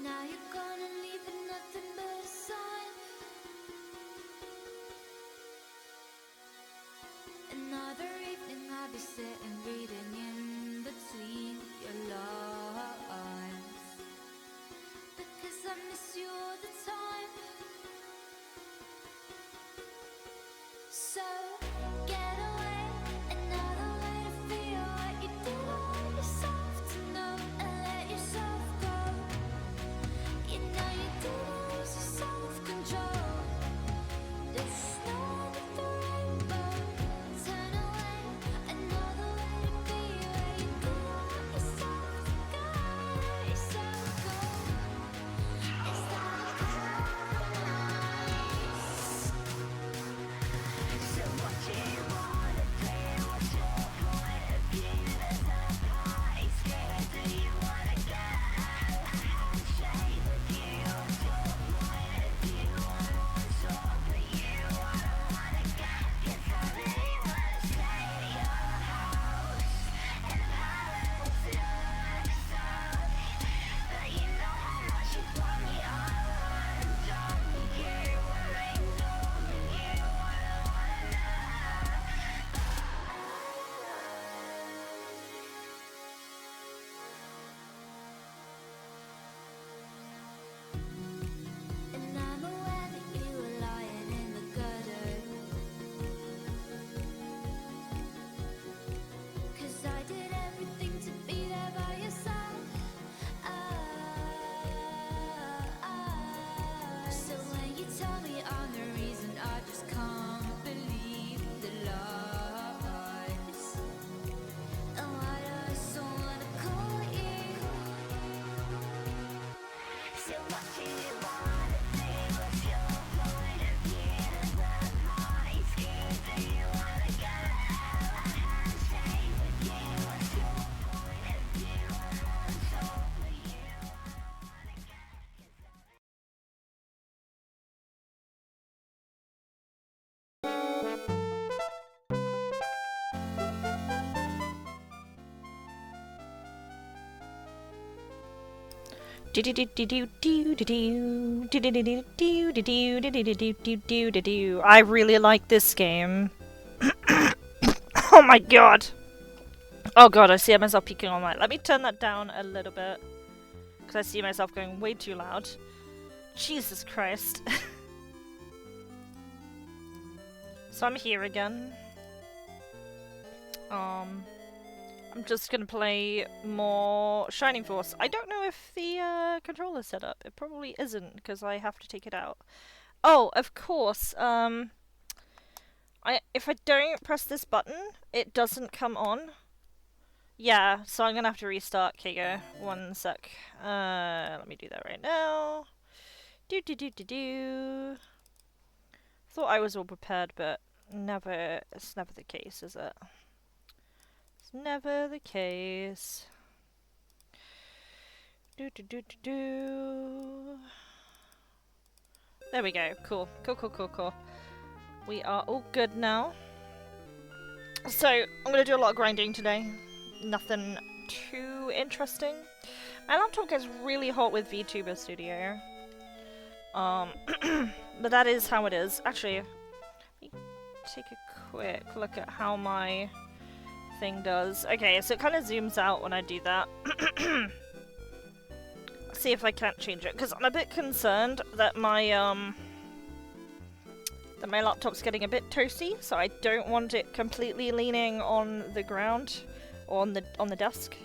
now you're gonna leave it nothing but a sign. Another evening I'll be sitting reading in between your lines, because I miss you all the time. So get away, another way to feel what you didn't want yourself to know, and let yourself go. You know you didn't lose your self-control. There's snow under the rainbow. Turn away, another way to be where you didn't want yourself to go. Let yourself go. Is that nice? So what do you wanna do? What's your point of view? There's no point screaming. Do you wanna get out? A handshake with you. What's your point of view? I wanna talk with you. I don't wanna get, 'cause I really wanna stay at your house. And Paris to Luxor. But you know how much you want me all alone. Don't you wanna know? You wanna know. And I'm aware that you were lying in the gutter, 'cause I did everything to be there by your side. So when you tell me I'm the reason, I just can't believe the lies. And why do I so wanna call you? So what do you wanna do? What's your point of view? There's no point scheme. Do you wanna get out? A handshake with you. What's your point of view? I wanna talk with you. I don't wanna get, 'cause I I really like this game. Oh my god. Oh god, I see myself peeking on my... Let me turn that down a little bit. Because I see myself going way too loud. Jesus Christ. So I'm here again. I'm just gonna play more Shining Force. I don't know if the controller's set up. It probably isn't, because I have to take it out. Oh, of course, if I don't press this button, it doesn't come on. Yeah, so I'm gonna have to restart. Okay, go. One sec. Let me do that right now. Thought I was all prepared, but it's never the case, is it? It's never the case. There we go. Cool. Cool. We are all good now. So, I'm gonna do a lot of grinding today. Nothing too interesting. My laptop gets really hot with VTuber Studio. But that is how it is. Actually, let me take a quick look at how my thing does. Okay, so it kind of zooms out when I do that. See if I can't change it, because I'm a bit concerned that my laptop's getting a bit toasty, so I don't want it completely leaning on the ground or on the desk.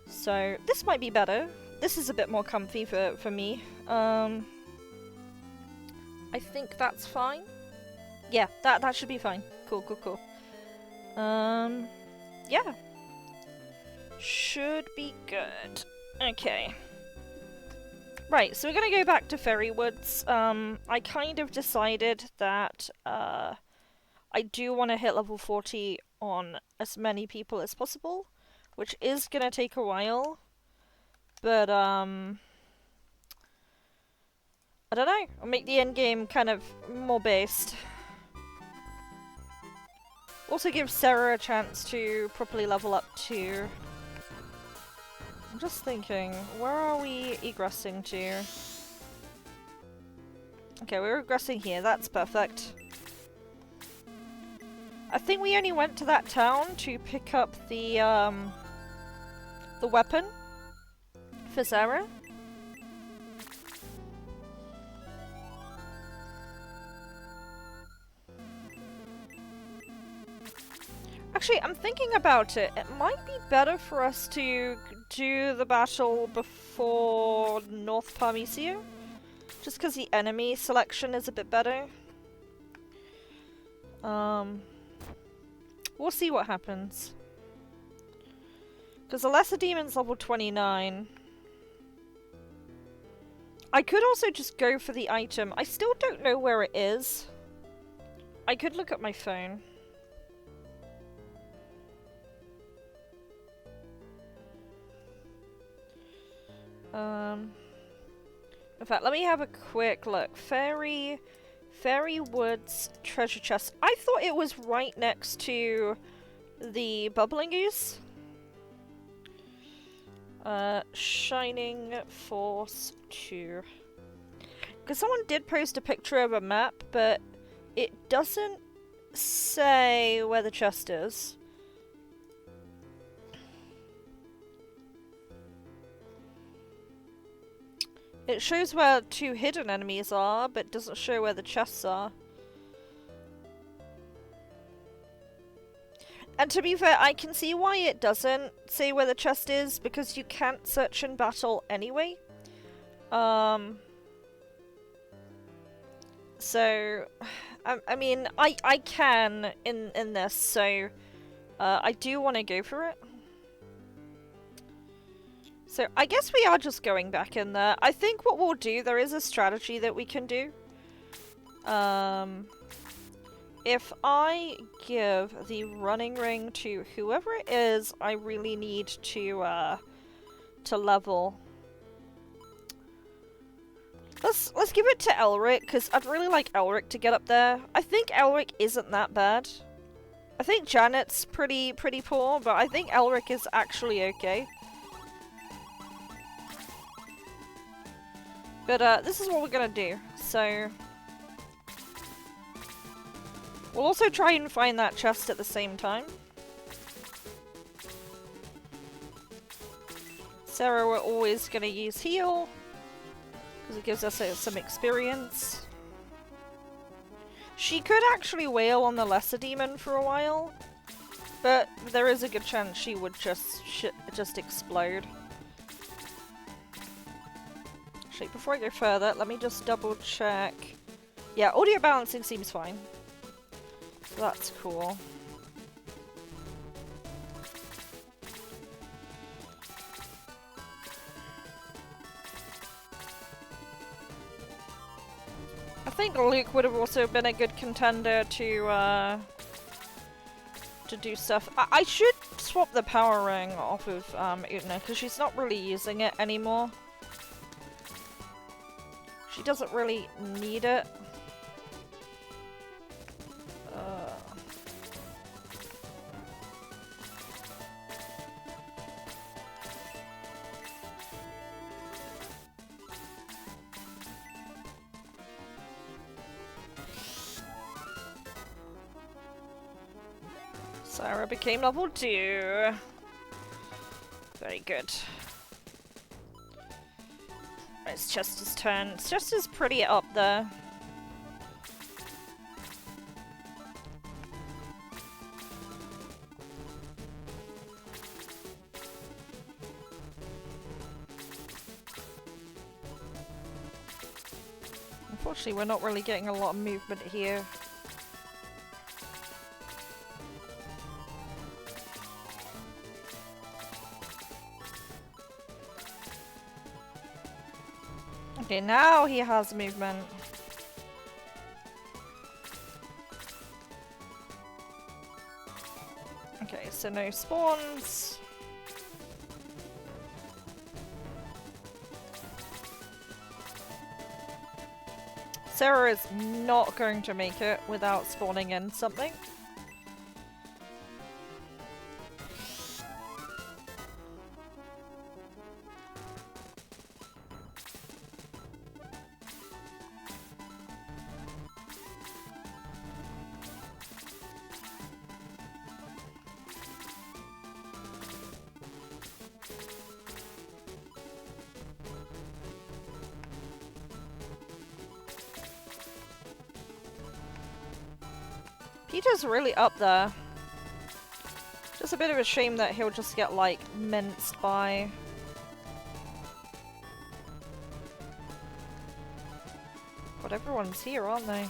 So this might be better. This is a bit more comfy for me. I think that's fine. Yeah, that should be fine. Cool. Yeah. Should be good. Okay. Right, so we're gonna go back to Fairywood. I kind of decided that I do want to hit level 40 on as many people as possible, which is gonna take a while, but I don't know, I'll make the end game kind of more based. Also give Sarah a chance to properly level up too. I'm just thinking, where are we egressing to? Okay, we're egressing here, that's perfect. I think we only went to that town to pick up the weapon for Sarah. Actually, I'm thinking about it. It might be better for us to do the battle before North Parmesia. Just because the enemy selection is a bit better. We'll see what happens. Because the Lesser Demon's level 29. I could also just go for the item. I still don't know where it is. I could look at my phone. In fact, let me have a quick look. Fairy Woods treasure chest. I thought it was right next to the Bubbling Goose. Shining Force 2. Because someone did post a picture of a map, but it doesn't say where the chest is. It shows where 2 hidden enemies are, but doesn't show where the chests are. And to be fair, I can see why it doesn't say where the chest is, because you can't search in battle anyway. So, I mean, I can in this, so I do want to go for it. So I guess we are just going back in there. I think what we'll do, there is a strategy that we can do. If I give the running ring to whoever it is, I really need to level. Let's give it to Elric, because I'd really like Elric to get up there. I think Elric isn't that bad. I think Janet's pretty poor, but I think Elric is actually okay. But this is what we're gonna do. So we'll also try and find that chest at the same time. Sarah, we're always gonna use heal, because it gives us some experience. She could actually wail on the Lesser Demon for a while, but there is a good chance she would just explode. Actually, before I go further, let me just double check. Yeah, audio balancing seems fine. So that's cool. I think Luke would have also been a good contender to do stuff. I should swap the power ring off of Utna, because she's not really using it anymore. She doesn't really need it. Sarah became level 2. Very good. It's Chester's turn. Chester's pretty up there. Unfortunately, we're not really getting a lot of movement here. Okay, now he has movement. Okay, so no spawns. Sarah is not going to make it without spawning in something. Peter's really up there. Just a bit of a shame that he'll just get, like, minced by. But everyone's here, aren't they?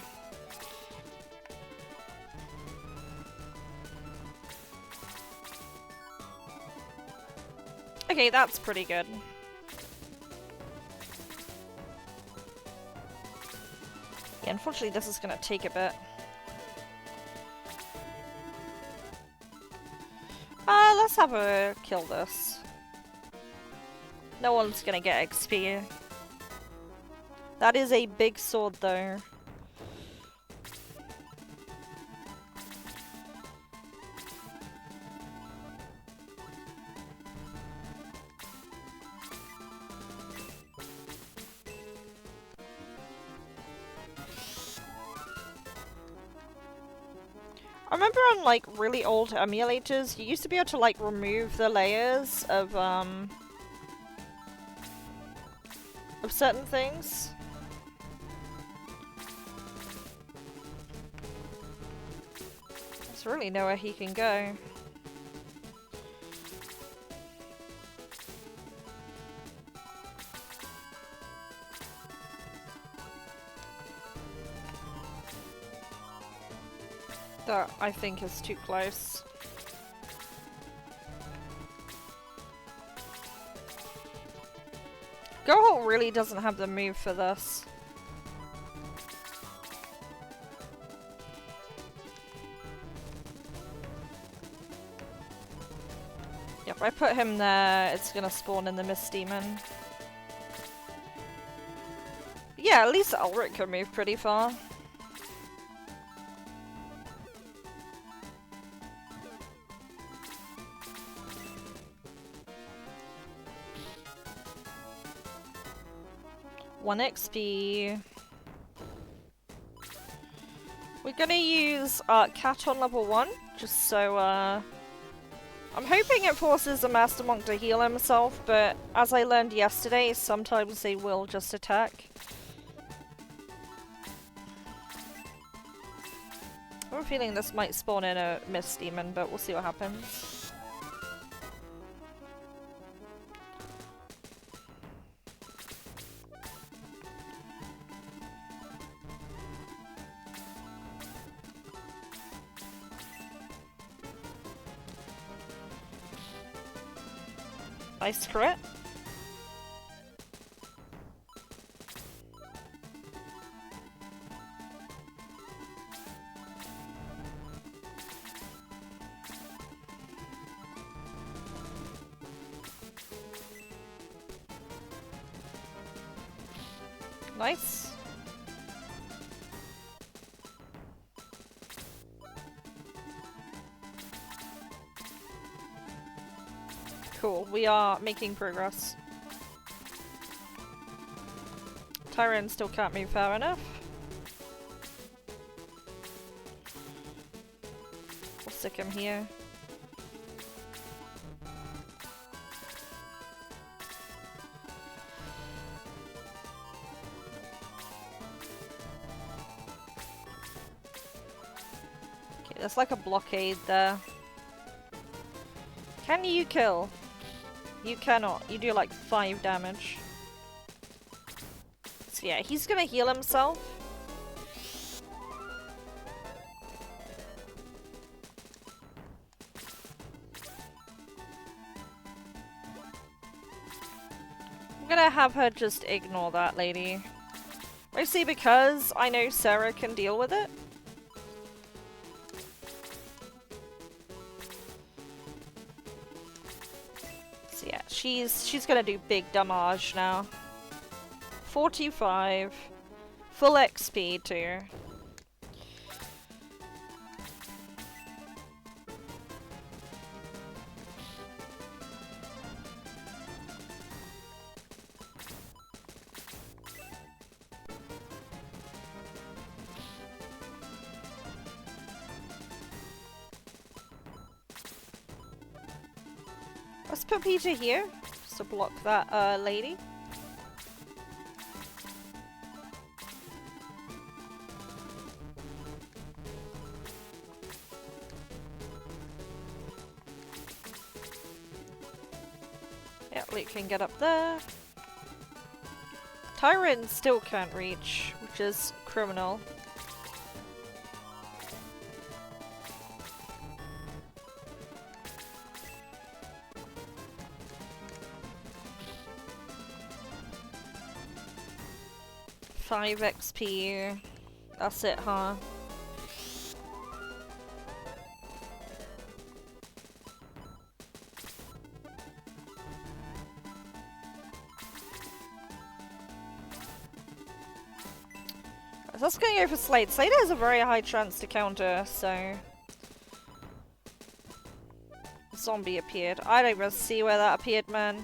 Okay, that's pretty good. Yeah, unfortunately this is gonna take a bit. Let's have her kill this. No one's gonna get XP. That is a big sword though. I remember on like really old emulators, you used to be able to like remove the layers of certain things. There's really nowhere he can go. That, I think, is too close. Gohult really doesn't have the move for this. Yep, I put him there, it's gonna spawn in the Mist Demon. Yeah, at least Elric can move pretty far. One XP. We're gonna use Cat on level 1, just so I'm hoping it forces the Master Monk to heal himself, but as I learned yesterday, sometimes they will just attack. I have a feeling this might spawn in a Mist Demon, but we'll see what happens. Nice crit. Nice. Cool, we are making progress. Tyrion still can't move far enough. We'll stick him here. Okay, there's like a blockade there. Can you kill? You cannot. You do like 5 damage. So yeah, he's gonna heal himself. I'm gonna have her just ignore that lady. Mostly because I know Sarah can deal with it. So yeah, she's gonna do big damage now. 45. Full XP too. Let's put Peter here, just to block that lady. Luke can get up there. Tyron still can't reach, which is criminal. Five XP. That's it, huh? Let's gonna go for Slade. Slade has a very high chance to counter, so... Zombie appeared. I don't even see where that appeared, man.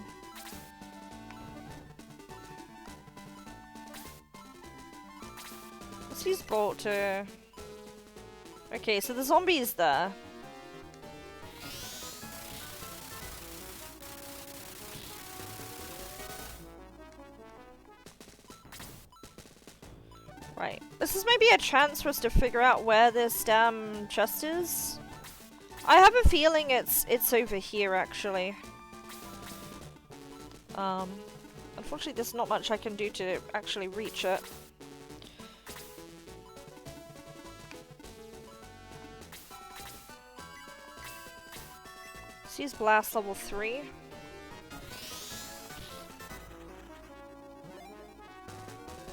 Let's use Bolt to... Okay, so the zombie's there. Right. This is maybe a chance for us to figure out where this damn chest is. I have a feeling it's over here, actually. Unfortunately, there's not much I can do to actually reach it. Let's use Blast level 3.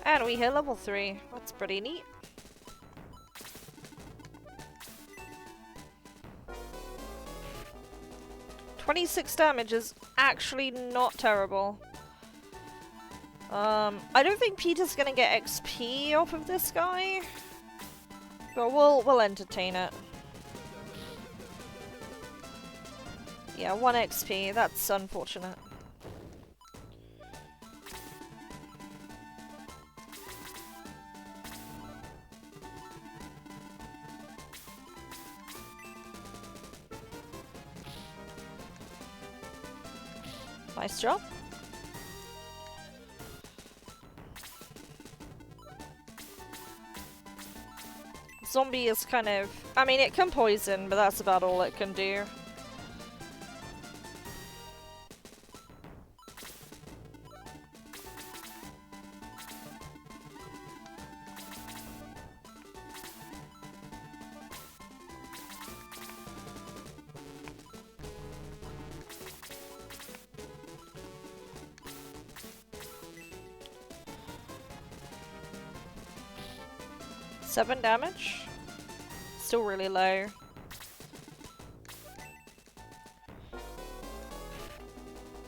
And we hit level 3. That's pretty neat. $26 damage is actually not terrible. I don't think Peter's gonna get XP off of this guy, but we'll entertain it. Yeah, 1 XP. That's unfortunate. Nice job. Zombie is kind of... I mean, it can poison, but that's about all it can do. $7 damage. Still really low.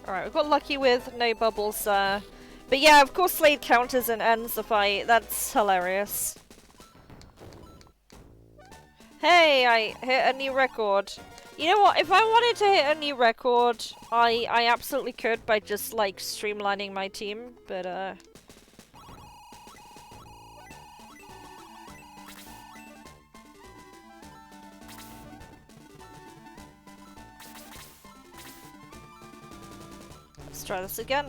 Alright, we got lucky with no bubbles there. But yeah, of course Slade counters and ends the fight. That's hilarious. Hey, I hit a new record. You know what? If I wanted to hit a new record, I absolutely could by just like streamlining my team, but let's try this again.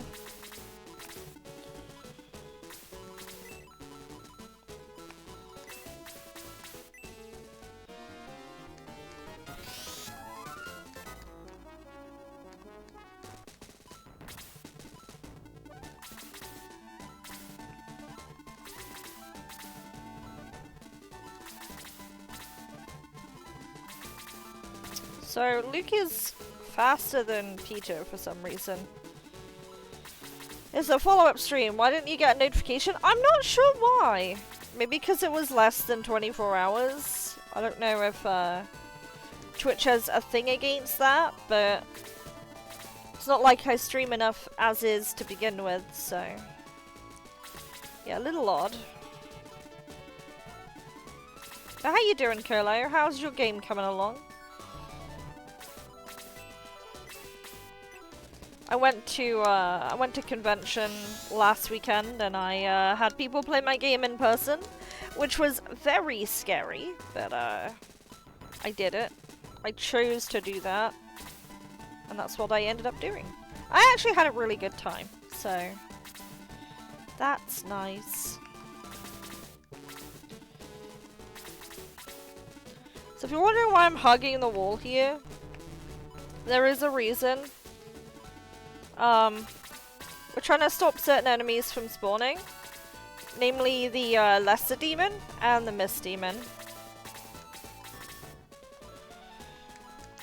So Luke is faster than Peter for some reason. It's a follow-up stream. Why didn't you get a notification? I'm not sure why. Maybe because it was less than 24 hours. I don't know if Twitch has a thing against that, but it's not like I stream enough as is to begin with, so yeah, a little odd. How you doing, Curlo? How's your game coming along? I went to convention last weekend and I had people play my game in person, which was very scary, but I did it. I chose to do that, and that's what I ended up doing. I actually had a really good time, so that's nice. So if you're wondering why I'm hugging the wall here, there is a reason. We're trying to stop certain enemies from spawning. Namely the Lesser Demon and the Mist Demon.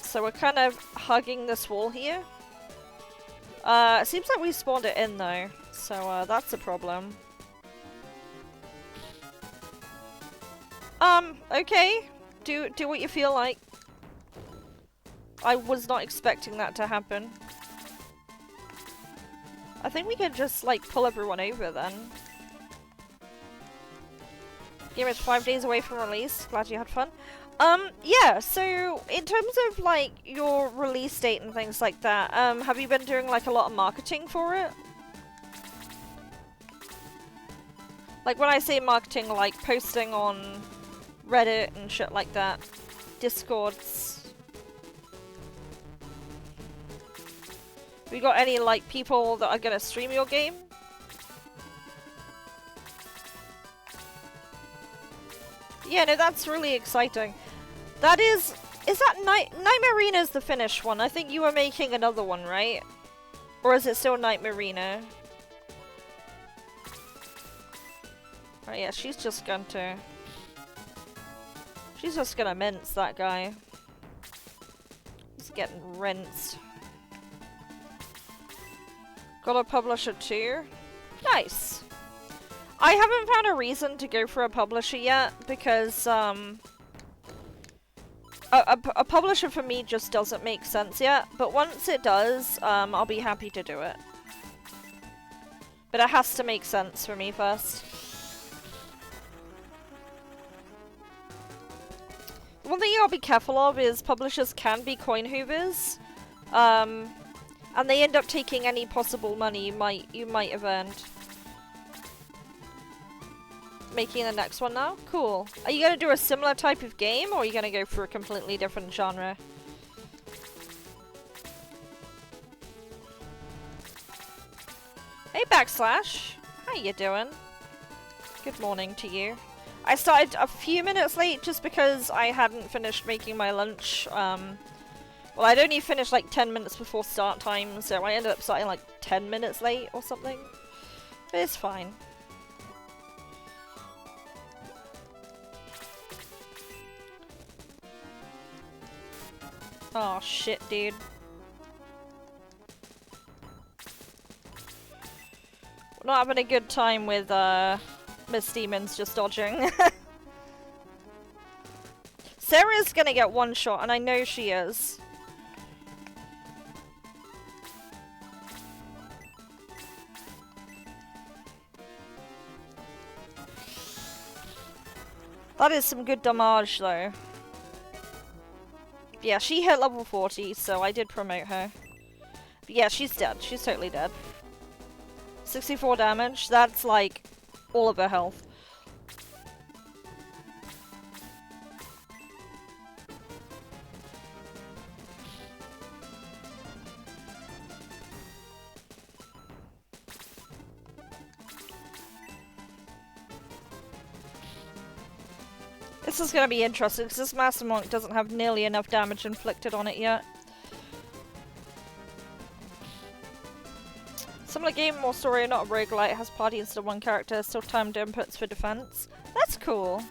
So we're kind of hugging this wall here. It seems like we spawned it in though, so that's a problem. Okay. Do what you feel like. I was not expecting that to happen. I think we could just, like, pull everyone over then. Game is 5 days away from release. Glad you had fun. Yeah, so in terms of, like, your release date and things like that, have you been doing, like, a lot of marketing for it? Like, when I say marketing, like, posting on Reddit and shit like that. Discords. Have you got any, like, people that are gonna stream your game? Yeah, no, that's really exciting. That is that Nightmare Arena is the finished one? I think you were making another one, right? Or is it still Nightmare Arena? Oh yeah, she's just going to... She's just gonna mince that guy. He's getting rinsed. Got a publisher too? Nice! I haven't found a reason to go for a publisher yet, because, a publisher for me just doesn't make sense yet, but once it does, I'll be happy to do it. But it has to make sense for me first. One thing you gotta be careful of is publishers can be coin hoovers, and they end up taking any possible money you might have earned. Making the next one now? Cool. Are you gonna do a similar type of game, or are you gonna go for a completely different genre? Hey Backslash! How you doing? Good morning to you. I started a few minutes late just because I hadn't finished making my lunch. Well, I'd only finished like 10 minutes before start time, so I ended up starting like 10 minutes late or something. But it's fine. Oh shit, dude. We're not having a good time with Miss Demons just dodging. Sarah's gonna get one shot, and I know she is. That is some good damage, though. Yeah, she hit level 40, so I did promote her. But yeah, she's dead. She's totally dead. 64 damage. That's like all of her health. This is gonna be interesting because this Master Monk doesn't have nearly enough damage inflicted on it yet. Similar game, more story, not a roguelite, has party instead of one character, still timed inputs for defense. That's cool.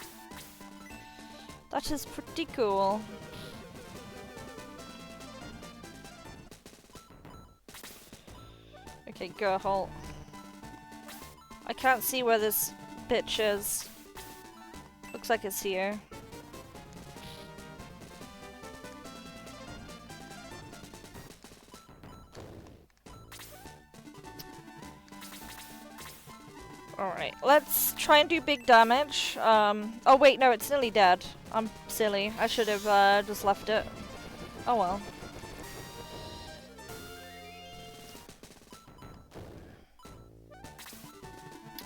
That is pretty cool. Okay, Gerholt. I can't see where this bitch is. Looks like it's here. Alright, let's try and do big damage. Oh wait, no, it's nearly dead. I'm silly. I should have just left it. Oh well.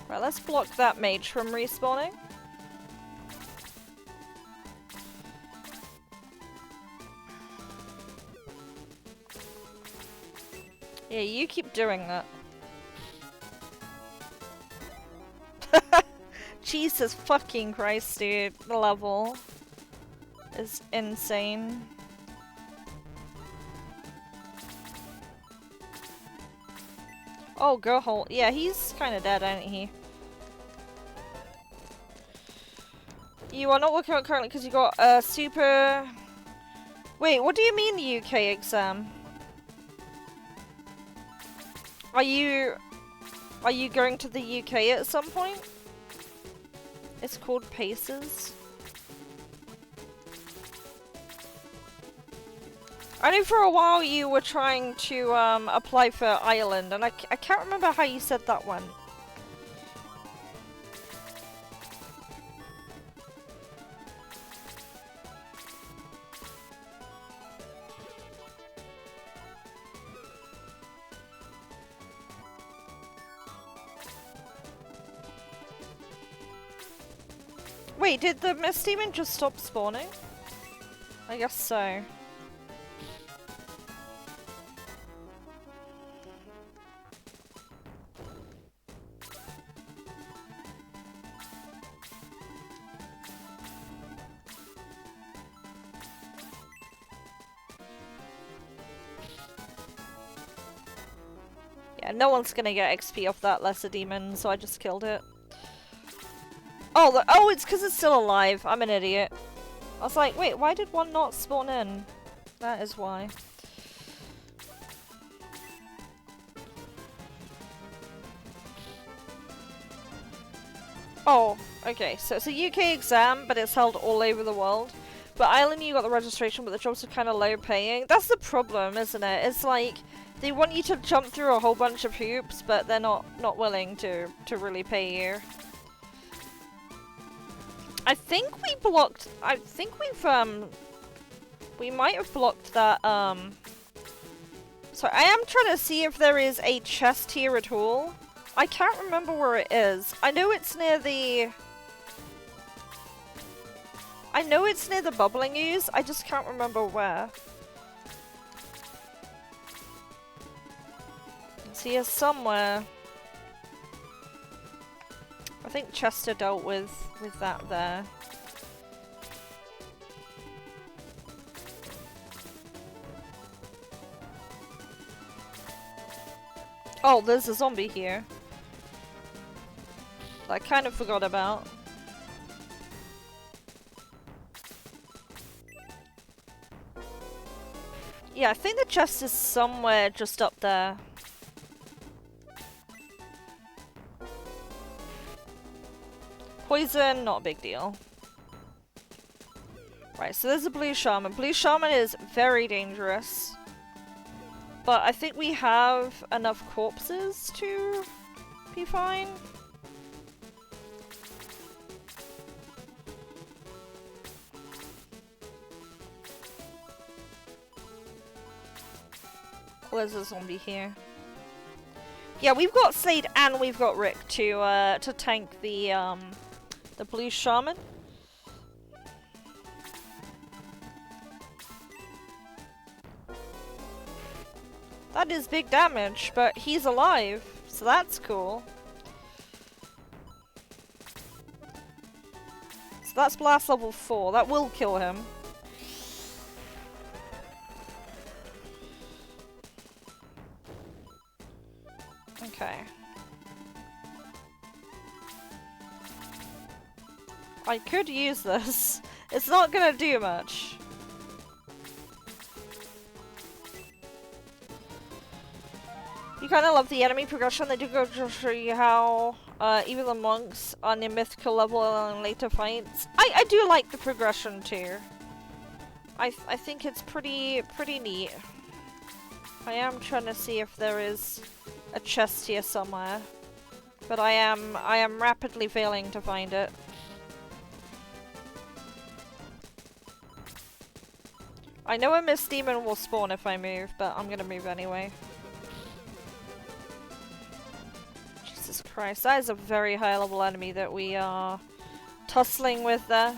Right, let's block that mage from respawning. Yeah, you keep doing that. Jesus fucking Christ, dude. The level is insane. Oh, Gerholt. Yeah, he's kind of dead, ain't he? You are not working on currently because you got a super... Wait, what do you mean the UK exam? Are you going to the UK at some point? It's called PACES. I know for a while you were trying to apply for Ireland, and I can't remember how you said that one. Wait, did the Mist Demon just stop spawning? I guess so. Yeah, no one's gonna get XP off that lesser demon, so I just killed it. Oh, oh, it's because it's still alive. I'm an idiot. I was like, wait, why did one not spawn in? That is why. Oh, okay, so it's a UK exam, but it's held all over the world. But Ireland, you got the registration, but the jobs are kind of low paying. That's the problem, isn't it? It's like, they want you to jump through a whole bunch of hoops, but they're not willing to really pay you. I think we blocked, I think we might have blocked that, so I am trying to see if there is a chest here at all. I can't remember where it is. I know it's near the bubbling ooze, I just can't remember where. It's here somewhere. I think Chester dealt with that there. Oh, there's a zombie here. I kind of forgot about. Yeah, I think the chest is somewhere just up there. Poison, not a big deal. Right, so there's a blue shaman. Blue shaman is very dangerous. But I think we have enough corpses to be fine. Oh, there's a zombie here. Yeah, we've got Slade and we've got Rick to tank the blue shaman. That is big damage, but he's alive, so that's cool. So that's blast level 4. That will kill him. Okay. I could use this. It's not gonna do much. You kind of love the enemy progression. They do go to show you how even the monks on the mythical level in later fights. I do like the progression too. I think it's pretty neat. I am trying to see if there is a chest here somewhere, but I am rapidly failing to find it. I know a Mist Demon will spawn if I move, but I'm gonna move anyway. Jesus Christ, that is a very high level enemy that we are tussling with there.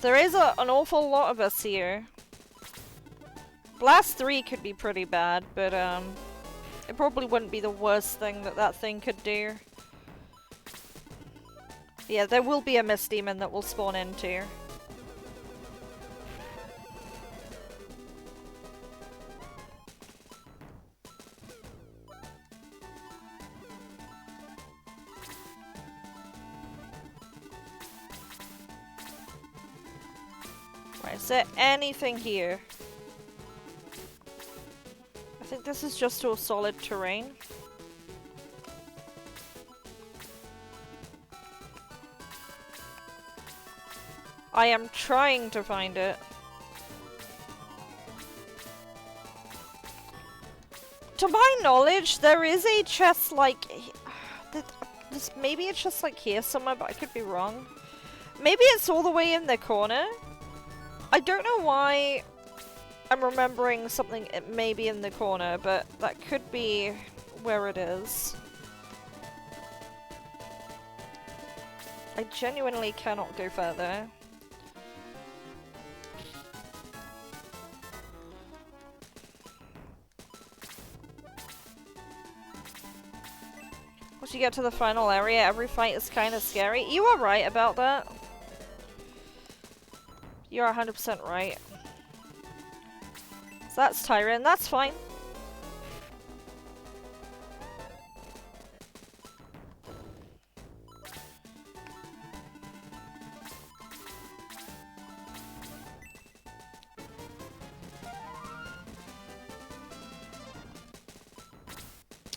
There is an awful lot of us here. Blast 3 could be pretty bad, but it probably wouldn't be the worst thing that that thing could do. Yeah, there will be a Mist Demon that will spawn into. Right, is there anything here? I think this is just all solid terrain. I am trying to find it. To my knowledge, there is a chest like... maybe it's just like here somewhere, but I could be wrong. Maybe it's all the way in the corner? I don't know why I'm remembering something it may be in the corner, but that could be where it is. I genuinely cannot go further. Once you get to the final area, every fight is kind of scary. You are right about that. You're 100% right. So that's Tyrion, that's fine.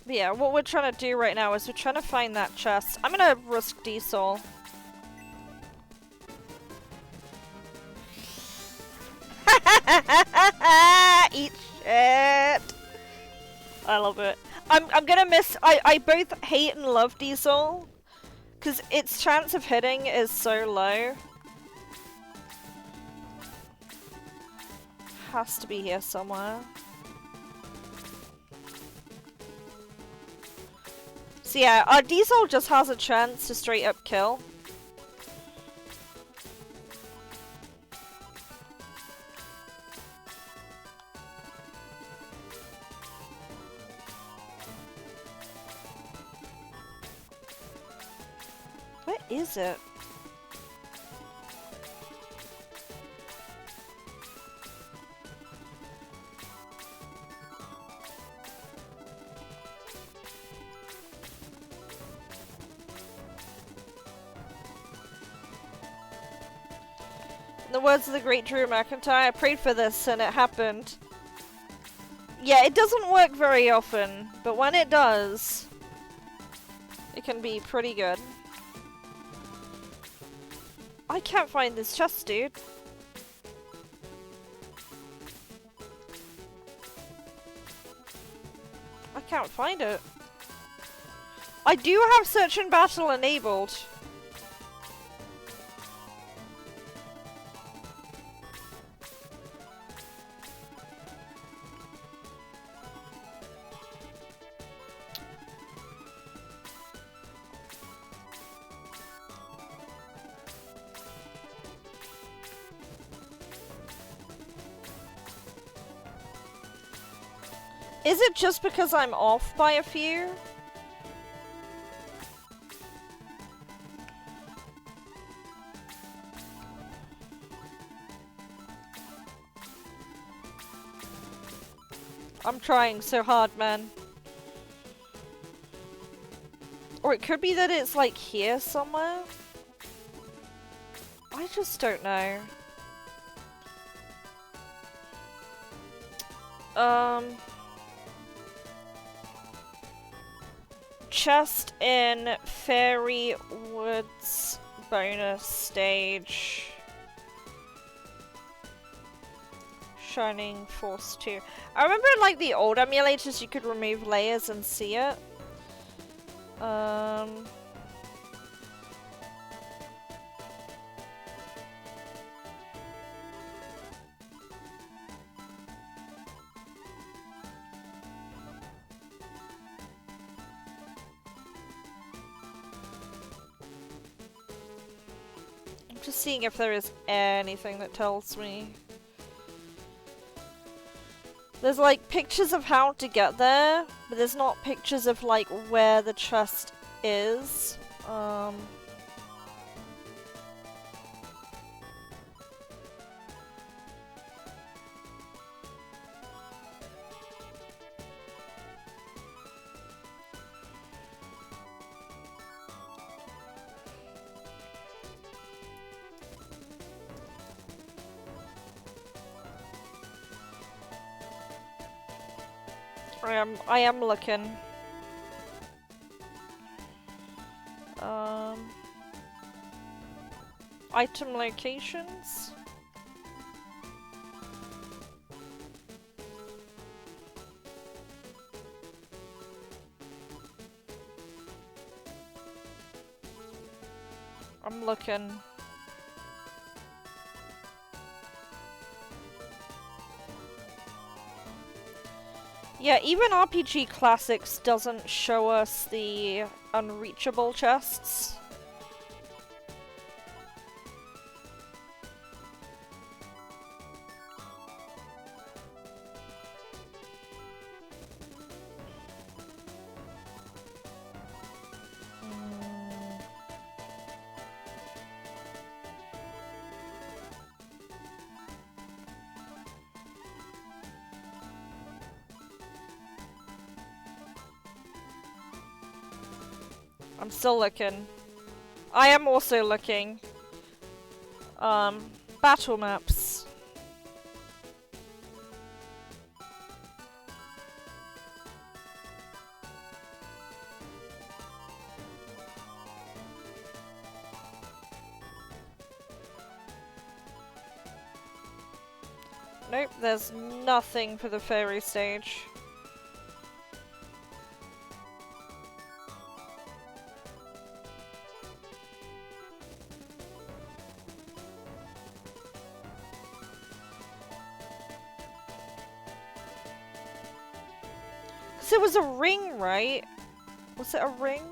But yeah, what we're trying to do right now is we're trying to find that chest. I'm gonna risk Diesel. Eat shit! I love it. I'm gonna miss- I both hate and love Diesel. Because its chance of hitting is so low. Has to be here somewhere. So yeah, our Diesel just has a chance to straight up kill. Where is it? In the words of the great Drew McIntyre, I prayed for this and it happened. Yeah, it doesn't work very often, but when it does, it can be pretty good. I can't find this chest, dude. I can't find it. I do have search and battle enabled. Is it just because I'm off by a few? I'm trying so hard, man. Or it could be that it's like here somewhere? I just don't know. Chest in Fairy Woods bonus stage. Shining Force 2. I remember in like the old emulators you could remove layers and see it. Just seeing if there is anything that tells me. There's like pictures of how to get there, but there's not pictures of like where the chest is. I am looking. Item locations. I'm looking. Yeah, even RPG Classics doesn't show us the unreachable chests. I'm still looking. I am also looking. Battle maps. Nope, there's nothing for the fairy stage. It was a ring, right? Was it a ring?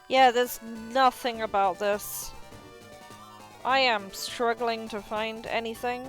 Yeah, there's nothing about this. I am struggling to find anything.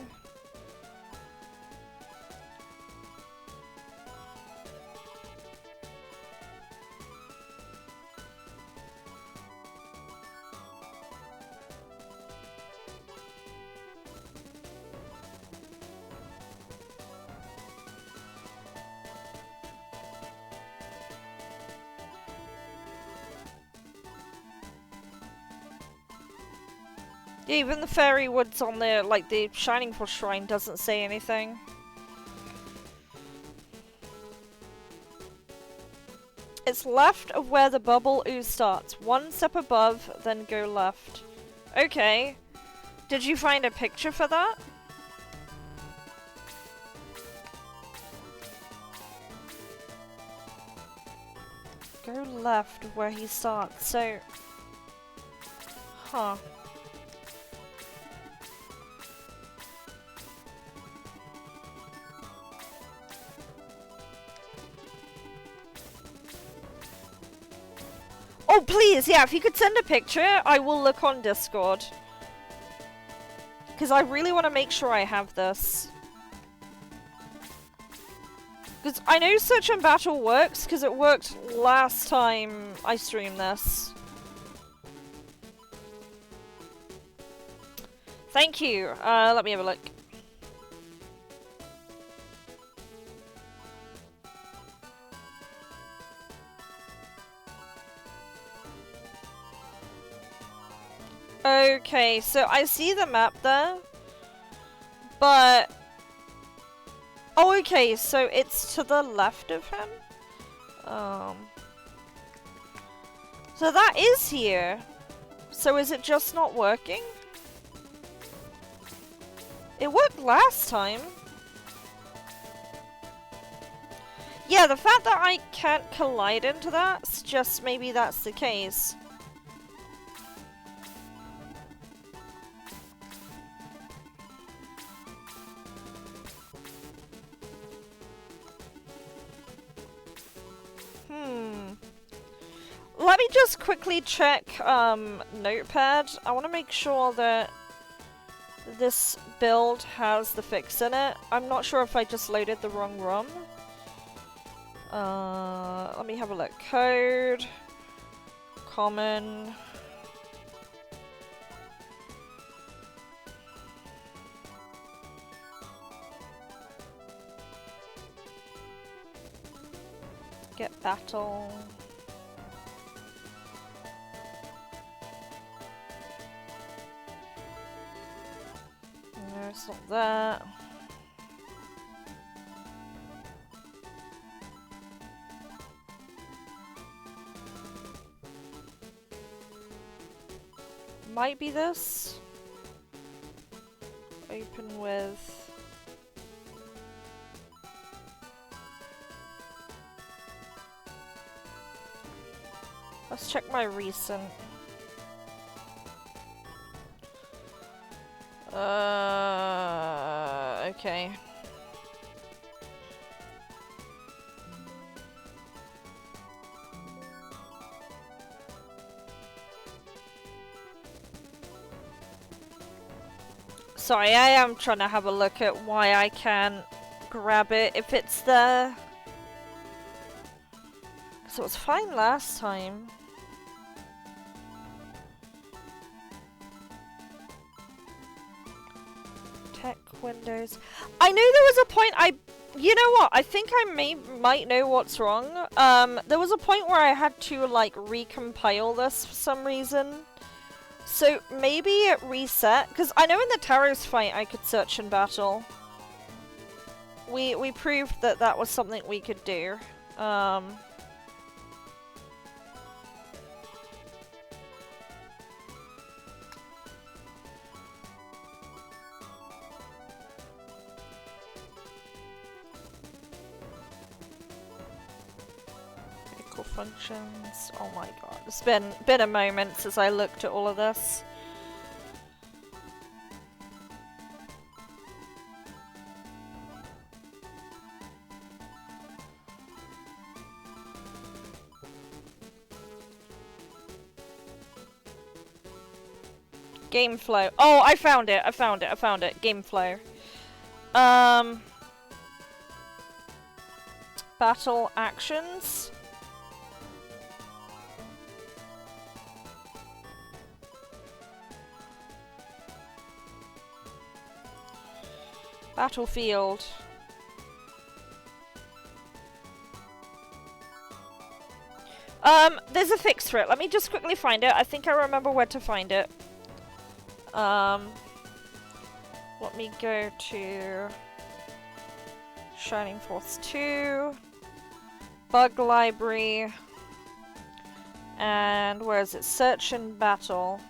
Yeah, even the fairy woods on there, like the Shining Force Shrine, doesn't say anything. It's left of where the bubble ooze starts. One step above, then go left. Okay. Did you find a picture for that? Go left of where he starts, so... Huh. Oh, please, yeah, if you could send a picture, I will look on Discord. Because I really want to make sure I have this. Because I know Search and Battle works, because it worked last time I streamed this. Thank you. Let me have a look. Okay, so I see the map there, but... Oh, okay, so it's to the left of him? So that is here. So is it just not working? It worked last time. Yeah, the fact that I can't collide into that suggests maybe that's the case. let me just quickly check Notepad. I want to make sure that this build has the fix in it. I'm not sure if I just loaded the wrong ROM. Let me have a look. Code. Common. Get battle. No, it's not that. Might be this. Open with. Let's check my recent. Okay. Sorry, I am trying to have a look at why I can't grab it if it's there. So it was fine last time. Tech Windows. I knew there was a point you know what? I think I might know what's wrong. There was a point where I had to like recompile this for some reason. So maybe it reset, because I know in the Taros fight I could search in battle. We proved that that was something we could do. Functions. Oh my god, it's been a moment since I looked at all of this. Game flow. Oh, I found it. I found it. Game flow. Battle actions. Battlefield. There's a fix for it. Let me just quickly find it. I think I remember where to find it. Let me go to Shining Force 2, Bug Library, and where is it? Search and Battle.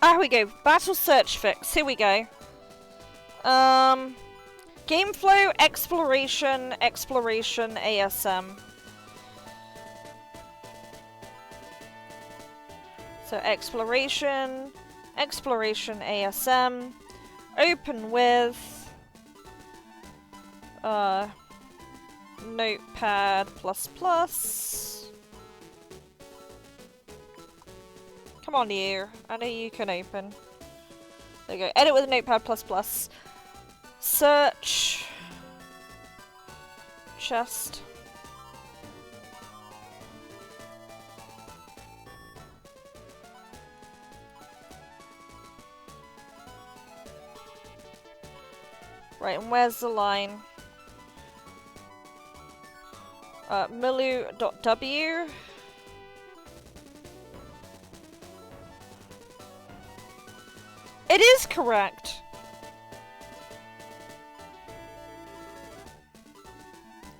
Here we go. Battle search fix. Here we go. Game flow, exploration, ASM. So exploration, ASM, open with Notepad++. Come on, you. I know you can open. There you go. Edit with Notepad++. Search. Chest. Right, and where's the line? Milu.w. It is correct.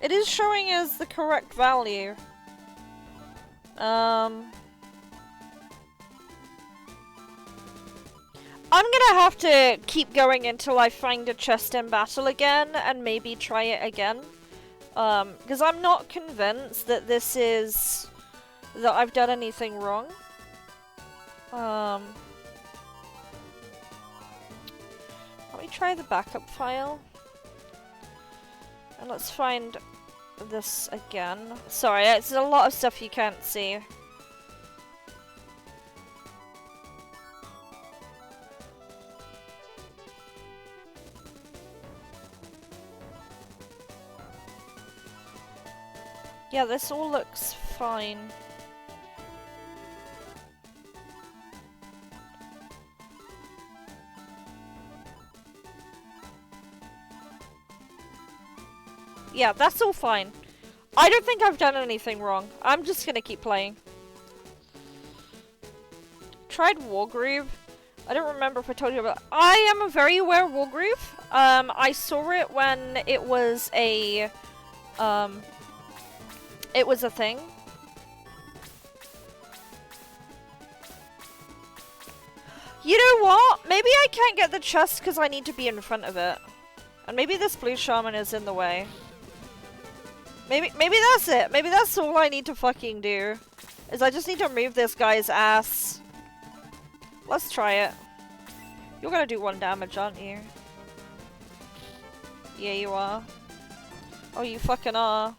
It is showing as the correct value. I'm gonna have to keep going until I find a chest in battle again and maybe try it again. Because I'm not convinced that that I've done anything wrong. Let me try the backup file. And let's find this again. Sorry, it's a lot of stuff you can't see. Yeah, this all looks fine. Yeah, that's all fine. I don't think I've done anything wrong. I'm just gonna keep playing. Tried Wargroove. I don't remember if I told you about. I am very aware of Wargroove. I saw it when it was a thing. You know what? Maybe I can't get the chest because I need to be in front of it. And maybe this blue shaman is in the way. Maybe that's it. Maybe that's all I need to fucking do. Is I just need to move this guy's ass. Let's try it. You're gonna do 1 damage, aren't you? Yeah, you are. Oh, you fucking are.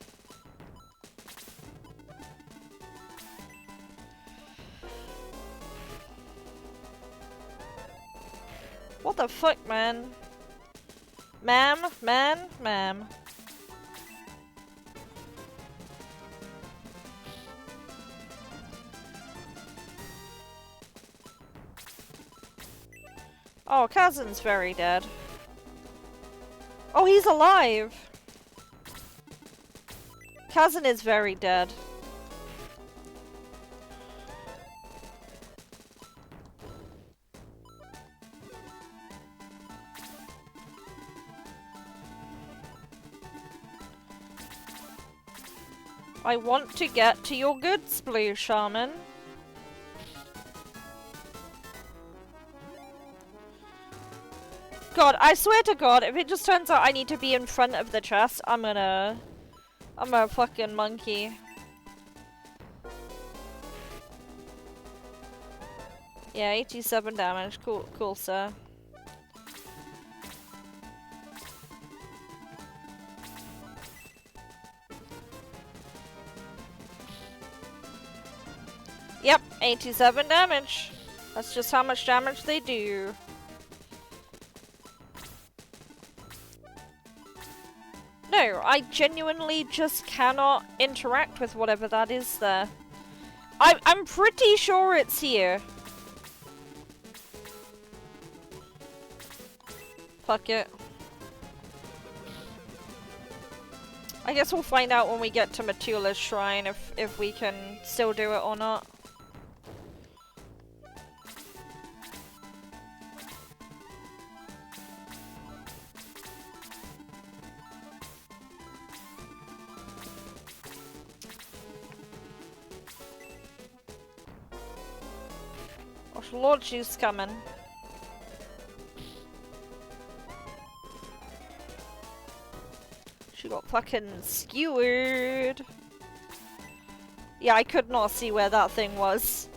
What the fuck, man? Ma'am. Oh, Kazan's very dead. Oh, he's alive! Kazan is very dead. I want to get to your goods, Blue Shaman. God, I swear to God, if it just turns out I need to be in front of the chest, I'm a fucking monkey. Yeah, 87 damage. Cool, sir. Yep, 87 damage. That's just how much damage they do. No, I genuinely just cannot interact with whatever that is there. I'm pretty sure it's here. Fuck it. I guess we'll find out when we get to Matula's shrine if we can still do it or not. Lord, she's coming. She got fucking skewered. Yeah, I could not see where that thing was.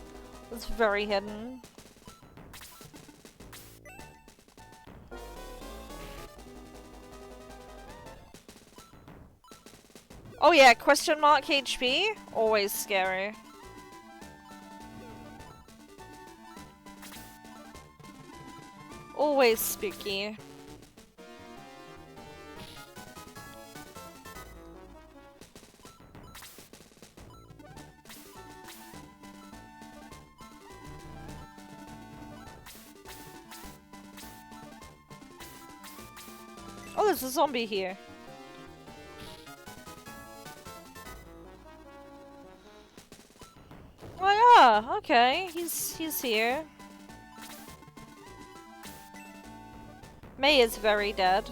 It was very hidden. Oh yeah, question mark HP? Always scary. Always spooky. Oh, there's a zombie here. Oh yeah, okay, he's here. May is very dead.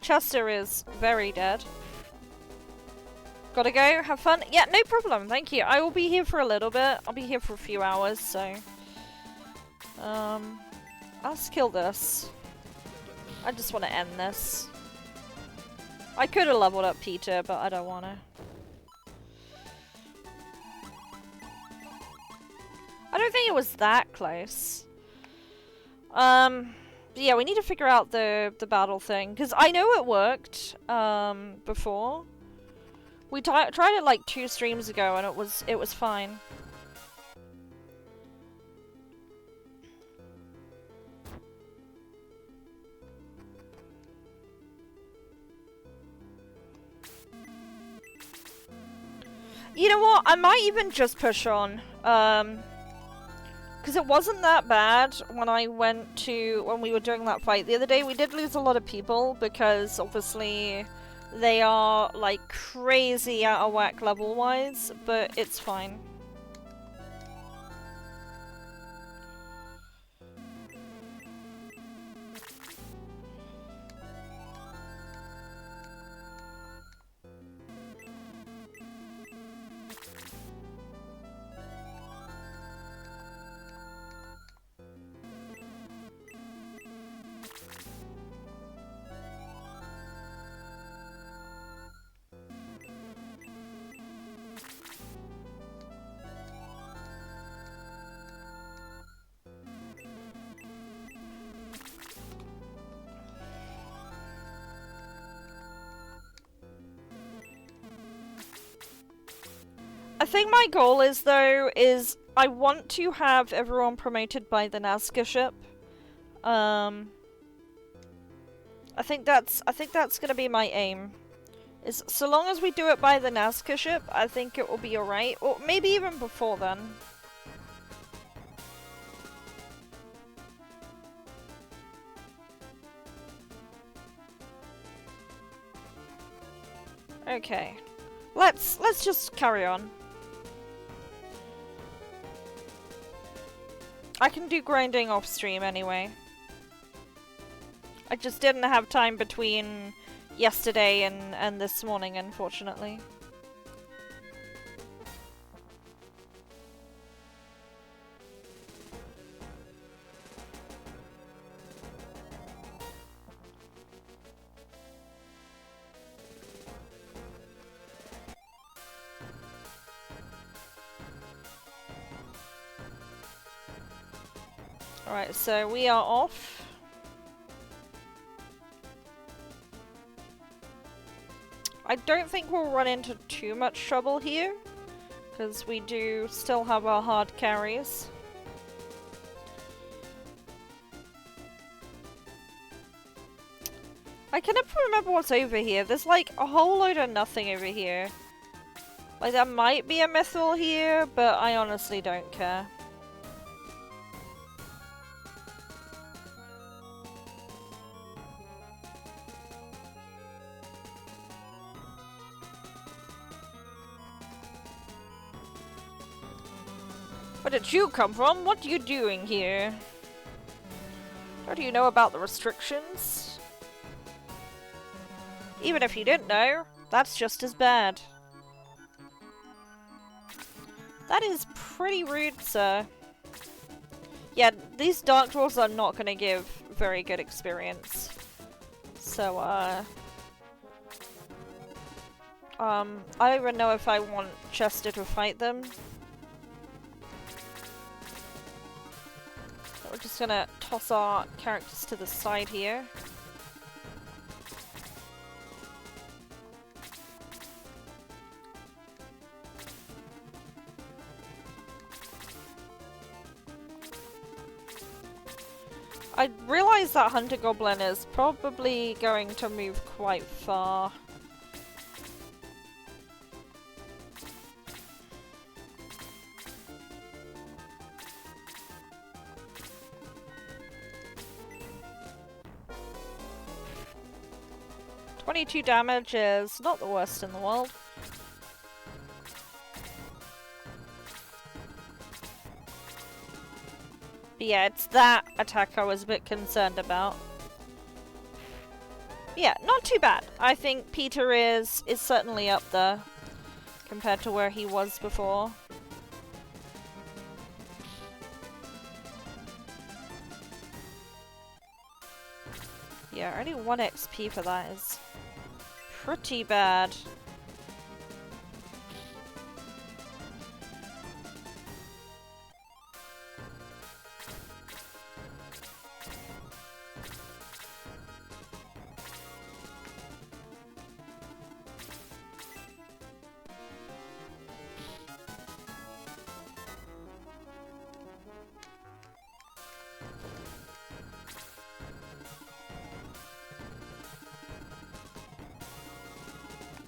Chester is very dead. Gotta go, have fun. Yeah, no problem, thank you. I will be here for a little bit. I'll be here for a few hours, so... let's kill this. I just want to end this. I could have leveled up Peter, but I don't want to. I don't think it was that close. Yeah, we need to figure out the battle thing, because I know it worked, before. We tried it like 2 streams ago, and it was fine. You know what? I might even just push on. Because it wasn't that bad when when we were doing that fight the other day. We did lose a lot of people because obviously they are like crazy out of whack level-wise, but it's fine. I think my goal is, though, I want to have everyone promoted by the Nazca ship. I think that's gonna be my aim. Is so long as we do it by the Nazca ship, I think it will be alright. Or maybe even before then. Okay. Let's just carry on. I can do grinding off stream anyway. I just didn't have time between yesterday and this morning, unfortunately. Alright, so we are off. I don't think we'll run into too much trouble here, because we do still have our hard carries. I can never remember what's over here. There's like a whole load of nothing over here. Like there might be a mithril here, but I honestly don't care. Where did you come from? What are you doing here? Don't you know about the restrictions? Even if you didn't know, that's just as bad. That is pretty rude, sir. Yeah, these Dark Dwarves are not gonna give very good experience. So, I don't even know if I want Chester to fight them. We're just gonna toss our characters to the side here. I realize that Hunter Goblin is probably going to move quite far. .22 damage is not the worst in the world. But yeah, it's that attack I was a bit concerned about. Yeah, not too bad. I think Peter is certainly up there. compared to where he was before. Yeah, only 1 XP for that is pretty bad.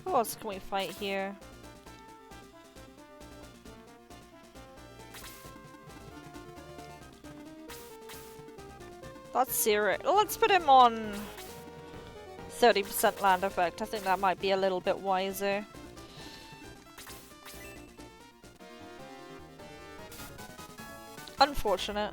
Who else can we fight here? That's Cyril. Let's put him on 30% land effect. I think that might be a little bit wiser. Unfortunate.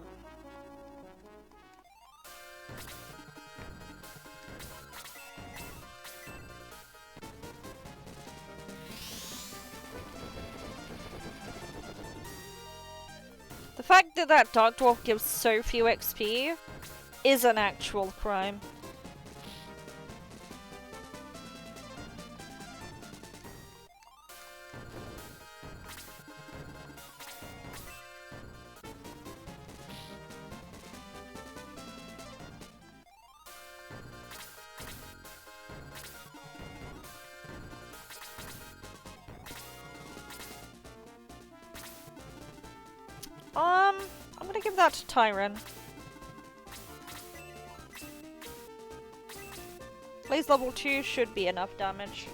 The fact that that Dark Dwarf gives so few XP is an actual crime. I'm gonna give that to Tyron. Blaze level 2 should be enough damage.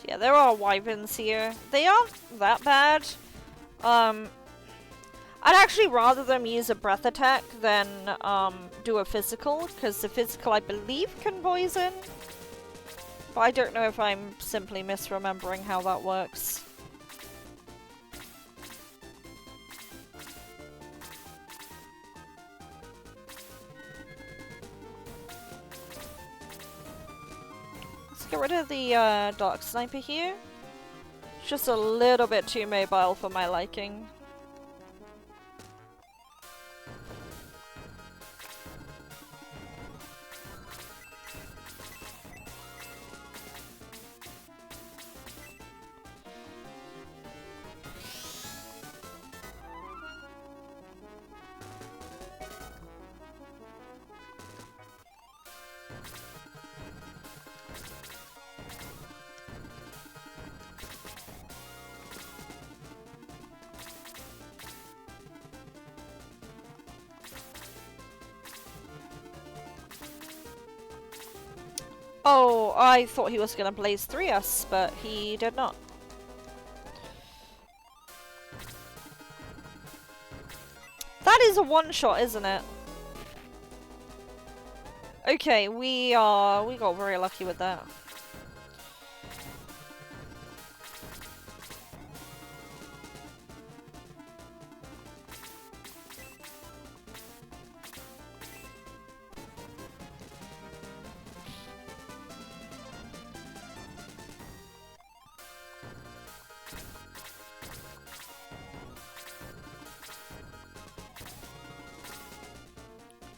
Yeah, there are wyverns here. They aren't that bad. I'd actually rather them use a breath attack than do a physical, because the physical I believe can poison. But I don't know if I'm simply misremembering how that works. Let's get rid of the Dark Sniper here. It's just a little bit too mobile for my liking. Oh, I thought he was gonna blaze 3 us, but he did not. That is a one-shot, isn't it? Okay, we got very lucky with that.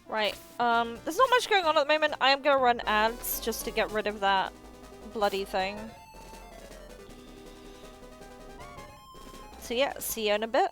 Right, there's not much going on at the moment. I am gonna run ads just to get rid of that bloody thing. So yeah, see you in a bit.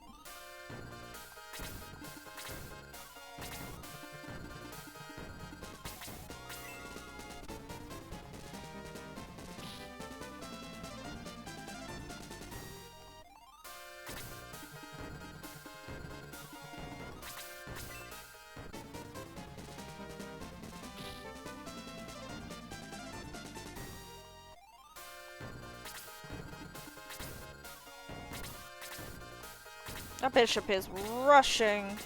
That bishop is rushing.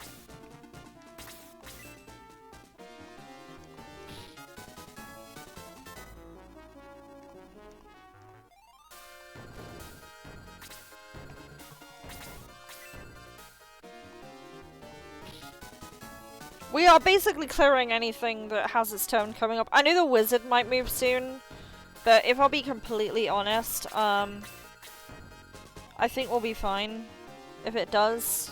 We are basically clearing anything that has its turn coming up. I know the wizard might move soon, but if I'll be completely honest, I think we'll be fine if it does.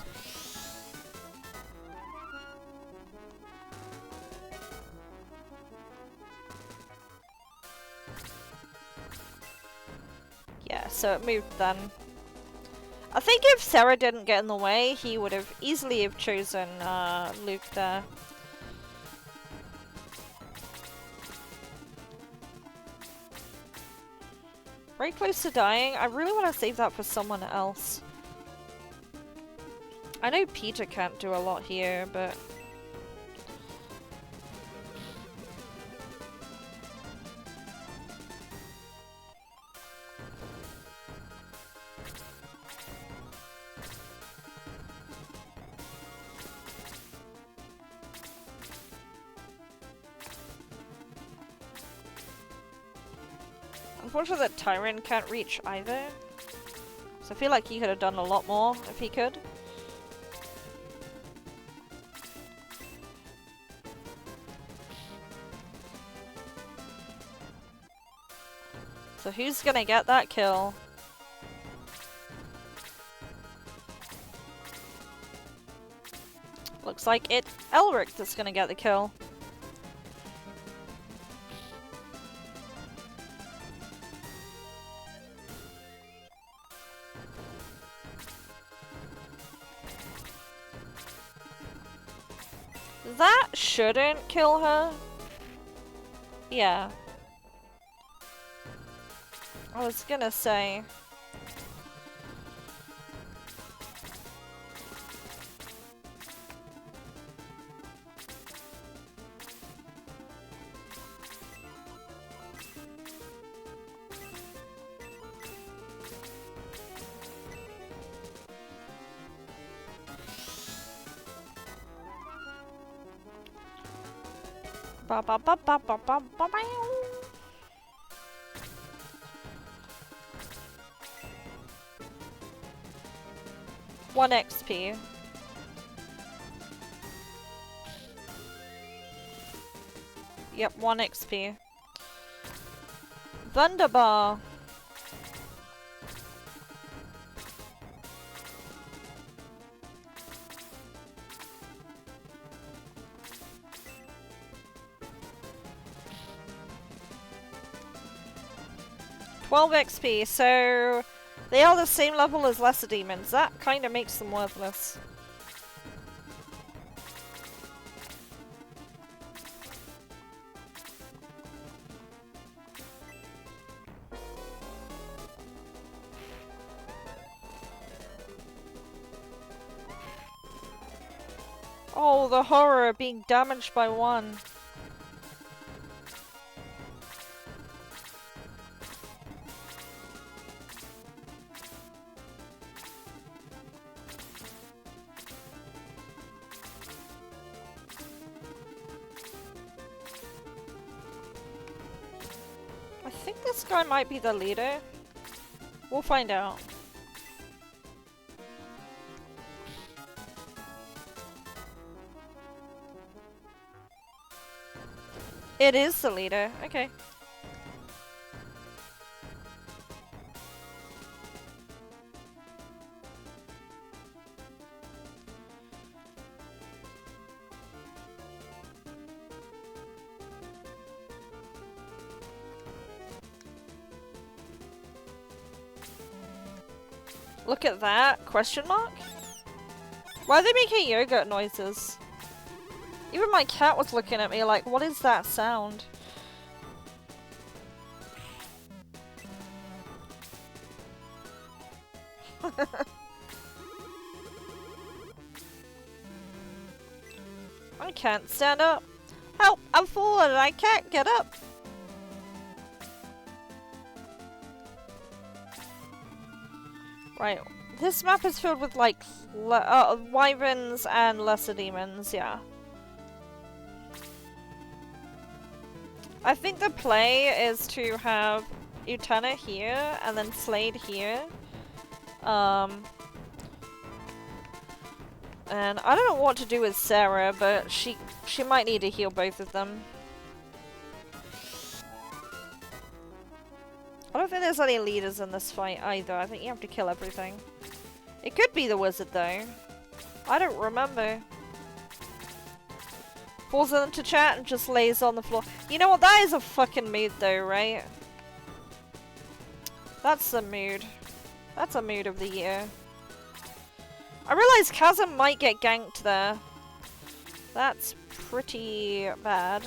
Yeah, so it moved then. I think if Sarah didn't get in the way, he would have easily have chosen Luke there. Very close to dying. I really want to save that for someone else. I know Peter can't do a lot here, but... Unfortunately that Tyron can't reach either. So I feel like he could have done a lot more if he could. So who's gonna get that kill? Looks like it's Elric that's gonna get the kill. That shouldn't kill her. Yeah. I was gonna say. Ba ba ba ba ba ba ba ba. 1 XP. Yep, 1 XP. Thunderbar. XP, so they are the same level as lesser demons. That kind of makes them worthless. Oh, the horror of being damaged by 1. I think this guy might be the leader. We'll find out. It is the leader. Okay. Look at that? Question mark? Why are they making yogurt noises? Even my cat was looking at me like, what is that sound? I can't stand up. Help! I'm falling and I can't get up! Right, this map is filled with like wyverns and lesser demons, yeah. I think the play is to have Utena here and then Slade here. And I don't know what to do with Sarah, but she She might need to heal both of them. I don't think there's any leaders in this fight either. I think you have to kill everything. It could be the wizard though. I don't remember. Falls into chat and just lays on the floor. You know what? That is a fucking mood though, right? That's the mood. That's a mood of the year. I realize Chasm might get ganked there. That's pretty bad.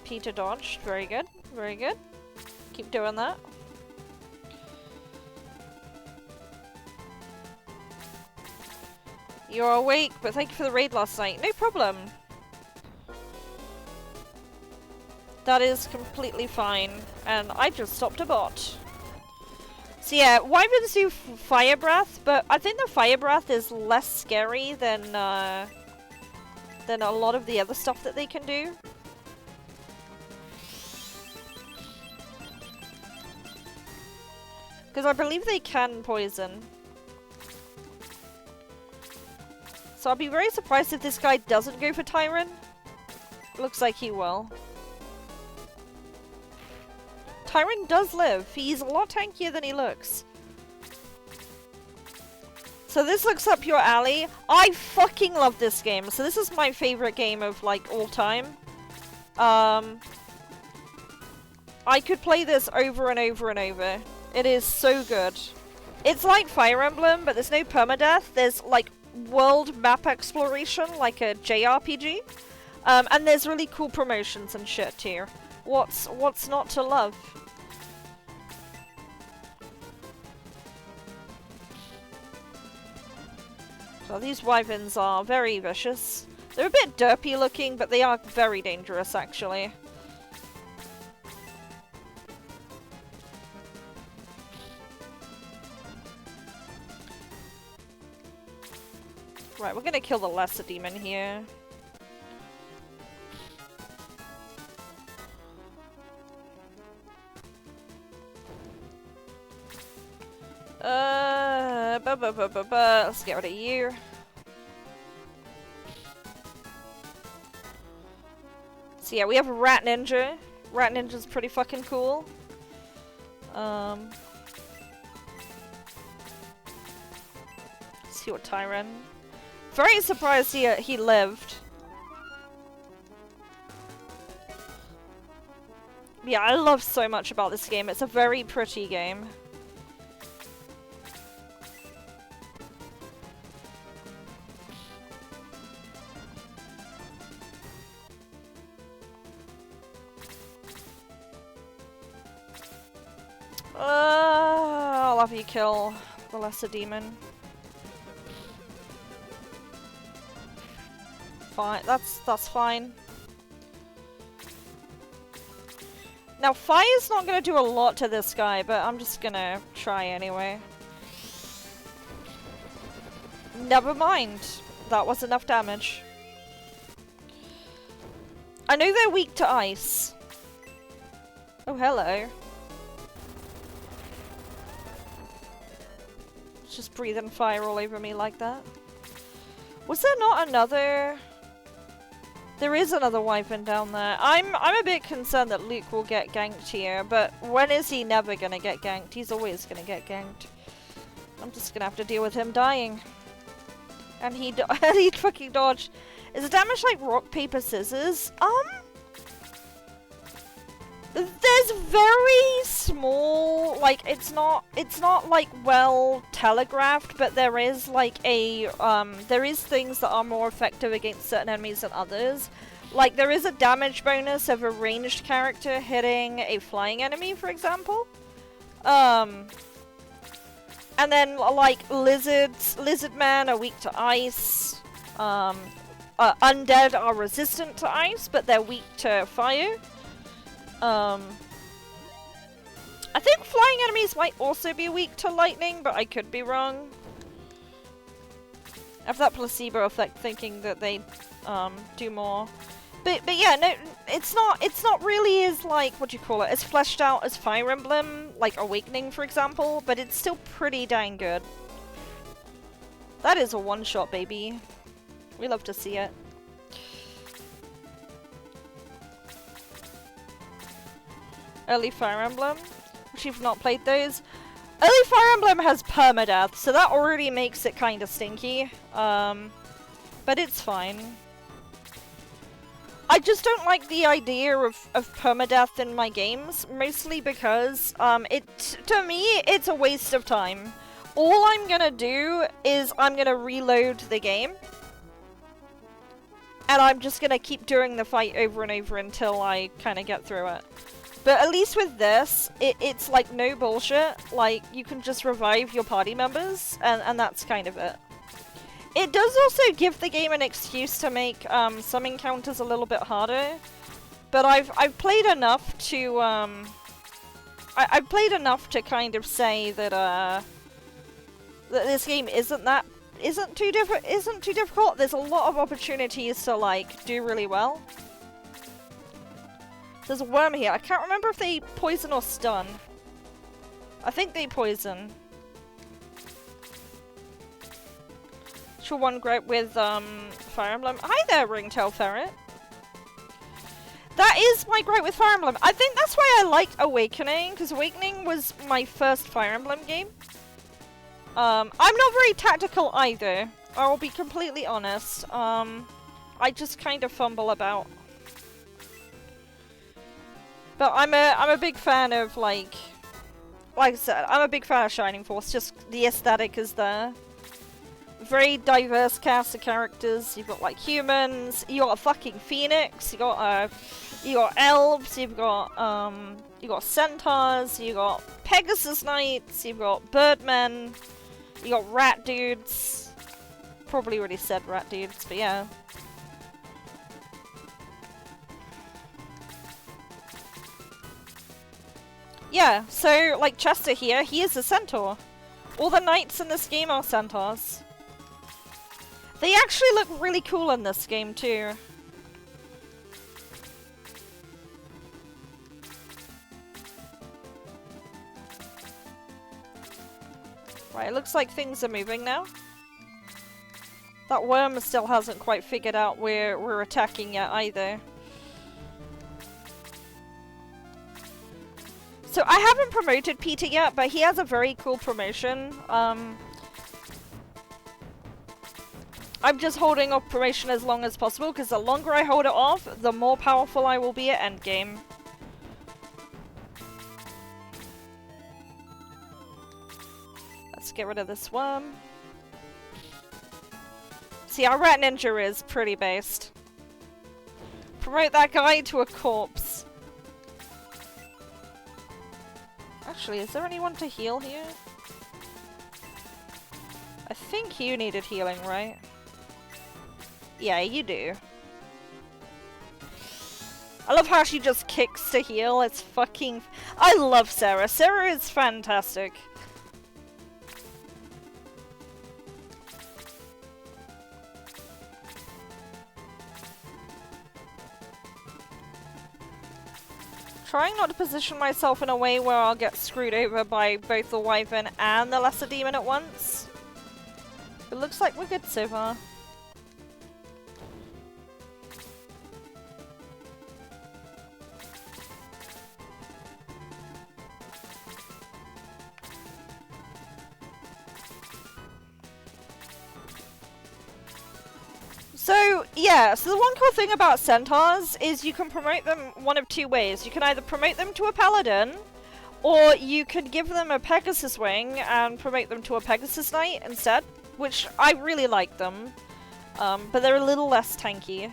Peter dodged. Very good. Very good. Keep doing that. You're awake, but thank you for the raid last night. No problem. That is completely fine. And I just stopped a bot. So yeah, Wyverns do Fire Breath, but I think the Fire Breath is less scary than a lot of the other stuff that they can do. Because I believe they can poison. So I'll be very surprised if this guy doesn't go for Tyrant. Looks like he will. Tyrant does live. He's a lot tankier than he looks. So this looks up your alley. I fucking love this game. So this is my favorite game of like all time. I could play this over and over and over. It is so good. It's like Fire Emblem, but there's no permadeath. There's like world map exploration, like a JRPG. And there's really cool promotions and shit here. What's not to love? So these wyverns are very vicious. They're a bit derpy looking, but they are very dangerous actually. Right, we're gonna kill the lesser demon here. Let's get rid of you. So yeah, we have a Rat Ninja. Rat Ninja's pretty fucking cool. Let's see what Tyrant. Very surprised he lived. Yeah, I love so much about this game. It's a very pretty game. I'll have you kill the lesser demon. Fine, that's fine. Now fire's not gonna do a lot to this guy, but I'm just gonna try anyway. Never mind. That was enough damage. I know they're weak to ice. Oh, hello. Just breathing fire all over me like that. Was there not another... There is another wyvern down there. I'm a bit concerned that Luke will get ganked here, but when is he never gonna get ganked? He's always gonna get ganked. I'm just gonna have to deal with him dying. And he fucking dodged. Is the damage like rock, paper, scissors? There's very small, like, it's not like well telegraphed, but there is like a, there is things that are more effective against certain enemies than others. Like, there is a damage bonus of a ranged character hitting a flying enemy, for example. And then, like, lizard men are weak to ice. Undead are resistant to ice, but they're weak to fire. I think flying enemies might also be weak to lightning, but I could be wrong. I have that placebo effect thinking that they do more. But yeah, no, it's not really as like, what do you call it, as fleshed out as Fire Emblem, like Awakening for example, but it's still pretty dang good. That is a one-shot, baby. We love to see it. Early Fire Emblem, which you've not played those. Early Fire Emblem has permadeath, so that already makes it kind of stinky. But it's fine. I just don't like the idea of permadeath in my games, mostly because to me, it's a waste of time. All I'm gonna do is I'm gonna reload the game. And I'm just gonna keep doing the fight over and over until I kind of get through it. But at least with this, it's like no bullshit. Like, you can just revive your party members, and that's kind of it. It does also give the game an excuse to make some encounters a little bit harder. But I've played enough to I've played enough to kind of say that that this game isn't too difficult. There's a lot of opportunities to like do really well. There's a worm here. I can't remember if they poison or stun. I think they poison. Sure, one gripe with Fire Emblem. Hi there, Ringtail Ferret. That is my gripe with Fire Emblem. I think that's why I liked Awakening, because Awakening was my first Fire Emblem game. I'm not very tactical either. I'll be completely honest. I just kind of fumble about. But I'm a big fan of like I said, I'm a big fan of Shining Force. Just the aesthetic is there. Very diverse cast of characters. You've got like humans. You got a fucking phoenix. You got elves. You've got centaurs. You got Pegasus Knights. You've got birdmen. You got rat dudes. Probably already said rat dudes, but yeah. Yeah, so like Chester here, he is a centaur. All the knights in this game are centaurs. They actually look really cool in this game too. Right, it looks like things are moving now. That worm still hasn't quite figured out where we're attacking yet either. So I haven't promoted Peter yet, but he has a very cool promotion. I'm just holding off promotion as long as possible, because the longer I hold it off, the more powerful I will be at endgame. Let's get rid of this worm. See, our rat ninja is pretty based. Promote that guy to a corpse. Actually, is there anyone to heal here? I think you needed healing, right? Yeah, you do. I love how she just kicks to heal. It's fucking... I love Sarah. Sarah is fantastic. Trying not to position myself in a way where I'll get screwed over by both the Wyvern and the Lesser Demon at once. It looks like we're good so far. So, yeah, so the one cool thing about centaurs is you can promote them one of two ways. You can either promote them to a paladin, or you can give them a Pegasus wing and promote them to a Pegasus Knight instead, which I really like them, but they're a little less tanky.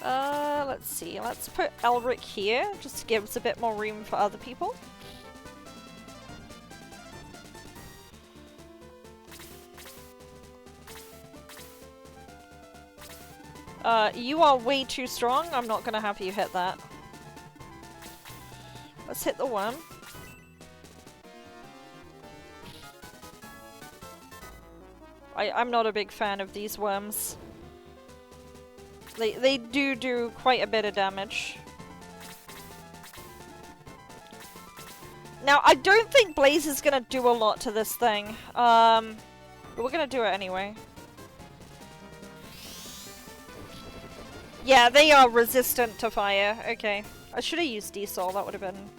Let's see, let's put Elric here, just to give us a bit more room for other people. You are way too strong. I'm not gonna have you hit that. Let's hit the worm. I'm not a big fan of these worms. They do quite a bit of damage. Now, I don't think Blaze is gonna do a lot to this thing. But we're gonna do it anyway. Yeah, they are resistant to fire. Okay. I should have used Diesel. That would have been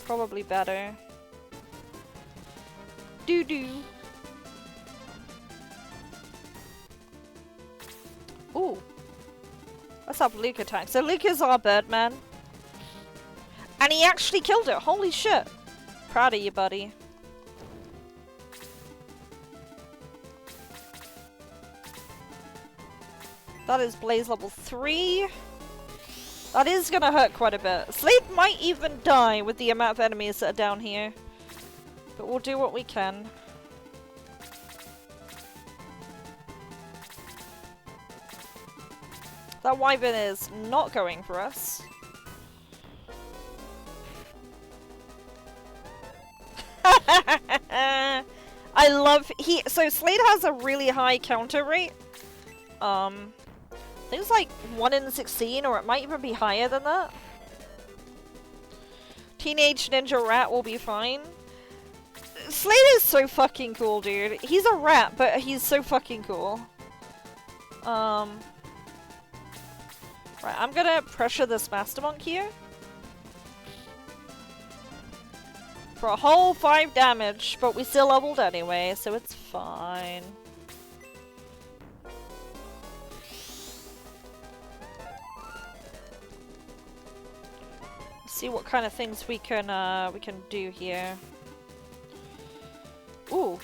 probably better. Doo-doo. Ooh. Let's have Luke attack. So Luke is our Birdman. And he actually killed it. Holy shit. Proud of you, buddy. That is Blaze level 3. That is gonna hurt quite a bit. Slade might even die with the amount of enemies that are down here. But we'll do what we can. That Wyvern is not going for us. I love so Slade has a really high counter rate. I think it's like 1 in 16, or it might even be higher than that. Teenage Ninja Rat will be fine. Slade is so fucking cool, dude. He's a rat, but he's so fucking cool. Right, I'm gonna pressure this Master Monk here. For a whole 5 damage, but we still leveled anyway, so it's fine. See what kind of things we can do here. Ooh.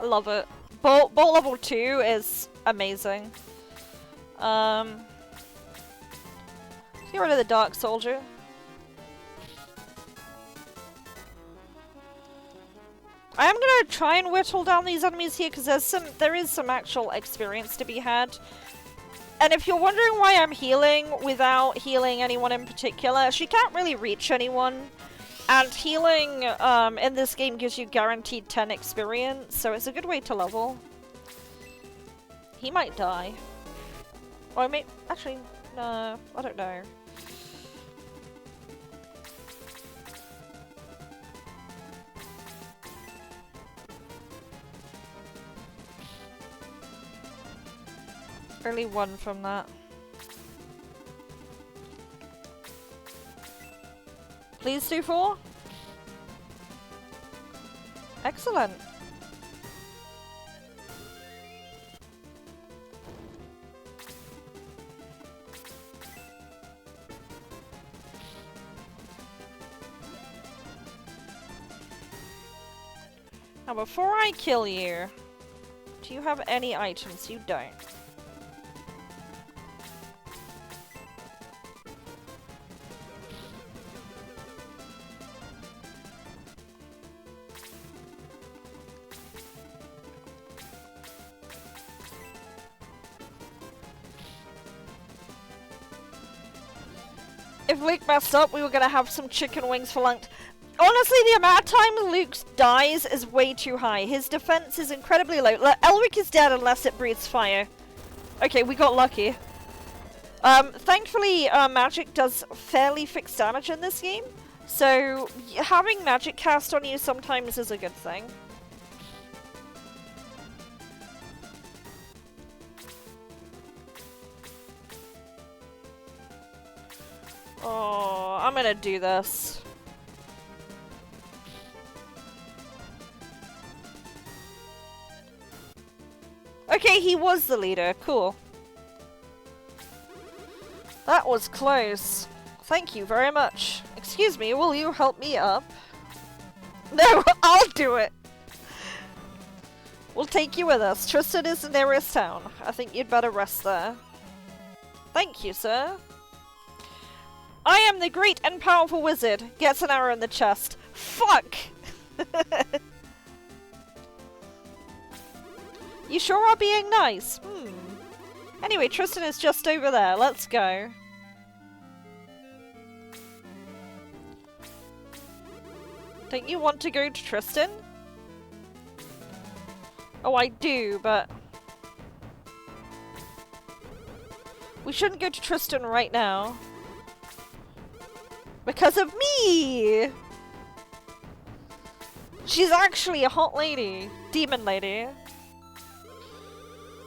I love it. Bolt level 2 is amazing. Get rid of the Dark Soldier. I am gonna try and whittle down these enemies here because there is some actual experience to be had. And if you're wondering why I'm healing without healing anyone in particular, she can't really reach anyone. And healing in this game gives you guaranteed 10 experience, so it's a good way to level. He might die. Or actually, no, I don't know. Only 1 from that. Please do 4. Excellent. Now before I kill you, do you have any items? You don't. If Luke messed up, we were gonna have some chicken wings for lunch. Honestly, the amount of time Luke dies is way too high. His defense is incredibly low. Elric is dead unless it breathes fire. Okay, we got lucky. Thankfully, magic does fairly fixed damage in this game. So, having magic cast on you sometimes is a good thing. Oh, I'm gonna do this. Okay, he was the leader. Cool. That was close. Thank you very much. Excuse me, will you help me up? No, I'll do it. We'll take you with us. Tristan is the nearest town. I think you'd better rest there. Thank you, sir. I am the great and powerful wizard. Gets an arrow in the chest. Fuck! You sure are being nice. Anyway, Tristan is just over there. Let's go. Don't you want to go to Tristan? Oh, I do, but... we shouldn't go to Tristan right now. Because of me! She's actually a hot lady. Demon lady.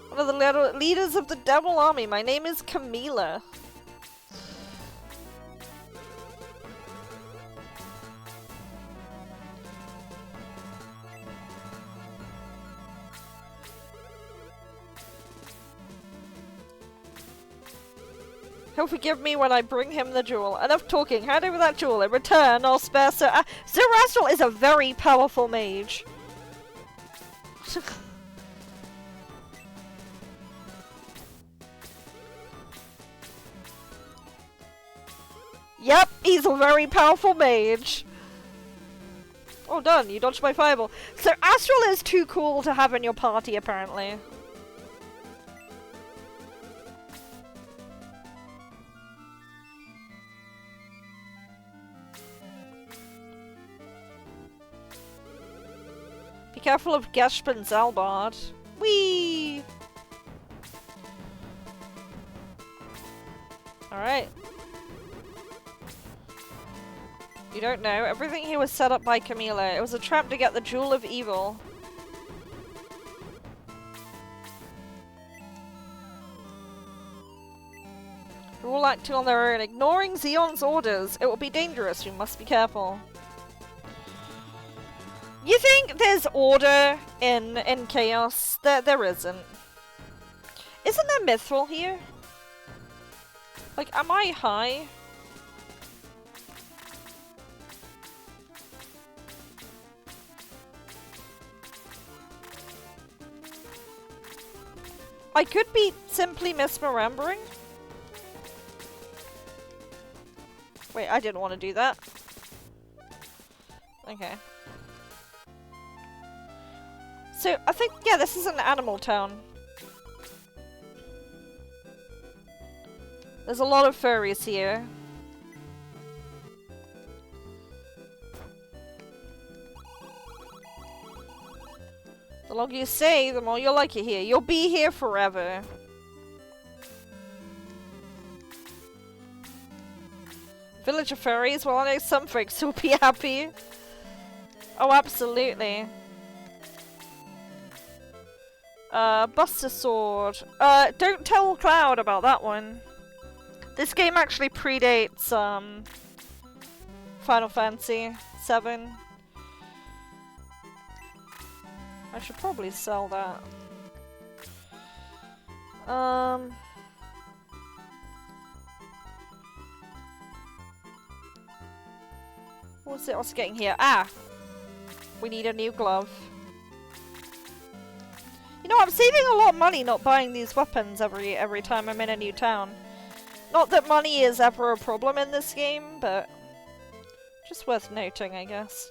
One of the leaders of the Devil Army. My name is Camila. He'll forgive me when I bring him the jewel. Enough talking. Hand over that jewel. In return, I'll spare Sir... Sir Astral is a very powerful mage. Yep, he's a very powerful mage. Oh, done. You dodged my fireball. Sir Astral is too cool to have in your party, apparently. Be careful of Gesp and Zalbard. Whee! Alright. You don't know. Everything here was set up by Camila. It was a trap to get the Jewel of Evil. They're all acting on their own, ignoring Xeon's orders. It will be dangerous. We must be careful. You think there's order in chaos? There isn't. Isn't there Mithril here? Like, am I high? I could be simply misremembering. Wait, I didn't want to do that. Okay. So, I think, yeah, this is an animal town. There's a lot of furries here. The longer you stay, the more you'll like it here. You'll be here forever. Village of furries? Well, I know some folks will be happy. Oh, absolutely. Buster Sword. Don't tell Cloud about that one. This game actually predates, Final Fantasy VII. I should probably sell that. What's it? What's it getting here? Ah! We need a new glove. You know, I'm saving a lot of money not buying these weapons every time I'm in a new town. Not that money is ever a problem in this game, but just worth noting, I guess.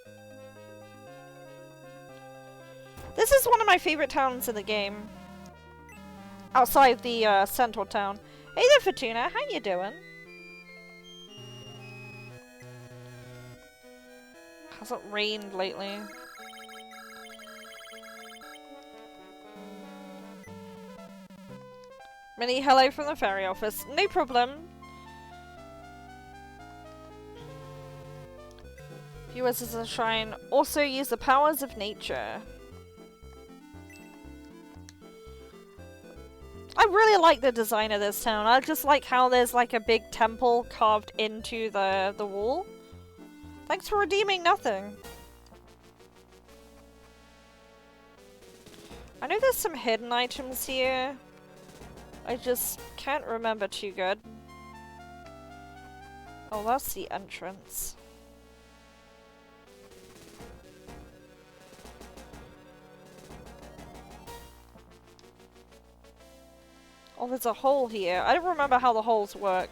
This is one of my favorite towns in the game. Outside the central town. Hey there, Fortuna. How you doing? Hasn't rained lately. Mini hello from the ferry office. No problem. Viewers as a shrine. Also use the powers of nature. I really like the design of this town. I just like how there's like a big temple carved into the wall. Thanks for redeeming nothing. I know there's some hidden items here. I just can't remember too good. Oh, that's the entrance. Oh, there's a hole here. I don't remember how the holes work.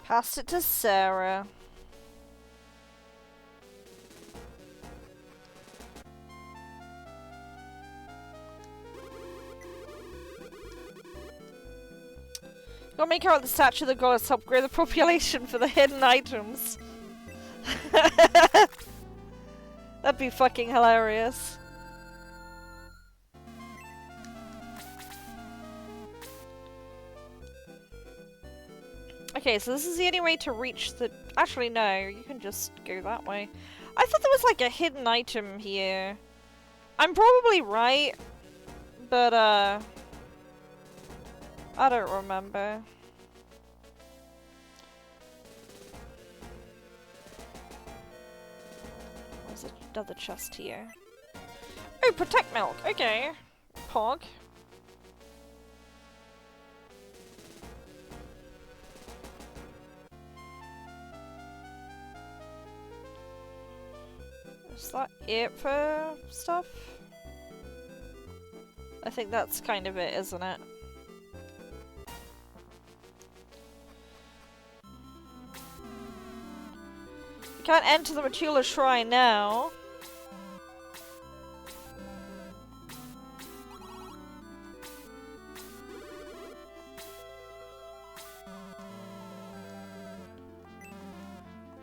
Pass it to Sarah. Gotta make out the statue of the goddess to upgrade the population for the hidden items. That'd be fucking hilarious. Okay, so this is the only way to reach the... Actually, no, you can just go that way. I thought there was like a hidden item here. I'm probably right, but I don't remember. There's another chest here. Oh, protect milk. Okay. Pog. Is that it for stuff? I think that's kind of it, isn't it? You can't enter the Matula Shrine now.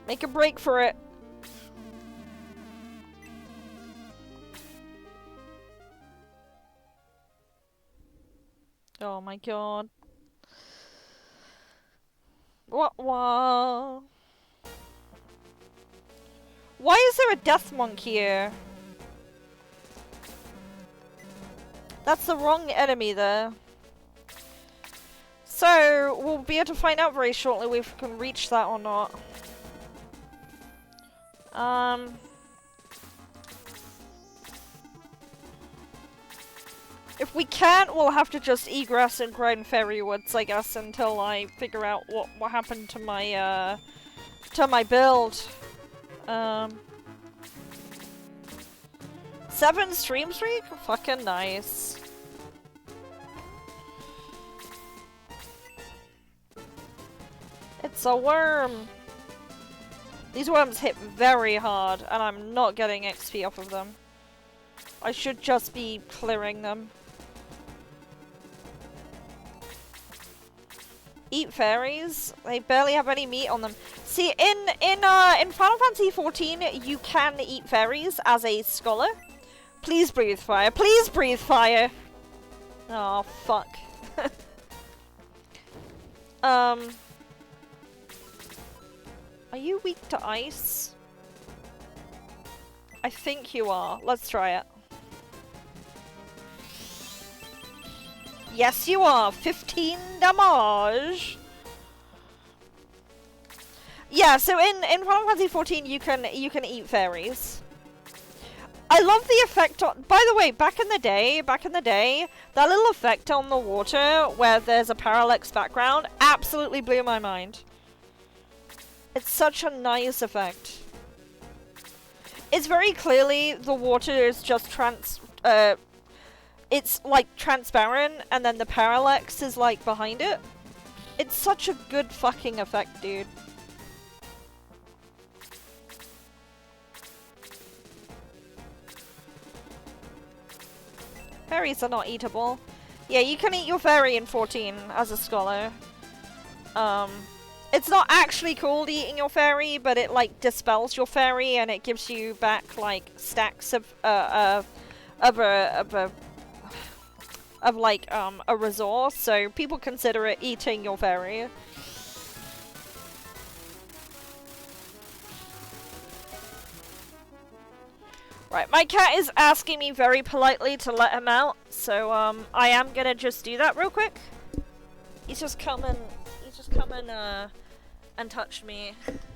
Make a break for it. Oh my god. What? Why is there a death monk here? That's the wrong enemy there. So, we'll be able to find out very shortly if we can reach that or not. If we can't, we'll have to just egress and grind Fairy Woods, I guess, until I figure out what happened to my build. 7 stream streak? Fucking nice. It's a worm! These worms hit very hard, and I'm not getting XP off of them. I should just be clearing them. Eat fairies? They barely have any meat on them. See, in Final Fantasy XIV, you can eat fairies as a scholar. Please breathe fire. Please breathe fire! Oh, fuck. Are you weak to ice? I think you are. Let's try it. Yes, you are. 15 damage. Yeah, so in Final Fantasy XIV, you can eat fairies. I love the effect on... By the way, back in the day, that little effect on the water where there's a parallax background absolutely blew my mind. It's such a nice effect. It's very clearly the water is just it's like transparent and then the parallax is like behind it. It's such a good fucking effect, dude. Fairies are not eatable. Yeah, you can eat your fairy in 14 as a scholar. It's not actually called eating your fairy, but it like dispels your fairy and it gives you back like stacks of a resource. So people consider it eating your fairy. Right, my cat is asking me very politely to let him out, so I am gonna just do that real quick. He's just come and touched me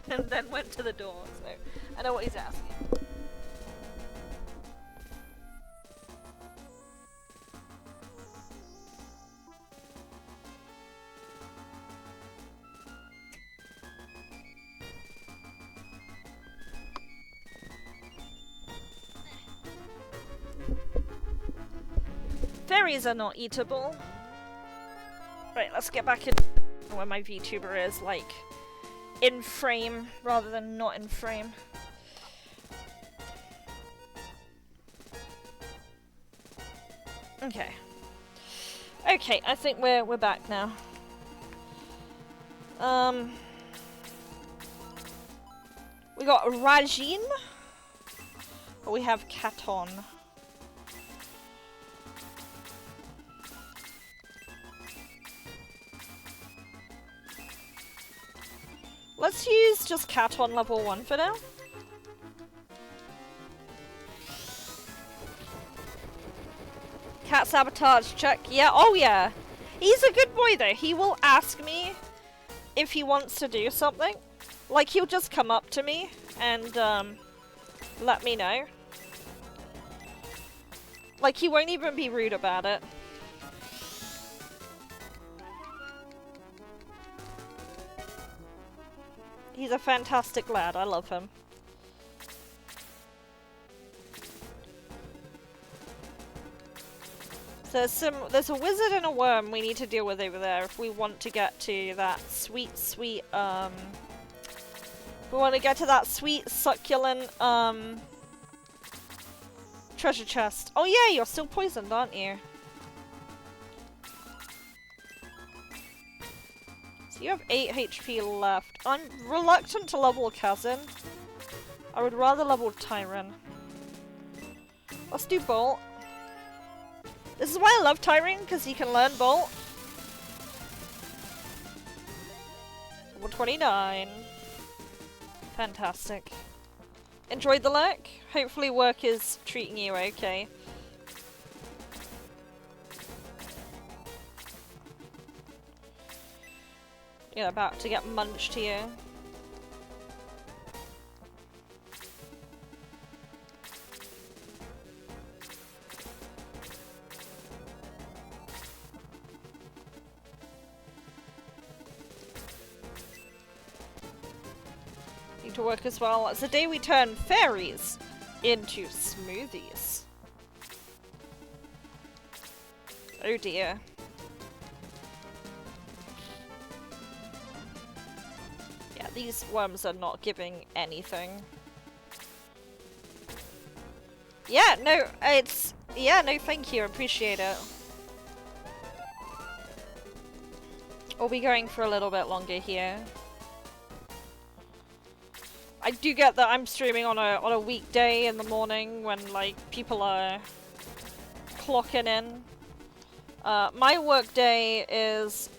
and then went to the door, so I know what he's asking. Fairies are not eatable. Right, let's get back in where my VTuber is, like, in frame rather than not in frame. Okay. Okay, I think we're back now. We got Rajin. We have Katon. Let's use just Katon level 1 for now. Cat sabotage check. Yeah, oh yeah. He's a good boy though. He will ask me if he wants to do something. Like, he'll just come up to me and let me know. Like, he won't even be rude about it. He's a fantastic lad. I love him. So there's a wizard and a worm we need to deal with over there if we want to get to that sweet, sweet, if we want to get to that sweet, succulent, treasure chest. Oh yeah, you're still poisoned, aren't you? So you have 8 HP left. I'm reluctant to level Kazin. I would rather level Tyron. Let's do Bolt. This is why I love Tyron, because he can learn Bolt. Level 29. Fantastic. Enjoyed the lurk? Hopefully work is treating you okay. You're about to get munched here. Need to work as well. It's the day we turn fairies into smoothies. Oh dear. Yeah, these worms are not giving anything. Yeah, no, it's... Yeah, no, thank you. I appreciate it. We'll be going for a little bit longer here. I do get that I'm streaming on a weekday in the morning when, like, people are clocking in. My work day is,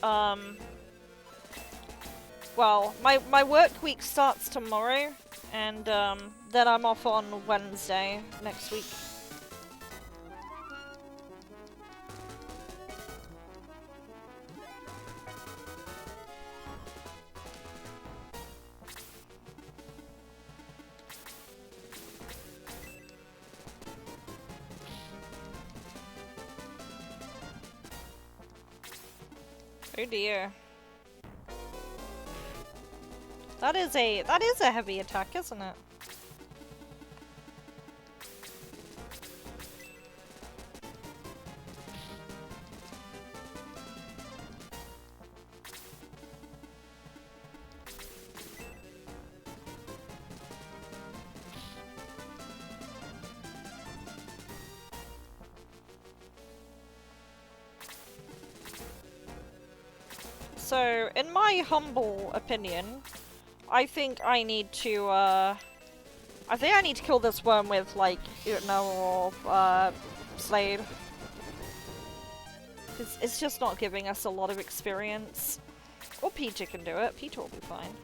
well, my work week starts tomorrow, and then I'm off on Wednesday next week. Oh dear. That is a heavy attack, isn't it? So, in my humble opinion, I think I need to, I think I need to kill this worm with, like, Utna or, Slade. Because it's just not giving us a lot of experience. Or Peter can do it. Peter will be fine.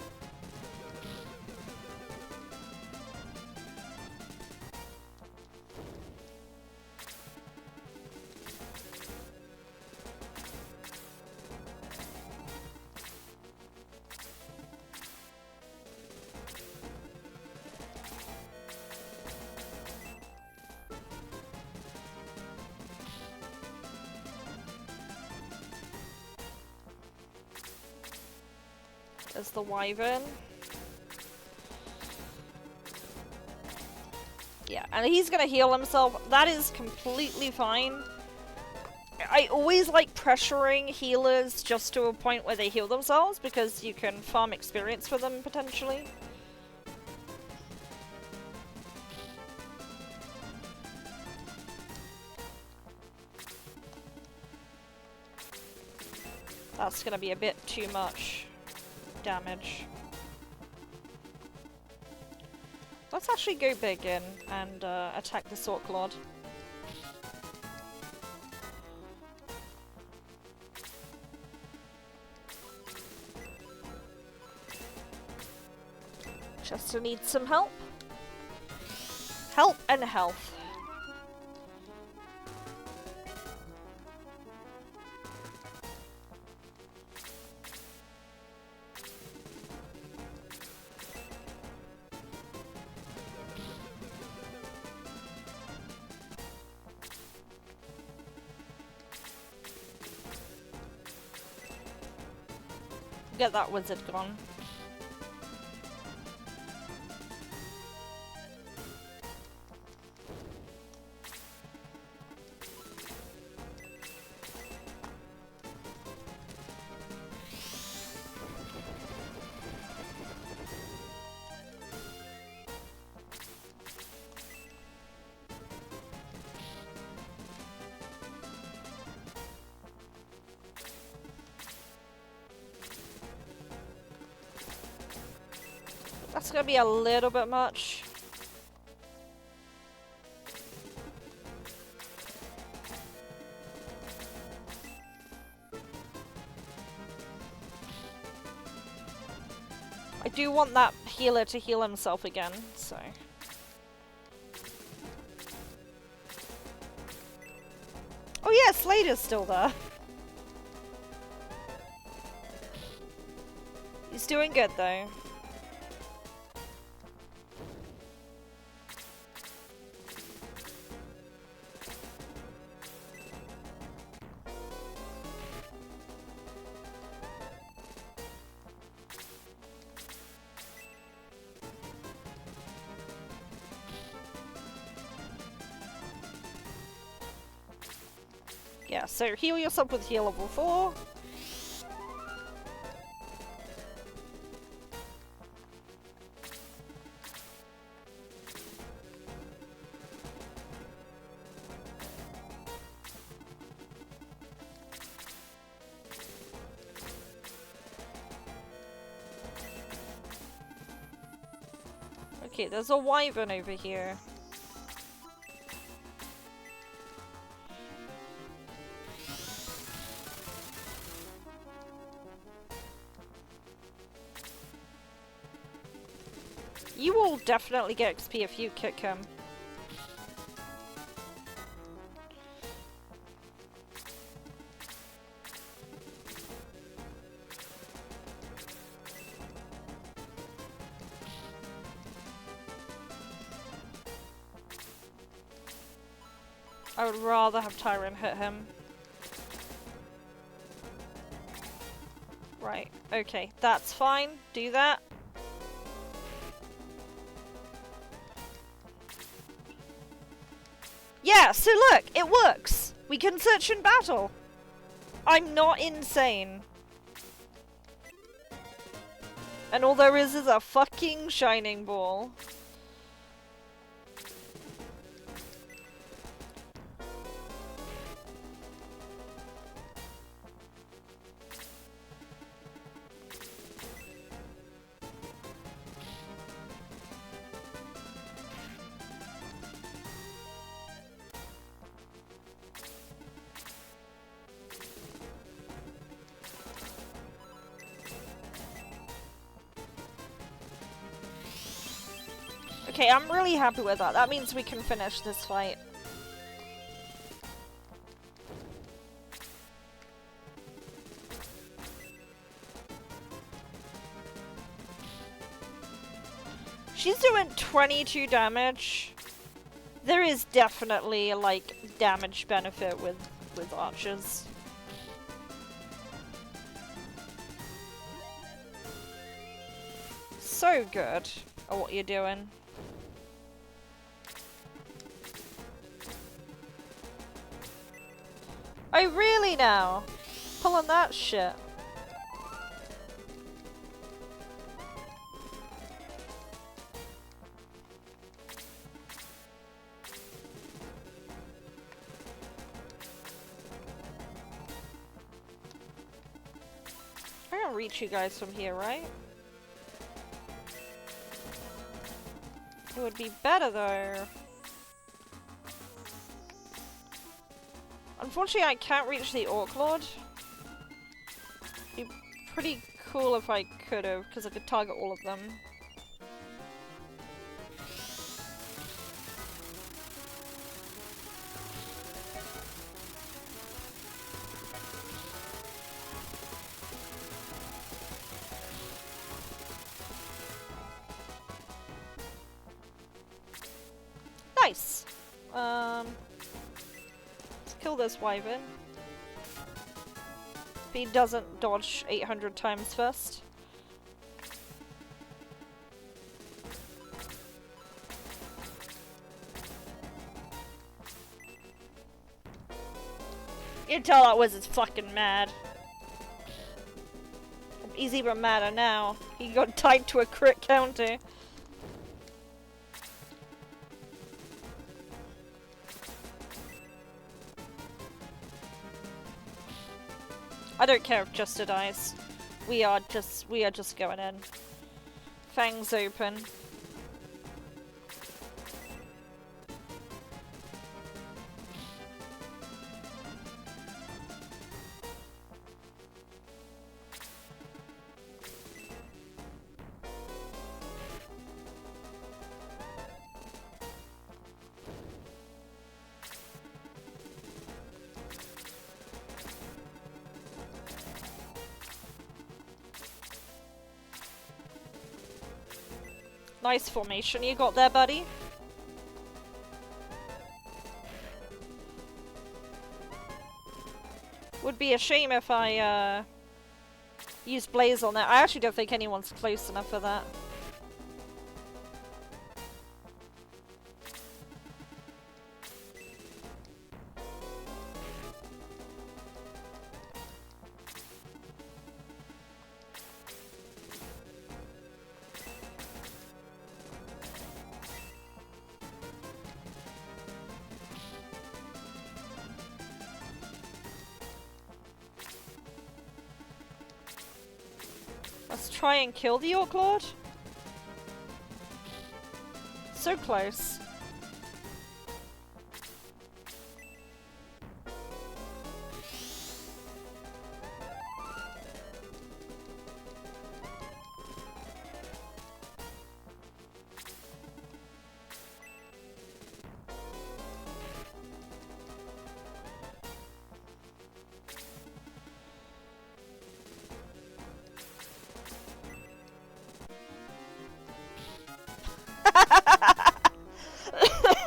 There's the wyvern. Yeah, and he's gonna heal himself. That is completely fine. I always like pressuring healers just to a point where they heal themselves because you can farm experience for them potentially. That's gonna be a bit too much. damage. Let's actually go big in and attack the Sword Clawed. Chester needs some help. Help and health. Get that wizard gone. That's gonna be a little bit much. I do want that healer to heal himself again, so... Oh yeah, Slater's still there. He's doing good though. Yeah, so heal yourself with heal level 4. Okay, there's a wyvern over here. You will definitely get XP if you kick him. I would rather have Tyrant hit him. Right, okay, that's fine. Do that. Yeah, so look, it works! We can search in battle! I'm not insane. And all there is a fucking shining ball. Okay, I'm really happy with that. That means we can finish this fight. She's doing 22 damage. There is definitely, like, damage benefit with archers. So good at what you're doing. Oh, really now? Pulling that shit. can reach you guys from here, right? It would be better though. Unfortunately, I can't reach the Orc Lord. It'd be pretty cool if I could have, because I could target all of them. Nice! Let's kill this wyvern. If he doesn't dodge 800 times first. You can tell that wizard's fucking mad. He's even madder now. He got tied to a crit counter. I don't care if Justa dies. We are just going in. Fangs open. Nice formation you got there, buddy. Would be a shame if I used Blaze on that. I actually don't think anyone's close enough for that. Let's try and kill the Orc Lord. So close.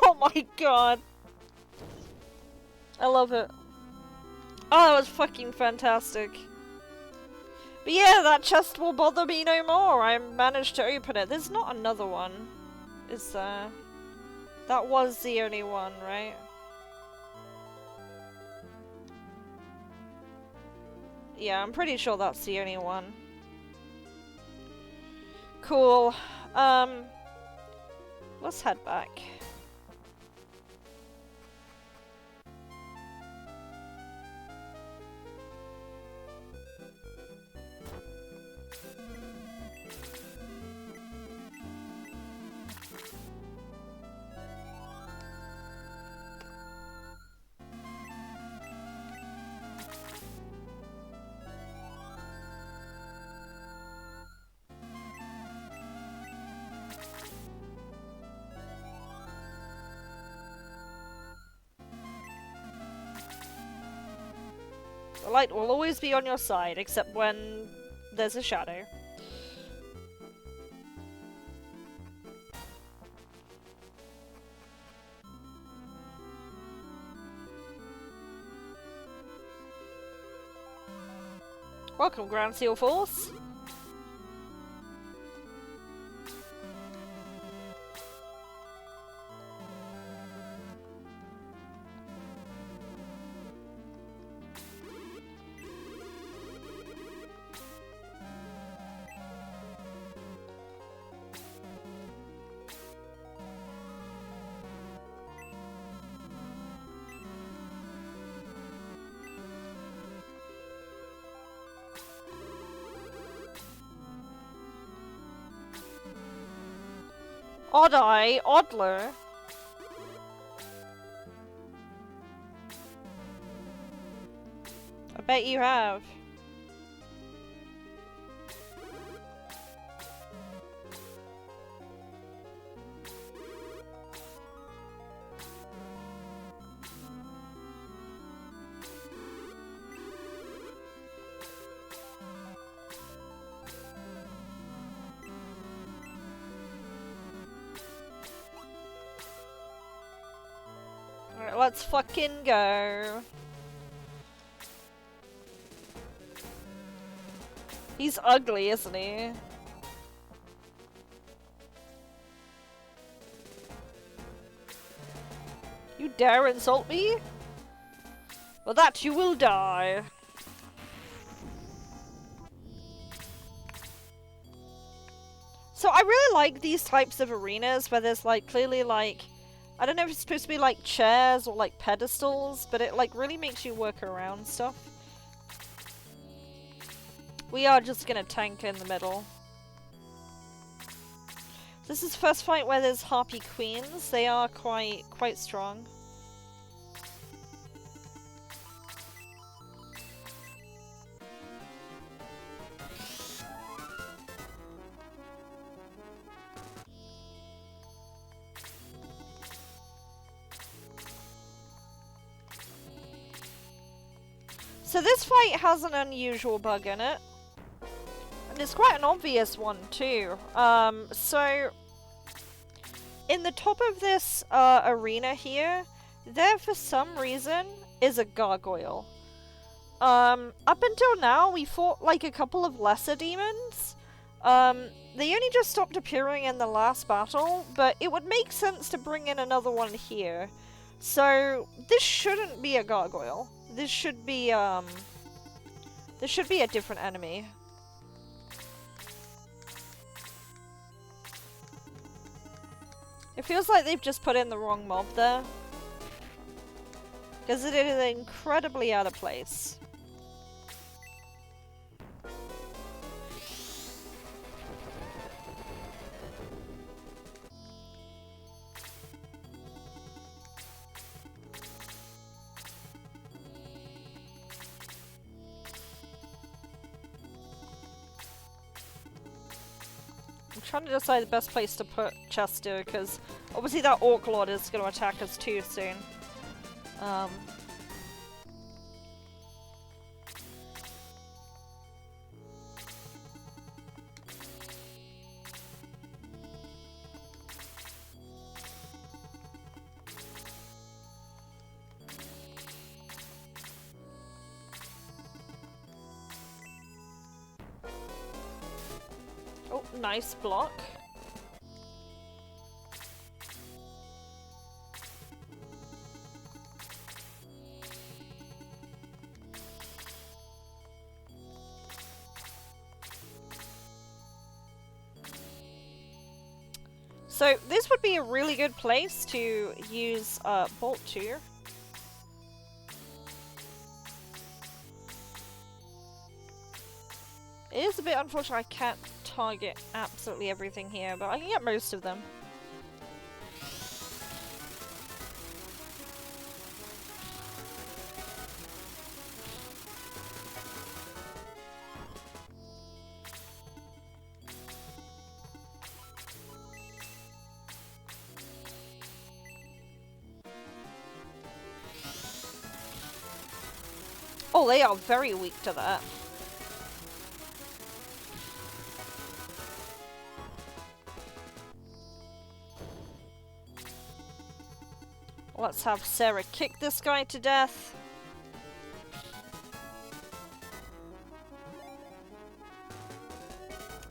Oh my god. I love it. Oh, that was fucking fantastic. But yeah, that chest will bother me no more. I managed to open it. There's not another one, is there? That was the only one, right? Yeah, I'm pretty sure that's the only one. Cool. Let's head back. The light will always be on your side, except when there's a shadow. Welcome, Grand Seal Force. Odd-eye, Oddler. I bet you have. Alright, let's fucking go. He's ugly, isn't he? You dare insult me? Well, that you will die. So I really like these types of arenas where there's like clearly like, I don't know if it's supposed to be like chairs or like pedestals, but it like really makes you work around stuff. We are just gonna tank in the middle. This is the first fight where there's Harpy Queens. They are quite strong. So this fight has an unusual bug in it. And it's quite an obvious one too. So in the top of this arena here, there for some reason is a gargoyle. Up until now, we fought like a couple of lesser demons. They only just stopped appearing in the last battle, but it would make sense to bring in another one here. So this shouldn't be a gargoyle. This should be a different enemy. It feels like they've just put in the wrong mob there. Because it is incredibly out of place. I'm trying to decide the best place to put Chester, because obviously that Orc Lord is going to attack us too soon. Oh, nice block. So this would be a really good place to use Bolt 2. It is a bit unfortunate I can't target absolutely everything here, but I can get most of them. Oh, they are very weak to that. Let's have Sarah kick this guy to death.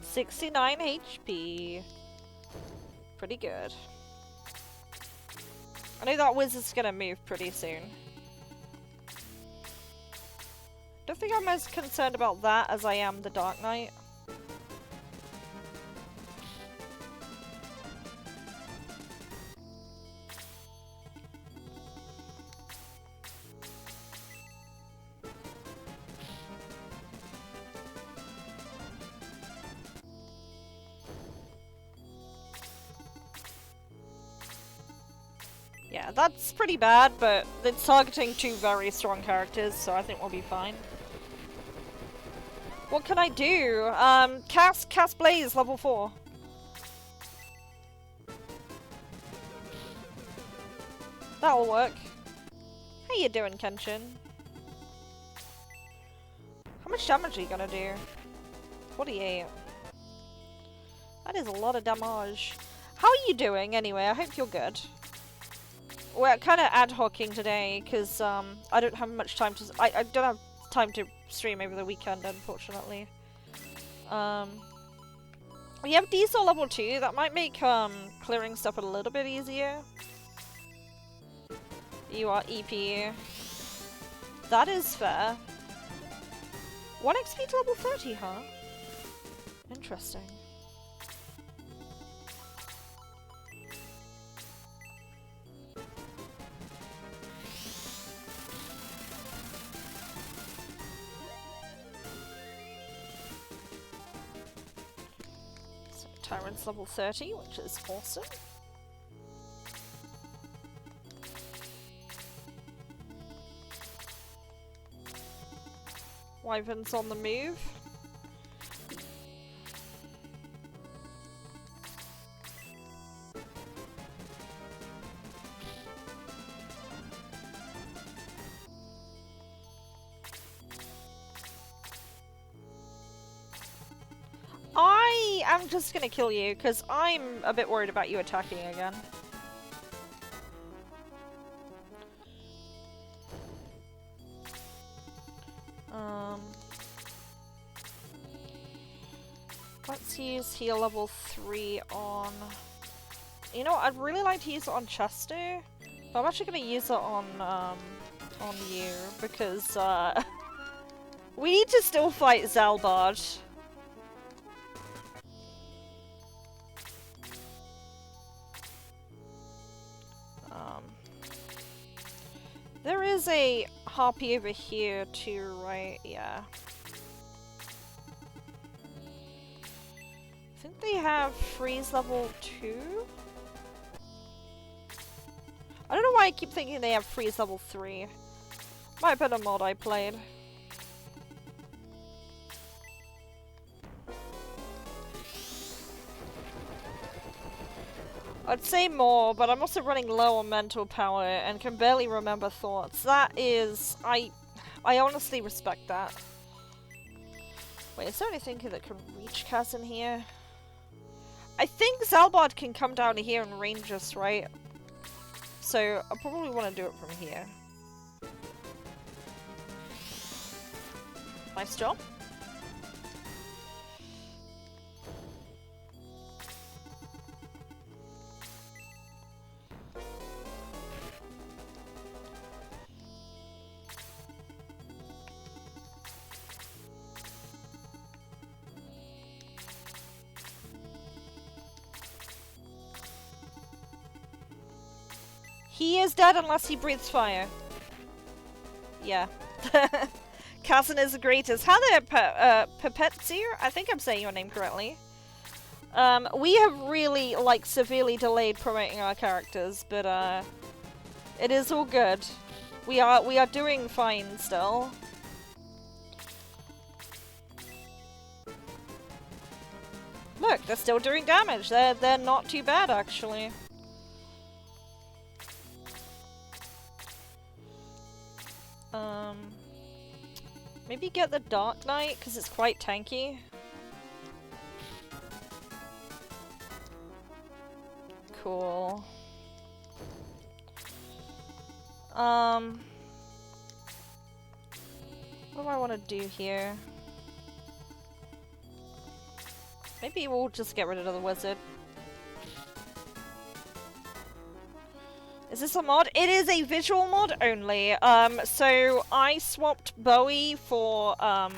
$69 HP. Pretty good. I know that wizard's gonna move pretty soon. Don't think I'm as concerned about that as I am the Dark Knight. Yeah, that's pretty bad, but it's targeting two very strong characters, so I think we'll be fine. What can I do? Cast Blaze, level 4. That'll work. How you doing, Kenshin? How much damage are you gonna do? 48. That is a lot of damage. How are you doing, anyway? I hope you're good. We're kind of ad hocing today, because, I don't have much time to... I don't have time to stream over the weekend, unfortunately. We have Diesel level 2. That might make, clearing stuff a little bit easier. You are EP. That is fair. 1 XP to level 30, huh? Interesting. So, Tyrant's level 30, which is awesome. Wyvern's on the move. I am just gonna kill you, because I'm a bit worried about you attacking again. Let's use heal level 3 on... You know what, I'd really like to use it on Chester, but I'm actually gonna use it on you, because, we need to still fight Zalbard. There is a harpy over here too, right? Yeah. I think they have freeze level 2? I don't know why I keep thinking they have freeze level 3. Might have been a mod I played. I'd say more, but I'm also running low on mental power and can barely remember thoughts. That is... I honestly respect that. Wait, is there anything that can reach Kaz in here? I think Zalbard can come down here and range us, right? So, I probably want to do it from here. Nice job. He is dead unless he breathes fire. Yeah. Kazan is the greatest. How there, Pepetzier? I think I'm saying your name correctly. We have really, like, severely delayed promoting our characters, but, it is all good. We are doing fine still. Look, they're still doing damage. They're not too bad, actually. Maybe get the Dark Knight, because it's quite tanky. Cool. What do I want to do here? Maybe we'll just get rid of the wizard. Is this a mod? It is a visual mod only. So I swapped Bowie for a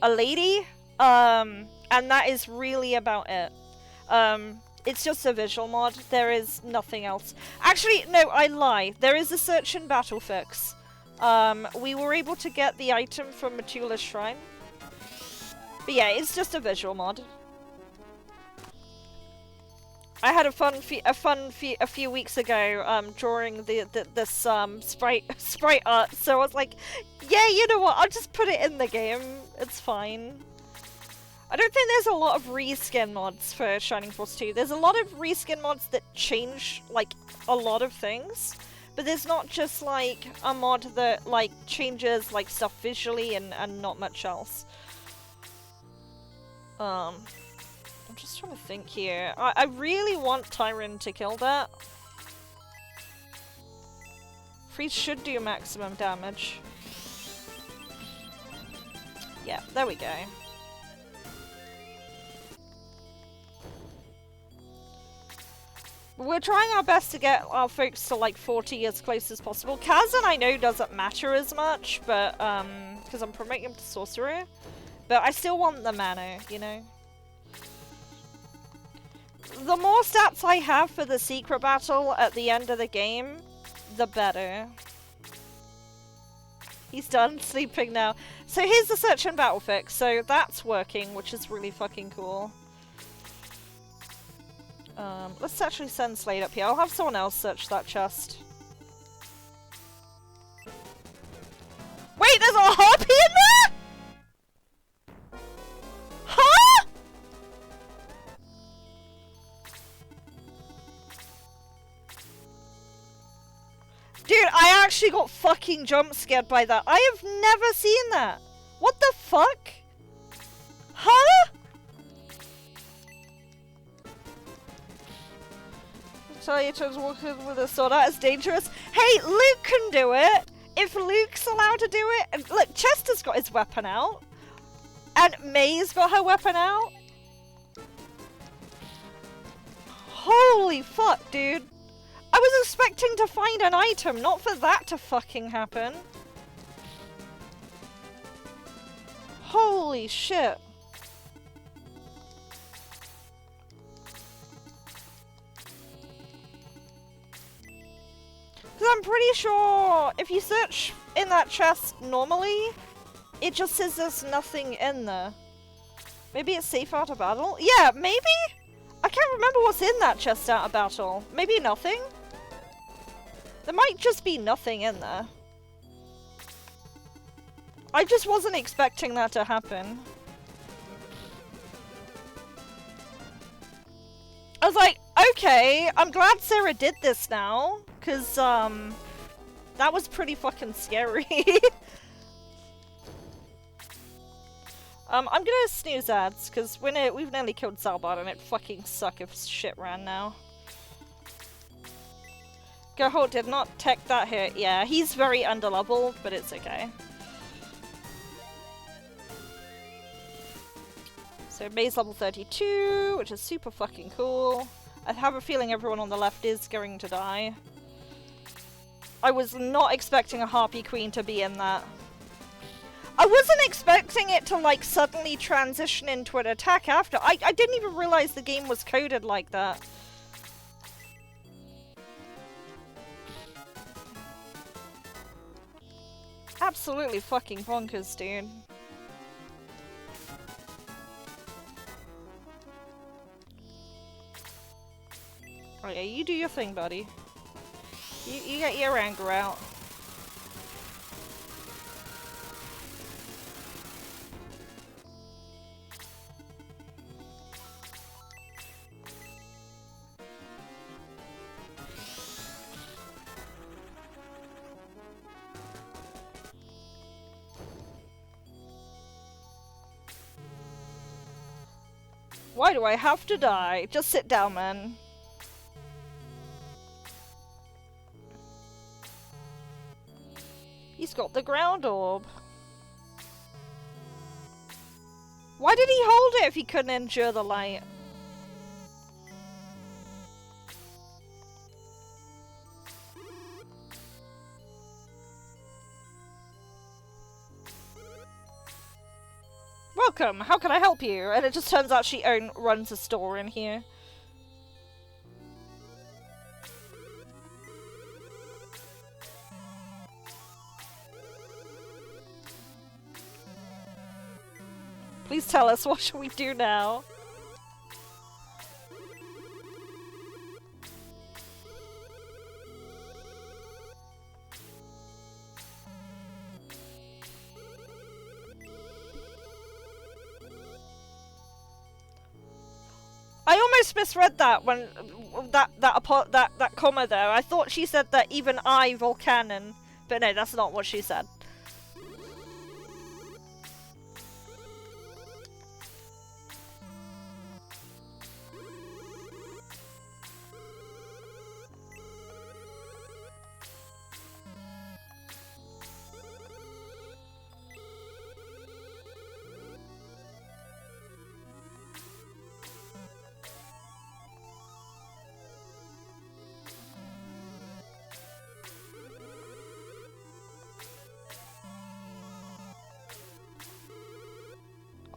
lady, and that is really about it. It's just a visual mod. There is nothing else. Actually, no, I lie. There is a search and battle fix. We were able to get the item from Matula's Shrine. But yeah, it's just a visual mod. I had a few weeks ago drawing this sprite art, so I was like, yeah, you know what? I'll just put it in the game. It's fine. I don't think there's a lot of reskin mods for Shining Force 2. There's a lot of reskin mods that change like a lot of things, but there's not just like a mod that like changes like stuff visually and not much else. I'm just trying to think here. I really want Tyron to kill that. Freeze should do maximum damage. Yeah, there we go. We're trying our best to get our folks to like 40 as close as possible. Kazan I know doesn't matter as much, but because I'm promoting him to sorcerer. But I still want the mana, you know? The more stats I have for the secret battle at the end of the game, the better. He's done sleeping now. So here's the search and battle fix. So that's working, which is really fucking cool. Let's actually send Slade up here. I'll have someone else search that chest. Wait, there's a harpy in there?! Huh?! Dude, I actually got fucking jump scared by that. I have never seen that. What the fuck? Huh? Tell you to walk in with a sword. That is dangerous. Hey, Luke can do it. If Luke's allowed to do it, and look, Chester's got his weapon out, and May's got her weapon out. Holy fuck, dude! I was expecting to find an item, not for that to fucking happen. Holy shit! Because I'm pretty sure if you search in that chest normally, it just says there's nothing in there. Maybe it's safe out of battle? Yeah, maybe? I can't remember what's in that chest out of battle. Maybe nothing? There might just be nothing in there. I just wasn't expecting that to happen. I was like, okay, I'm glad Sarah did this now. Because, that was pretty fucking scary. I'm gonna snooze ads, because we've nearly killed Zalbard and it'd fucking suck if shit ran now. Goholt did not tech that hit. Yeah, he's very underleveled, but it's okay. So May's level 32, which is super fucking cool. I have a feeling everyone on the left is going to die. I was not expecting a Harpy Queen to be in that. I wasn't expecting it to like suddenly transition into an attack after. I didn't even realize the game was coded like that. Absolutely fucking bonkers, dude. Oh yeah, you do your thing, buddy. You get your anger out. Why do I have to die? Just sit down, man. He's got the ground orb. Why did he hold it if he couldn't endure the light? Welcome, how can I help you? And it just turns out she runs a store in here. Please tell us, what should we do now? almost misread that when that comma there. I thought she said that even I, Volcanon, but no, that's not what she said.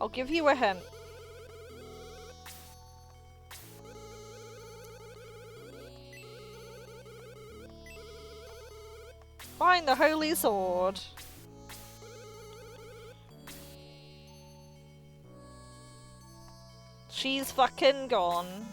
I'll give you a hint. Find the Holy Sword. She's fucking gone.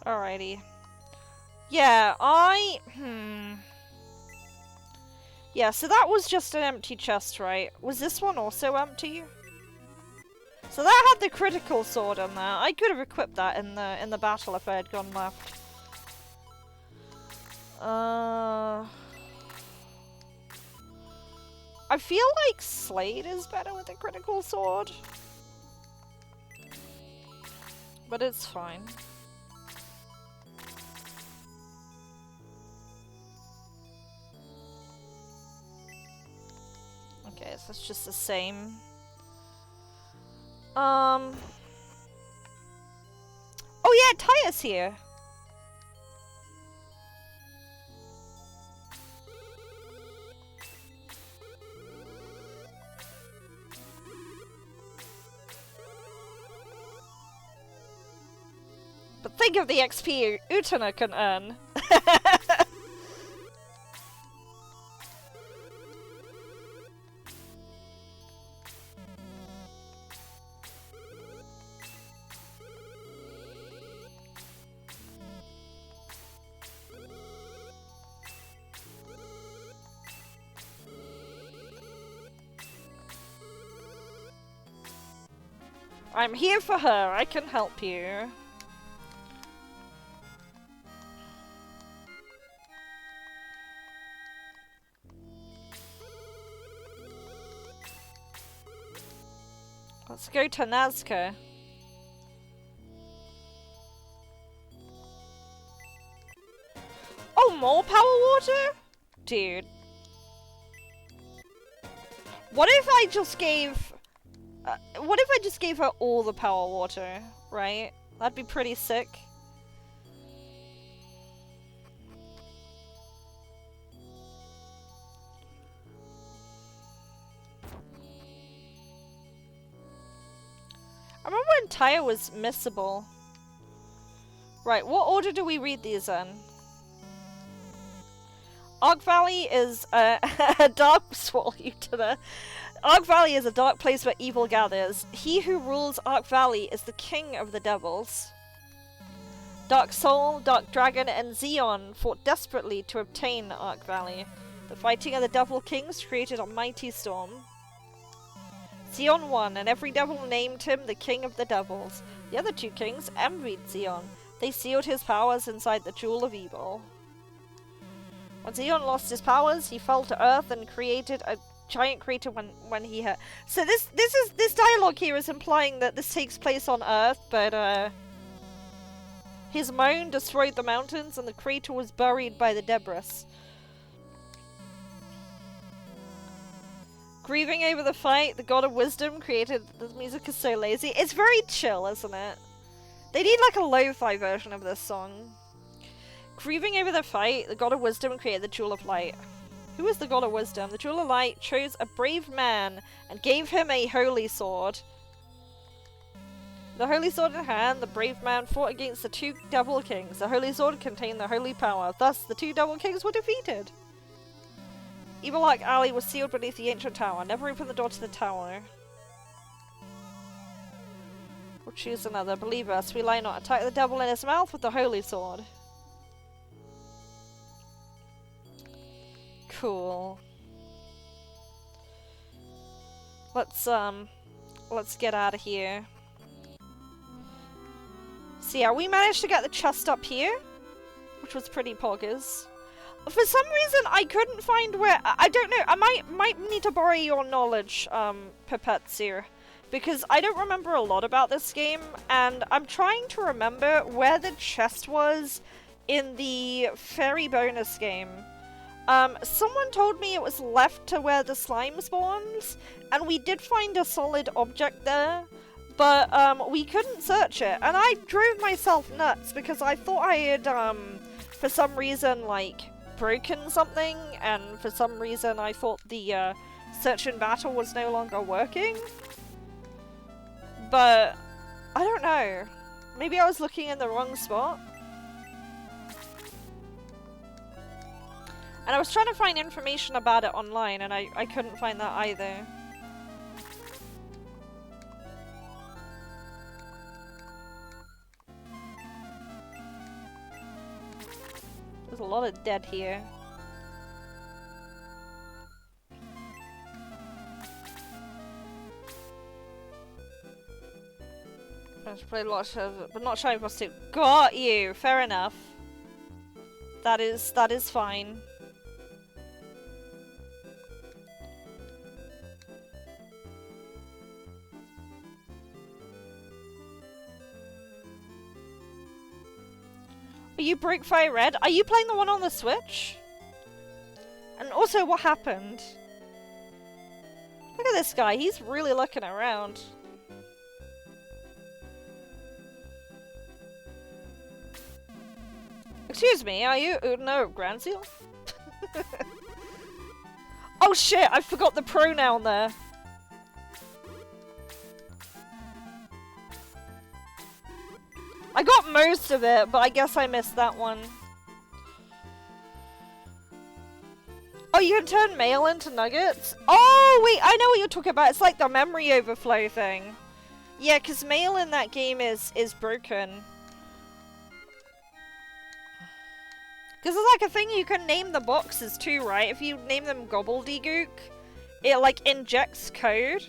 Alrighty. Yeah, Yeah, so that was just an empty chest, right? Was this one also empty? So that had the critical sword on there. I could have equipped that in the battle if I had gone left. I feel like Slade is better with a critical sword. But it's fine. Okay, so it's just the same. Oh yeah, Tyus here. But think of the XP Utena can earn. I'm here for her, I can help you. Let's go to Nazca. Oh, more power water? Dude. What if I just gave... what if I just gave her all the power water, right? That'd be pretty sick. I remember when Tyre was missable. Right, what order do we read these in? Ark Valley is a dark swallow you to the... Ark Valley is a dark place where evil gathers. He who rules Ark Valley is the king of the devils. Dark Soul, Dark Dragon, and Xeon fought desperately to obtain Ark Valley. The fighting of the Devil Kings created a mighty storm. Xeon won, and every devil named him the king of the devils. The other two kings envied Xeon. They sealed his powers inside the Jewel of Evil. When Xeon lost his powers, he fell to Earth and created a giant crater when he hit. So this dialogue here is implying that this takes place on Earth, but his moan destroyed the mountains and the crater was buried by the debris. Grieving over the fight, the god of wisdom created... The music is so lazy. It's very chill, isn't it? They need like a lo-fi version of this song. Grieving over the fight, the god of wisdom created the Jewel of Light. Who is the god of wisdom? The Jewel of Light chose a brave man and gave him a holy sword. The holy sword in hand, the brave man fought against the two devil kings. The holy sword contained the holy power. Thus, the two devil kings were defeated. Evil Ark Alley was sealed beneath the ancient tower. Never open the door to the tower. We'll choose another. Believe us, we lie not. Attack the devil in his mouth with the holy sword. Cool. Let's get out of here. So yeah, we managed to get the chest up here, which was pretty poggers. For some reason, I couldn't find where. I don't know. I might need to borrow your knowledge, Pipetzer, because I don't remember a lot about this game, and I'm trying to remember where the chest was in the fairy bonus game. Someone told me it was left to where the slime spawns, and we did find a solid object there, but we couldn't search it, and I drove myself nuts because I thought I had for some reason like broken something, and for some reason I thought the search and battle was no longer working. But I don't know. Maybe I was looking in the wrong spot. And I was trying to find information about it online, and I couldn't find that either. There's a lot of dead here. I should play a lot of, but not Shining Force 2. Got you! Fair enough. That is fine. You broke Fire Red? Are you playing the one on the Switch? And also, what happened? Look at this guy, he's really looking around. Excuse me, are you Udno Grandseal? Oh shit, I forgot the pronoun there. I got most of it, but I guess I missed that one. Oh, you can turn mail into nuggets? Oh, wait, I know what you're talking about. It's like the memory overflow thing. Yeah, because mail in that game is broken. Because there's like a thing you can name the boxes too, right? If you name them gobbledygook, it like injects code.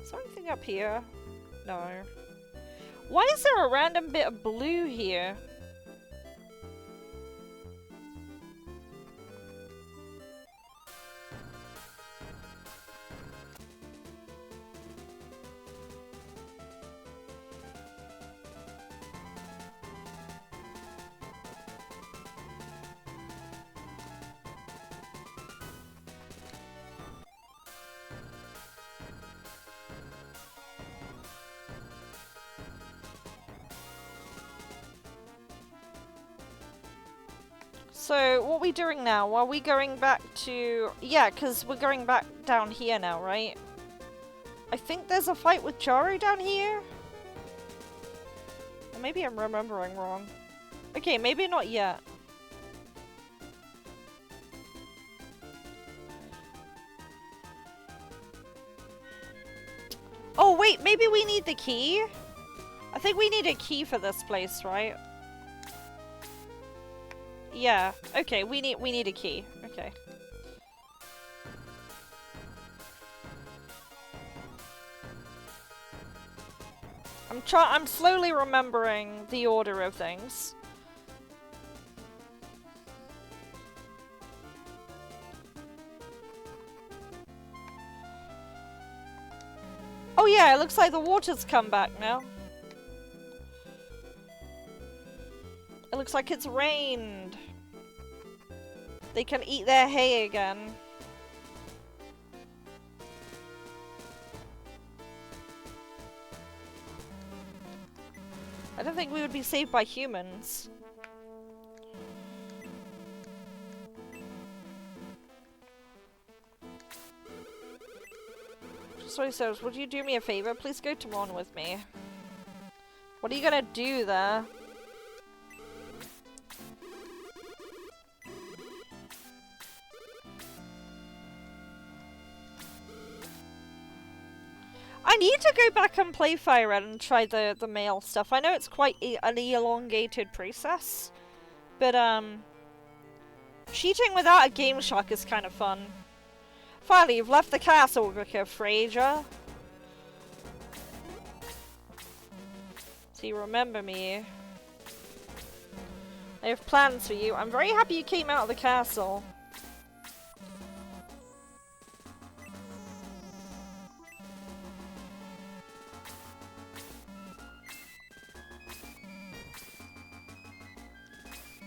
Is there anything up here? No. Why is there a random bit of blue here? So, what are we doing now? Are we going back to... Yeah, because we're going back down here now, right? I think there's a fight with Charu down here? Or maybe I'm remembering wrong. Okay, maybe not yet. Oh, wait, maybe we need the key? I think we need a key for this place, right? Yeah, okay, we need a key. Okay. I'm slowly remembering the order of things. Oh yeah, it looks like the water's come back now. It looks like it's rained. They can eat their hay again. I don't think we would be saved by humans. Sorry, sirs, would you do me a favor? Please go to Mon with me. What are you gonna do there? I need to go back and play Fire Red and try the mail stuff. I know it's quite an elongated process, But, cheating without a Game Shock is kind of fun. Finally, you've left the castle, Vicar Fraser. So you remember me. I have plans for you. I'm very happy you came out of the castle.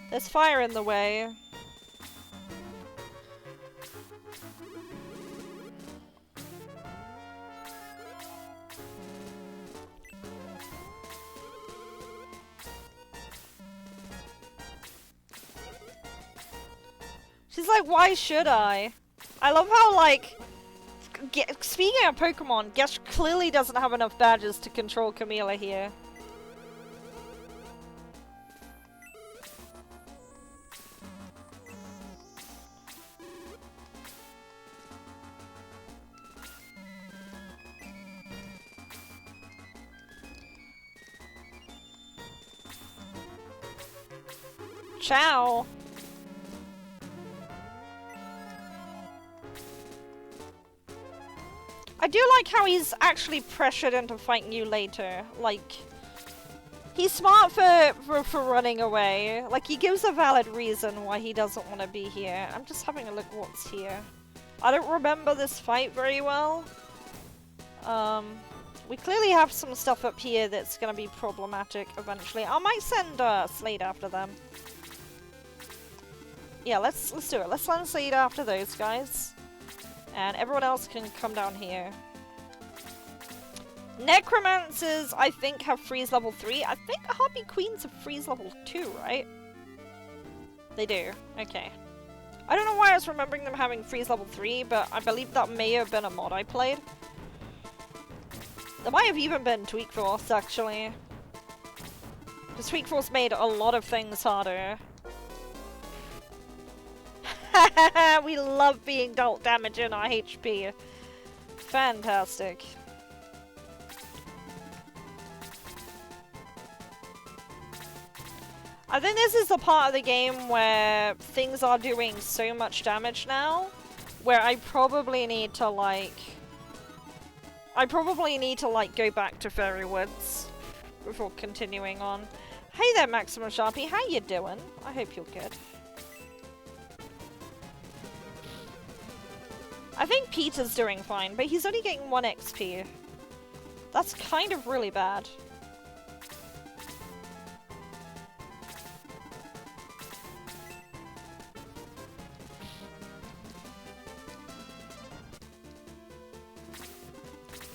There's fire in the way. She's like, why should I? I love how, like, speaking of Pokemon, Gesh clearly doesn't have enough badges to control Camila here. Ciao! I do like how he's actually pressured into fighting you later. Like, he's smart for running away. Like, he gives a valid reason why he doesn't want to be here. I'm just having a look what's here. I don't remember this fight very well. We clearly have some stuff up here that's gonna be problematic eventually. I might send Slade after them. Yeah, let's do it. Let's send Slade after those guys. And everyone else can come down here. Necromancers, I think, have freeze level 3. I think Harpy Queens have freeze level 2, right? They do. Okay. I don't know why I was remembering them having freeze level 3, but I believe that may have been a mod I played. There might have even been Tweak Force, actually. Because Tweak Force made a lot of things harder. We love being dealt damage in our HP. Fantastic. I think this is the part of the game where things are doing so much damage now, where I probably need to like go back to Fairy Woods before continuing on. Hey there, Maximum Sharpie, how you doing? I hope you're good. I think Peter's doing fine, but he's only getting 1 XP. That's kind of really bad.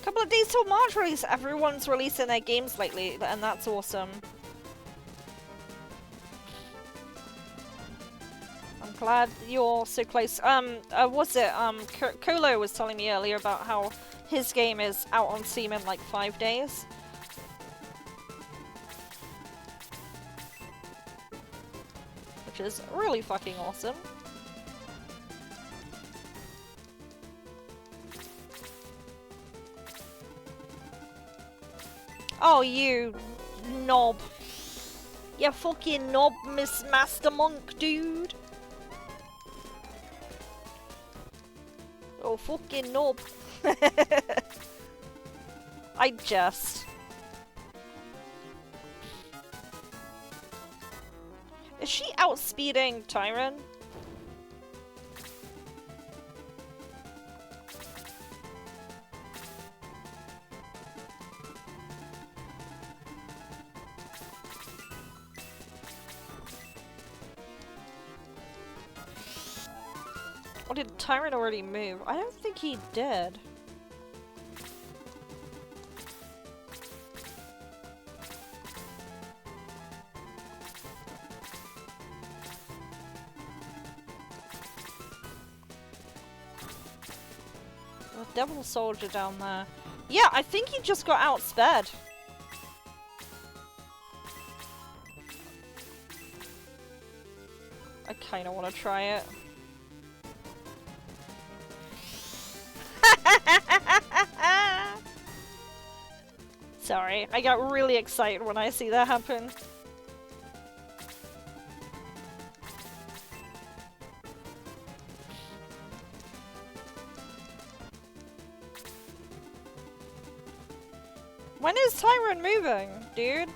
Couple of days till March release. Everyone's releasing their games lately, and that's awesome. Glad you're so close. Kolo was telling me earlier about how his game is out on Steam in like 5 days. Which is really fucking awesome. Oh, you knob. You fucking knob, Miss Master Monk, dude. Oh, fucking knob. I just. Is she outspeeding Tyron? Or did Tyron already move? I don't think he did. The Devil Soldier down there. Yeah, I think he just got outsped. I kinda wanna try it. Sorry, I got really excited when I see that happen. When is Tyron moving, dude?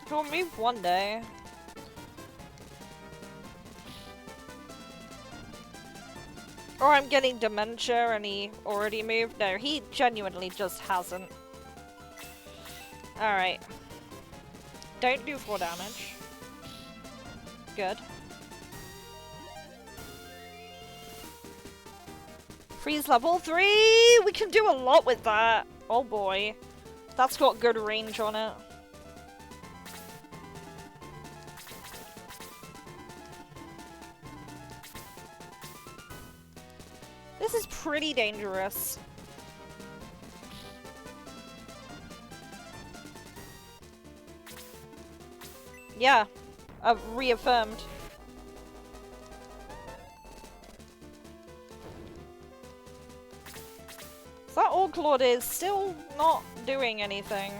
He'll move one day. Or I'm getting dementia and he already moved. No, he genuinely just hasn't. Alright. Don't do 4 damage. Good. Freeze level 3! We can do a lot with that. Oh boy. That's got good range on it. This is pretty dangerous. Yeah. Reaffirmed. So that Orclord is still not doing anything.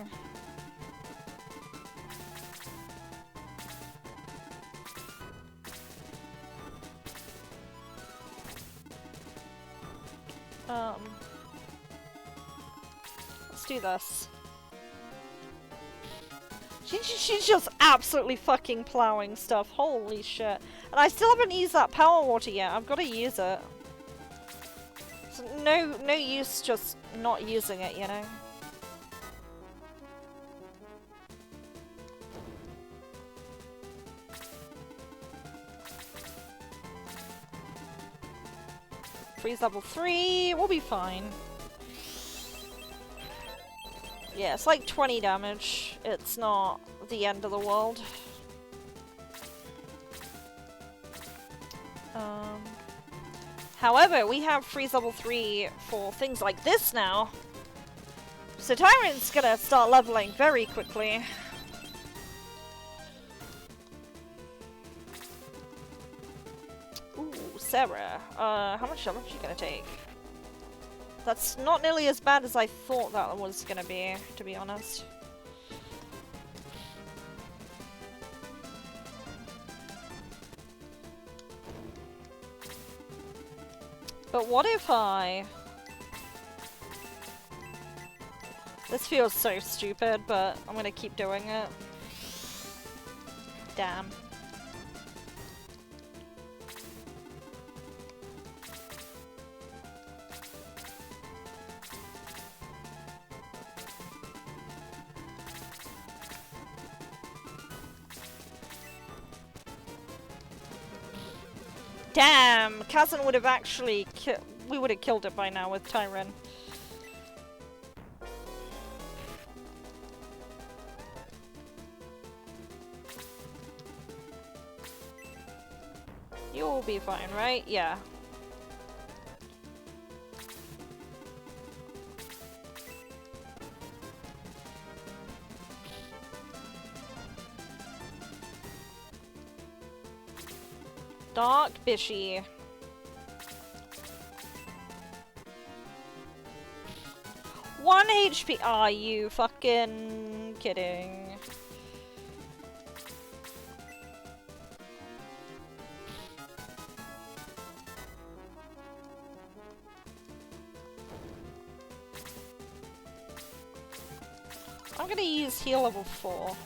Let's do this. She's just absolutely fucking plowing stuff. Holy shit. And I still haven't used that power water yet. I've got to use it. So no use just not using it, you know? Freeze level 3, we'll be fine. Yeah, it's like 20 damage. It's not the end of the world. However, we have freeze level 3 for things like this now. So Tyron's gonna start leveling very quickly. Ooh, Sarah. How much damage are you gonna take? That's not nearly as bad as I thought that was gonna be, to be honest. But what if I... This feels so stupid, but I'm gonna keep doing it. Damn. Damn! Kazan would have actually we would have killed it by now with Tyron. You'll be fine, right? Yeah. Dark Bishy. One HP. Are you fucking kidding? I'm gonna use heal level 4.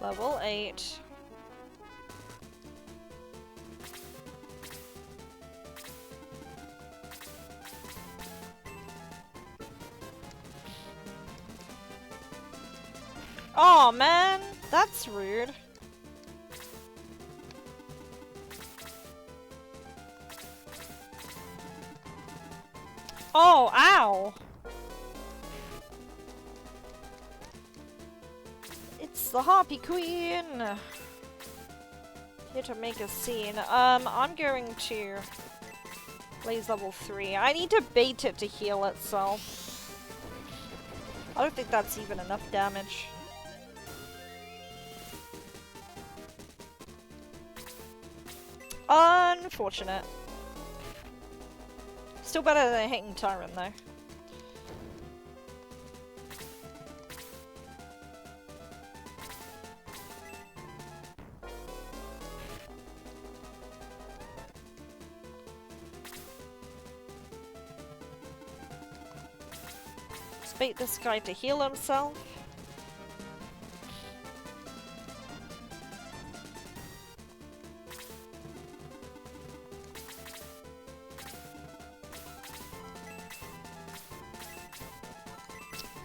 Level 8. Oh man, that's rude. Oh, ow! It's the Harpy Queen! Here to make a scene. I'm going to Blaze level 3. I need to bait it to heal itself. I don't think that's even enough damage. Unfortunate. Still better than hitting Tyron though. bait this guy to heal himself.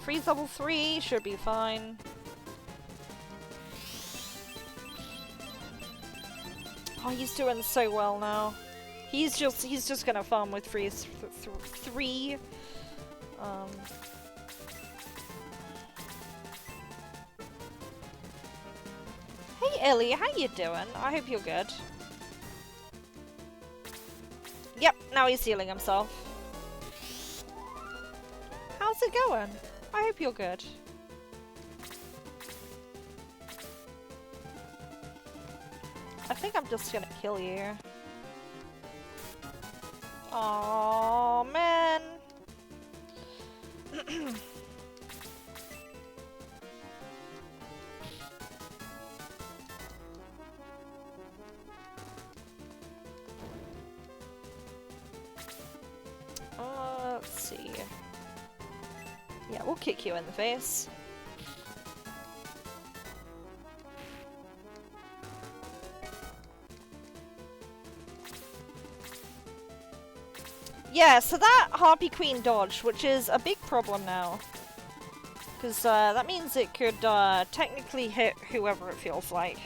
Freeze level 3 should be fine. Oh, he's doing so well now. He's just gonna farm with freeze 3. Hey Ellie, how you doing? I hope you're good. Yep, now he's healing himself. How's it going? I hope you're good. I think I'm just gonna kill you. Aww, man. Let's see. Yeah, we'll kick you in the face. Yeah, so that Harpy Queen dodged, which is a big problem now. Because that means it could technically hit whoever it feels like.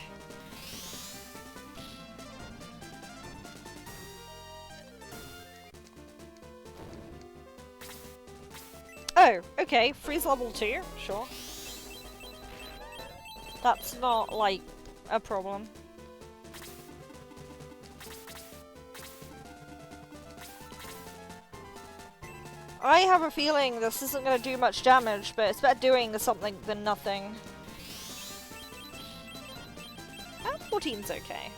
Oh, okay, freeze level 2, sure. That's not, like, a problem. I have a feeling this isn't going to do much damage, but it's better doing something than nothing. 14's okay.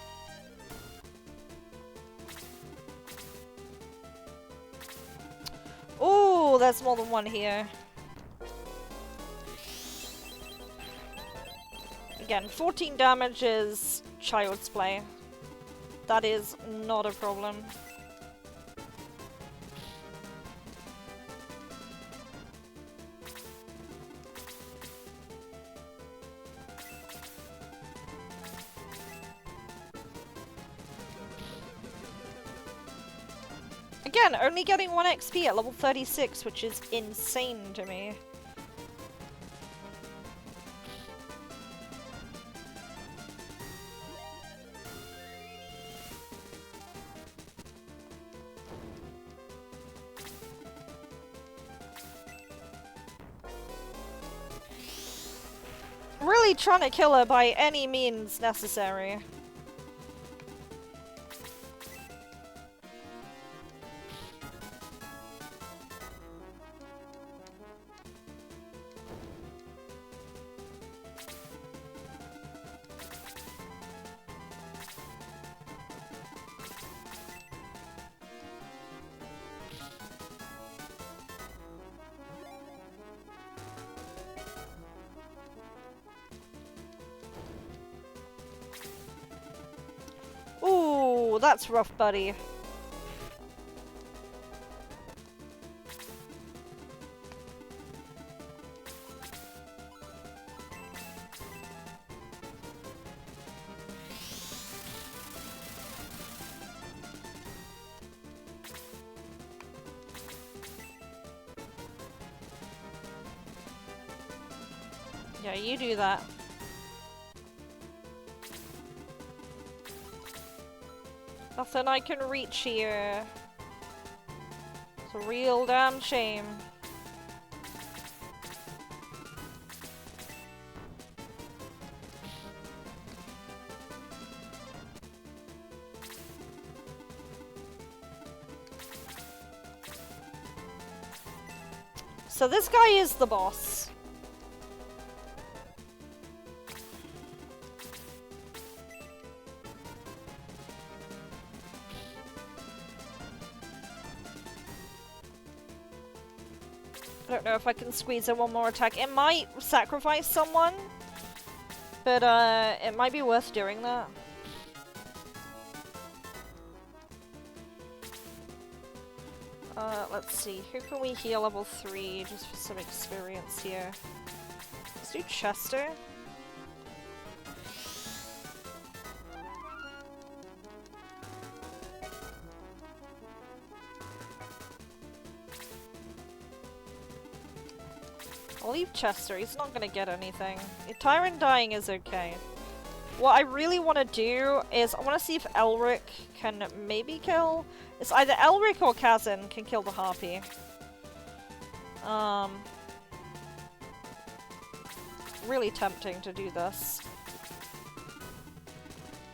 Oh, there's more than one here. Again, 14 damage is child's play. That is not a problem. Again, only getting 1 XP at level 36, which is insane to me. Really trying to kill her by any means necessary. Ooh, that's rough, buddy. Yeah, you do that. Nothing I can reach here. It's a real damn shame. So this guy is the boss. I don't know if I can squeeze in one more attack. It might sacrifice someone, but it might be worth doing that. Let's see. Who can we heal level 3 just for some experience here? Let's do Chester. I'll leave Chester, he's not gonna get anything. Tyrant dying is okay. What I really want to do is I want to see if Elric can maybe kill... It's either Elric or Kazin can kill the Harpy. Really tempting to do this.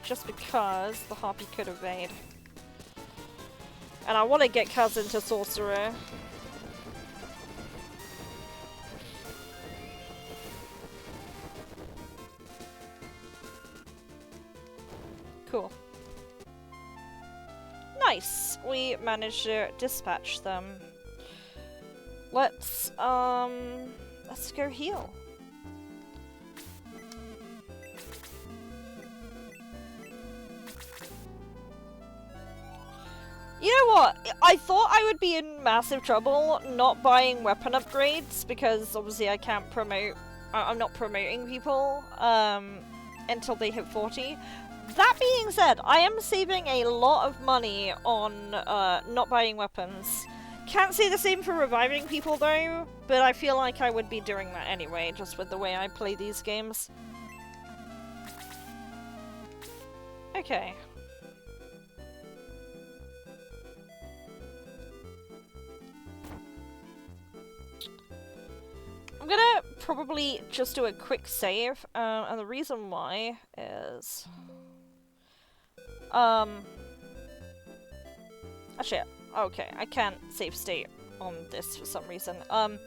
Just because the Harpy could evade. And I want to get Kazin to Sorcerer. Cool. Nice! We managed to dispatch them. Let's go heal. You know what? I thought I would be in massive trouble not buying weapon upgrades because obviously I can't promote... I'm not promoting people until they hit 40. That being said, I am saving a lot of money on not buying weapons. Can't say the same for reviving people though, but I feel like I would be doing that anyway, just with the way I play these games. Okay. I'm gonna probably just do a quick save, and the reason why is... Actually, okay, I can't save state on this for some reason. But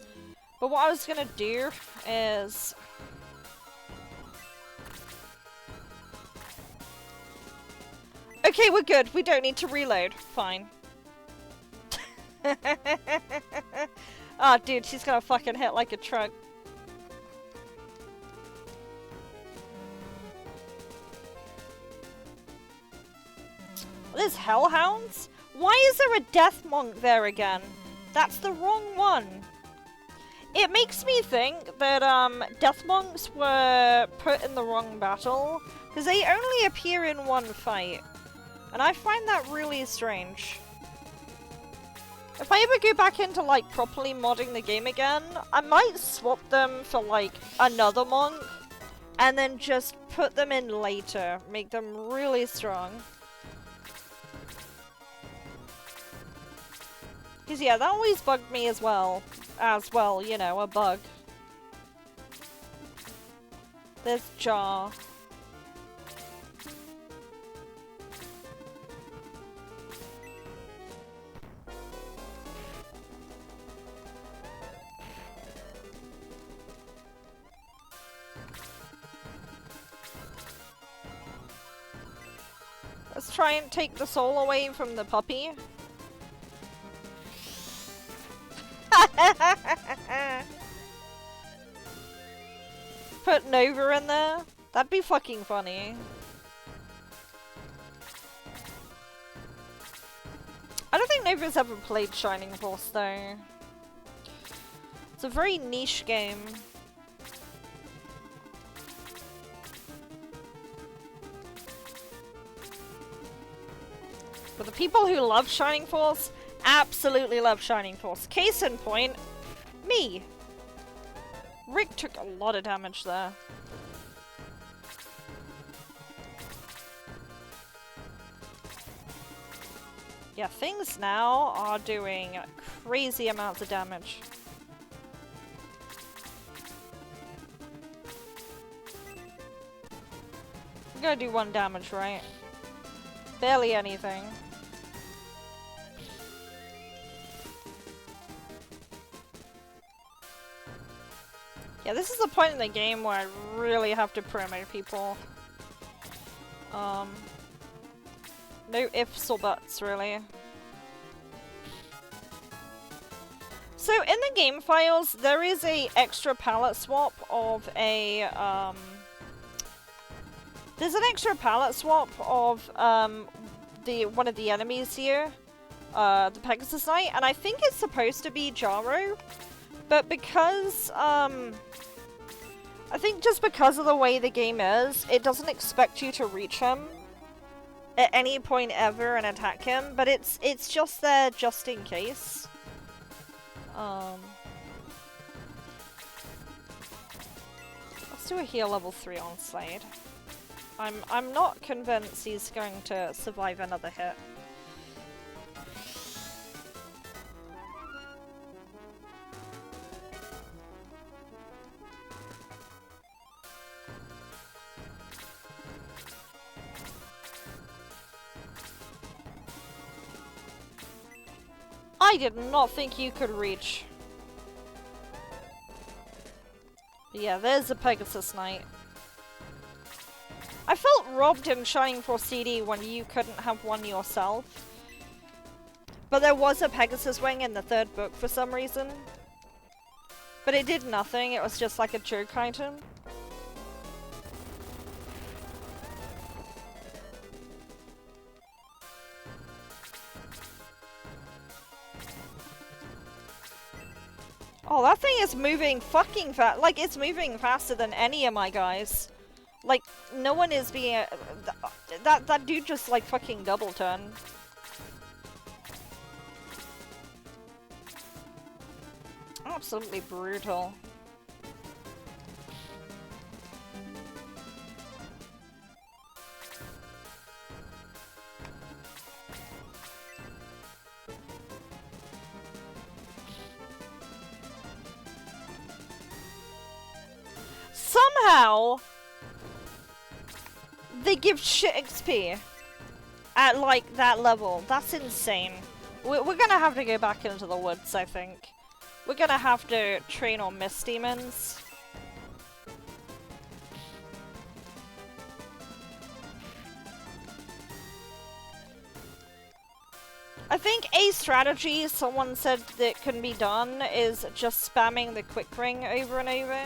what I was gonna do is... Okay, we're good. We don't need to reload. Fine. Ah, oh, dude, she's gonna fucking hit like a truck. There's Hellhounds? Why is there a Death Monk there again? That's the wrong one. It makes me think that Death Monks were put in the wrong battle, because they only appear in one fight. And I find that really strange. If I ever go back into, like, properly modding the game again, I might swap them for, like, another monk, and then just put them in later. Make them really strong. Because, yeah, that always bugged me as well. You know, a bug. There's Jar. Let's try and take the soul away from the puppy. Put Nova in there? That'd be fucking funny. I don't think Nova's ever played Shining Force though. It's a very niche game. But the people who love Shining Force absolutely love Shining Force. Case in point, me. Rick took a lot of damage there. Yeah, things now are doing crazy amounts of damage. I'm gonna do 1 damage, right? Barely anything. Yeah, this is the point in the game where I really have to promote people. No ifs or buts, really. So, in the game files, there is a extra palette swap of a, there's an extra palette swap of, one of the enemies here. the Pegasus Knight, and I think it's supposed to be Jaro, but because, I think just because of the way the game is, it doesn't expect you to reach him at any point ever and attack him, but it's just there just in case. Let's do a heal level 3 on Slade. I'm not convinced he's going to survive another hit. I did not think you could reach. But yeah, there's a Pegasus Knight. I felt robbed in Shining Force CD when you couldn't have one yourself. But there was a Pegasus Wing in the 3rd book for some reason. But it did nothing, it was just like a joke item. Oh, that thing is moving fucking fast. Like, it's moving faster than any of my guys. Like, no one is being... that dude just, like, fucking double turn. Absolutely brutal. Somehow, they give shit XP at, like, that level. That's insane. We're gonna have to go back into the woods, I think. We're gonna have to train on Mist Demons. I think a strategy someone said that can be done is just spamming the quick ring over and over.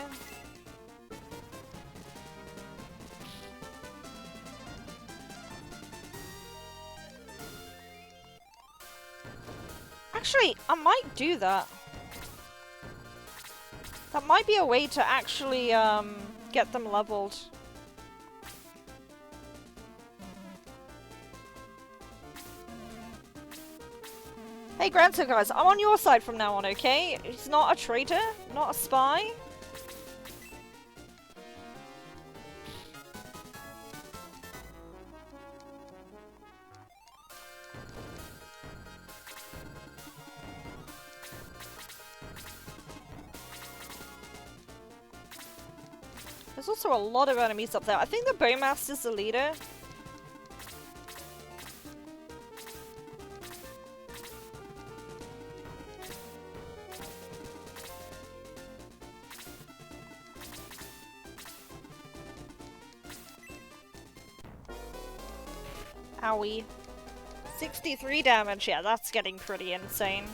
Actually, I might do that. That might be a way to actually, get them leveled. Hey, Grandson guys, I'm on your side from now on, okay? He's not a traitor, not a spy. There's also a lot of enemies up there. I think the Bowmaster's the leader. Owie. 63 damage, yeah, that's getting pretty insane.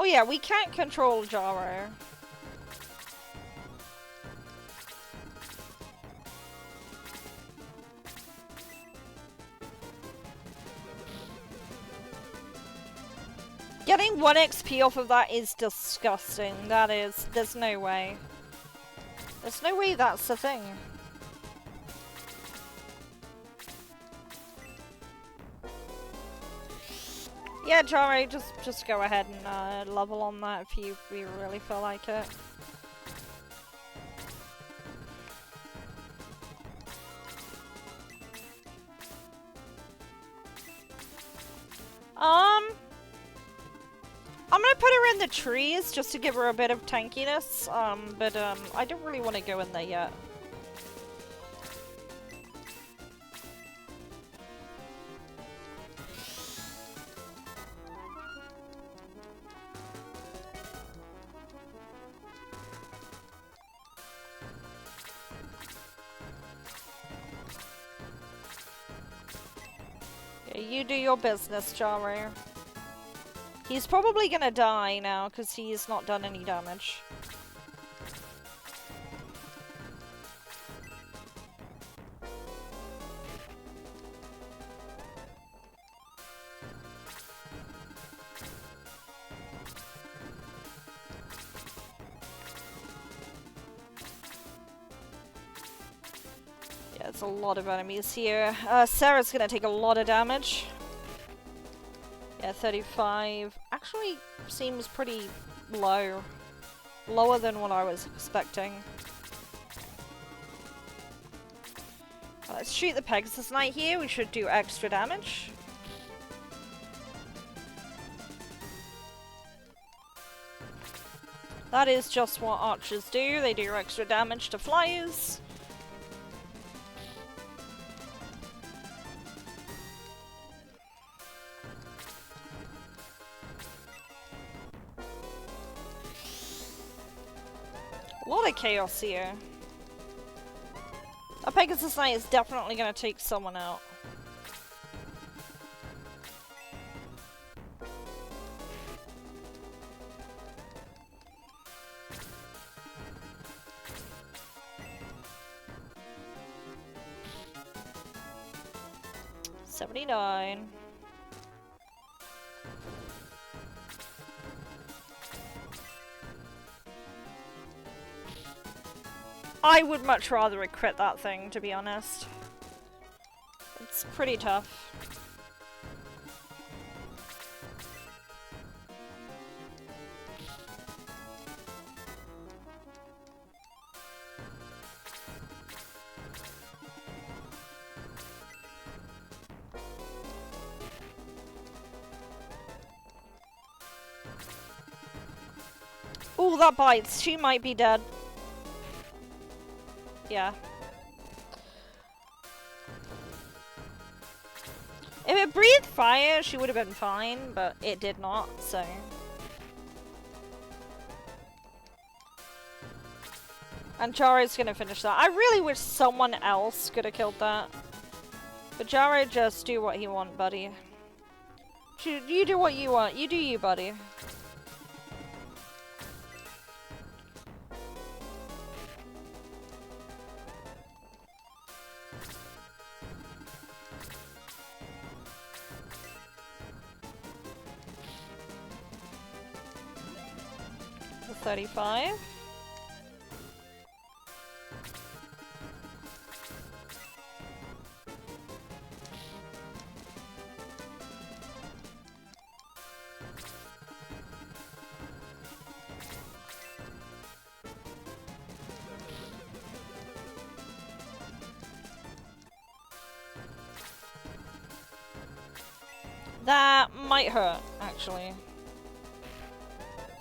Oh yeah, we can't control Jaro. Getting 1 XP off of that is disgusting. That is, there's no way. There's no way that's a thing. Yeah, Jaro, just go ahead and level on that if you really feel like it. I'm gonna put her in the trees just to give her a bit of tankiness, but I don't really want to go in there yet. Yeah, you do your business, Jaro. He's probably gonna die now, because he's not done any damage. That's a lot of enemies here. Sarah's gonna take a lot of damage. Yeah, 35. Actually seems pretty low. Lower than what I was expecting. Let's shoot the Pegasus Knight here. We should do extra damage. That is just what archers do. They do extra damage to flyers. A lot of chaos here. A Pegasus Knight is definitely going to take someone out. $79. I would much rather crit that thing, to be honest. It's pretty tough. Ooh, that bites. She might be dead. Yeah. If it breathed fire, she would have been fine, but it did not, so... And Jared's gonna finish that. I really wish someone else could have killed that. But Jared, just do what you want, buddy. You do what you want. You do you, buddy. The 35. That might hurt, actually.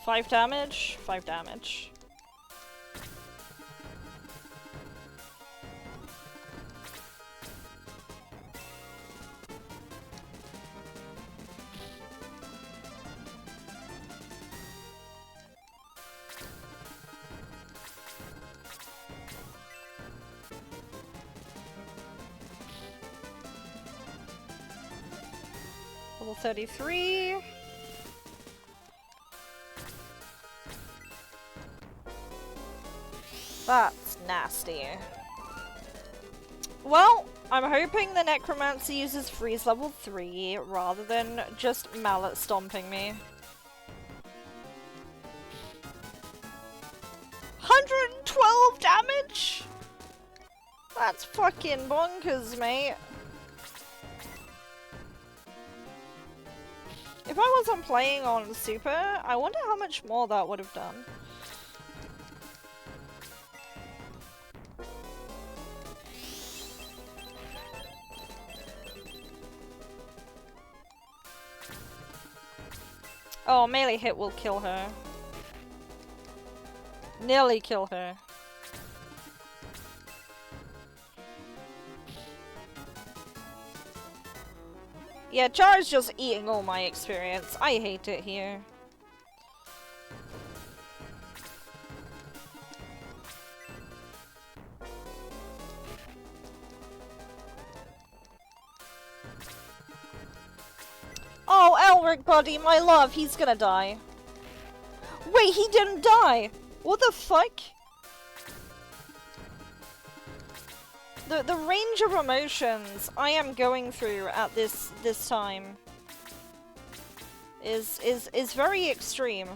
5 damage? 5 damage. Level 33. That's nasty. Well, I'm hoping the Necromancer uses Freeze level 3 rather than just mallet stomping me. 112 damage? That's fucking bonkers, mate. If I wasn't playing on Super, I wonder how much more that would have done. Oh, melee hit will kill her. Nearly kill her. Yeah, Char's just eating all my experience. I hate it here. Oh, Elric, buddy, my love, he's gonna die. Wait, he didn't die! What the fuck? The range of emotions I am going through at this time is very extreme.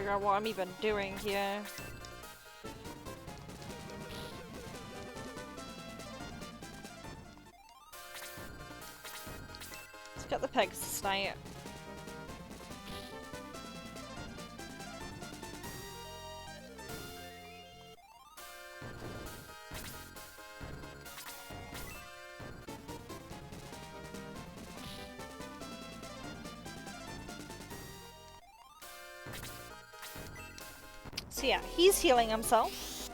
figure out what I'm even doing here. Let's get the Pegasus Knight. So yeah, he's healing himself.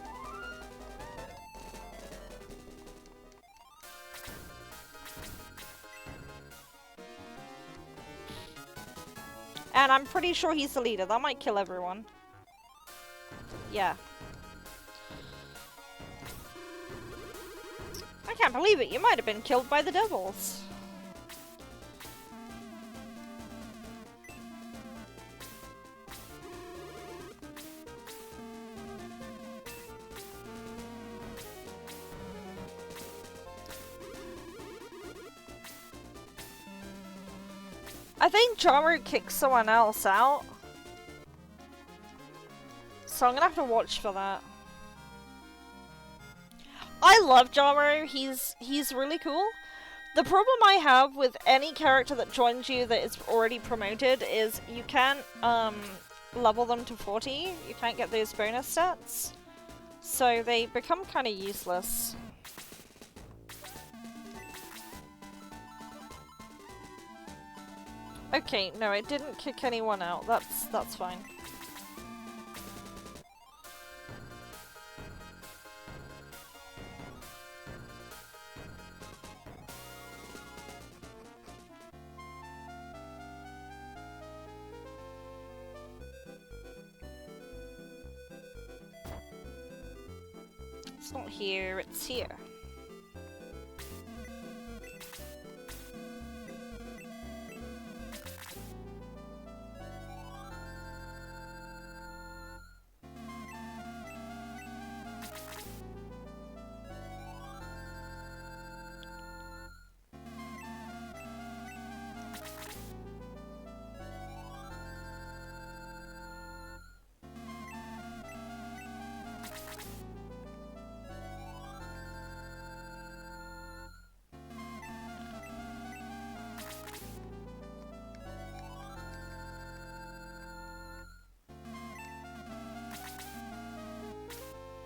And I'm pretty sure he's the leader. That might kill everyone. Yeah. I can't believe it. You might have been killed by the devils. I think Jaru kicked someone else out. So I'm gonna have to watch for that. I love Jaru, he's really cool. The problem I have with any character that joins you that is already promoted is you can't level them to 40. You can't get those bonus stats. So they become kind of useless. Okay, no, it didn't kick anyone out. That's fine. It's not here, it's here.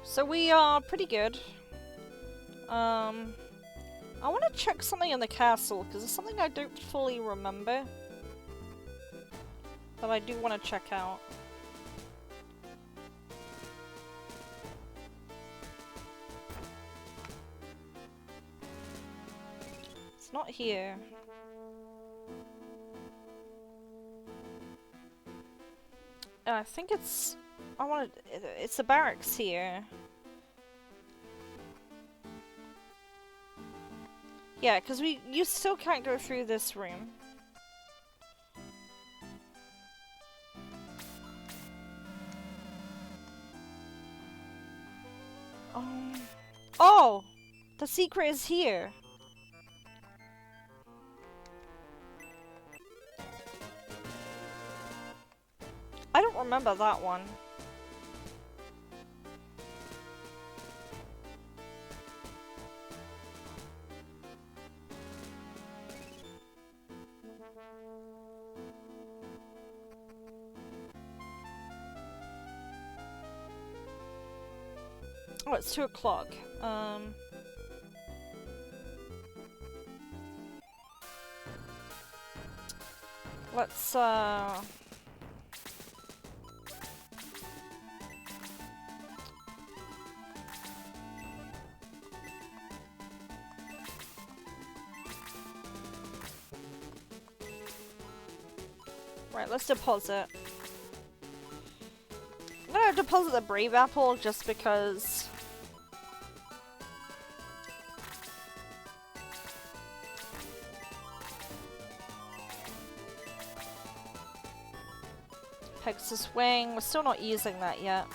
So we are pretty good. I want to check something in the castle, because it's something I don't fully remember. That I do want to check out. It's not here. I think it's... it's the barracks here. Yeah, because you still can't go through this room. Oh! The secret is here. I don't remember that one. Oh, it's 2 o'clock. Let's, Right, let's deposit. I'm gonna deposit the Brave Apple just because... Pegasus Wing, we're still not using that yet.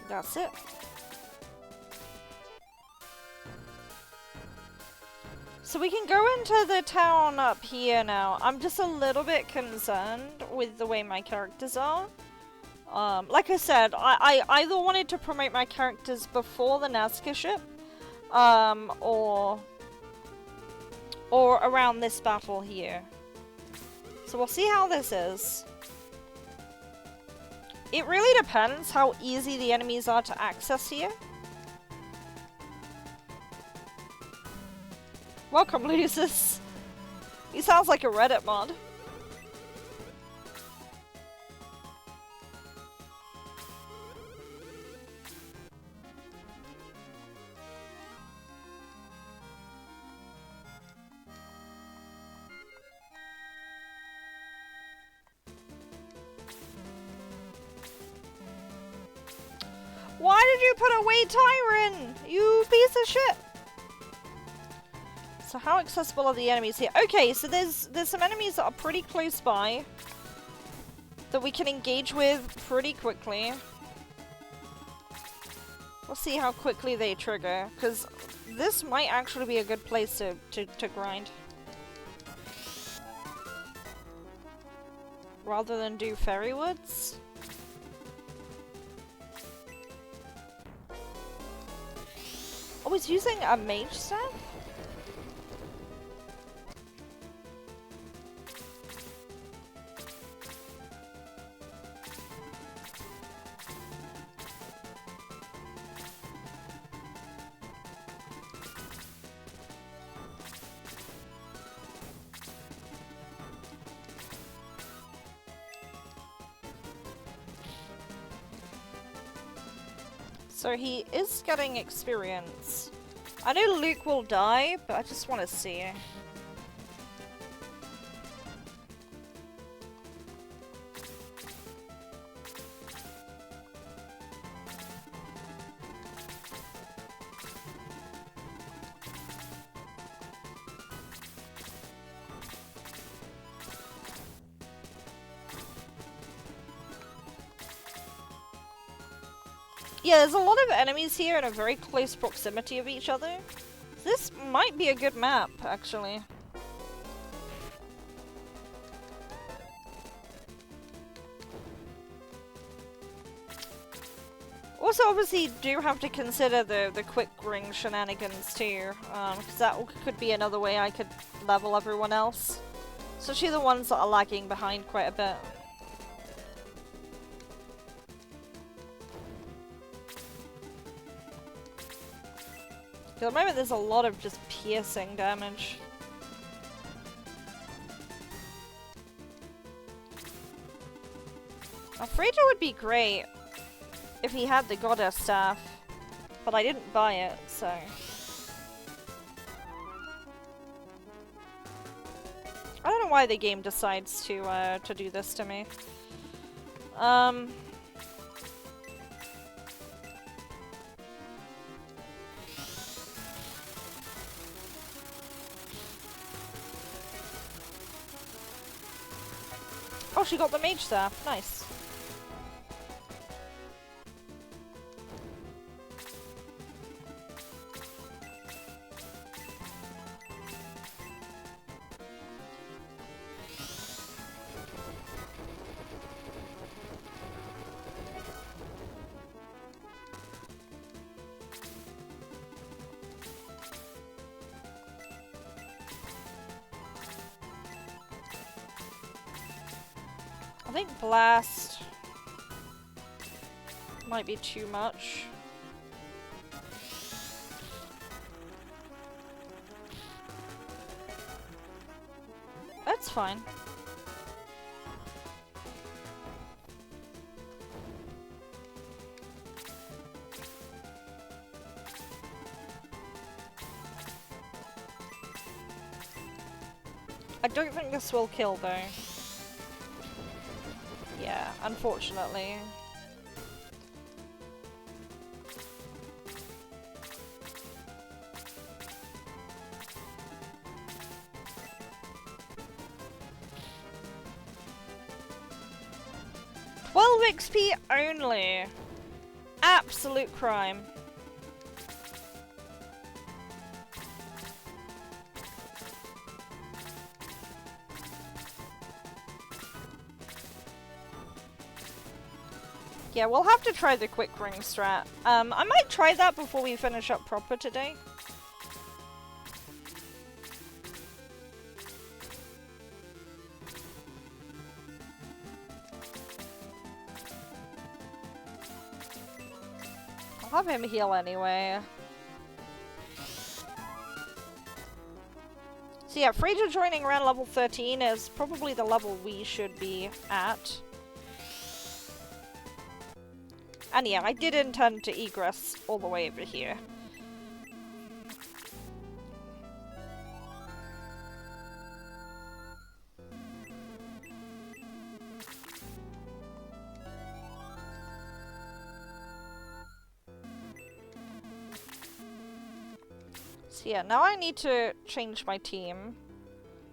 That's it. So we can go into the town up here now. I'm just a little bit concerned with the way my characters are. Like I said, I either wanted to promote my characters before the Nazca ship, or around this battle here. So we'll see how this is. It really depends how easy the enemies are to access here. Welcome, Lucis. He sounds like a Reddit mod. Why did you put away Tyron? You piece of shit! So how accessible are the enemies here? Okay, so there's some enemies that are pretty close by that we can engage with pretty quickly. We'll see how quickly they trigger, because this might actually be a good place to grind. Rather than do Fairy Woods. Oh, he's using a mage staff? So he is getting experience. I know Luke will die, but I just want to see. Yeah, there's a lot of enemies here in a very close proximity of each other. This might be a good map, actually. Also, obviously, do have to consider the quick ring shenanigans too, because that could be another way I could level everyone else. Especially the ones that are lagging behind quite a bit. At the moment there's a lot of just piercing damage. Now Freyja would be great if he had the goddess staff, but I didn't buy it, so... I don't know why the game decides to do this to me. Oh, she got the mage staff. Nice. I think Blast might be too much. That's fine. I don't think this will kill though. Yeah, unfortunately. XP only. Absolute crime. Yeah, we'll have to try the quick ring strat. I might try that before we finish up proper today. I'll have him heal anyway. So yeah, Fraser joining around level 13 is probably the level we should be at. And yeah, I did intend to egress all the way over here. So yeah, now I need to change my team.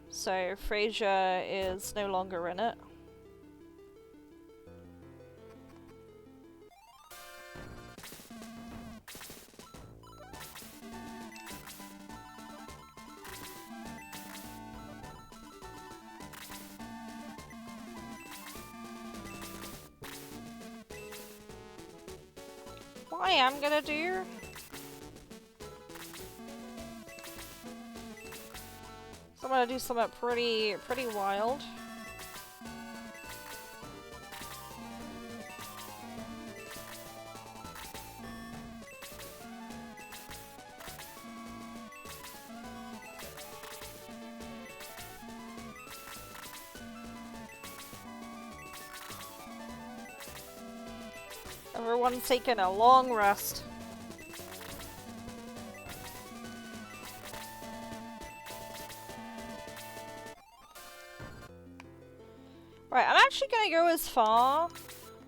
So Fraser is no longer in it. What I am gonna do I'm gonna do something pretty wild. Everyone's taking a long rest. Right, I'm actually gonna go as far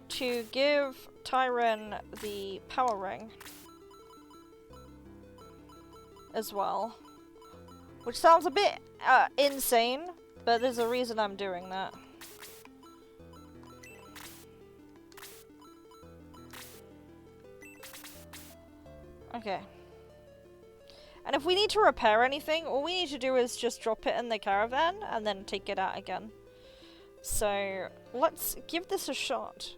to give Tyron the power ring as well. Which sounds a bit insane, but there's a reason I'm doing that. Okay. And if we need to repair anything, all we need to do is just drop it in the caravan and then take it out again. So, let's give this a shot.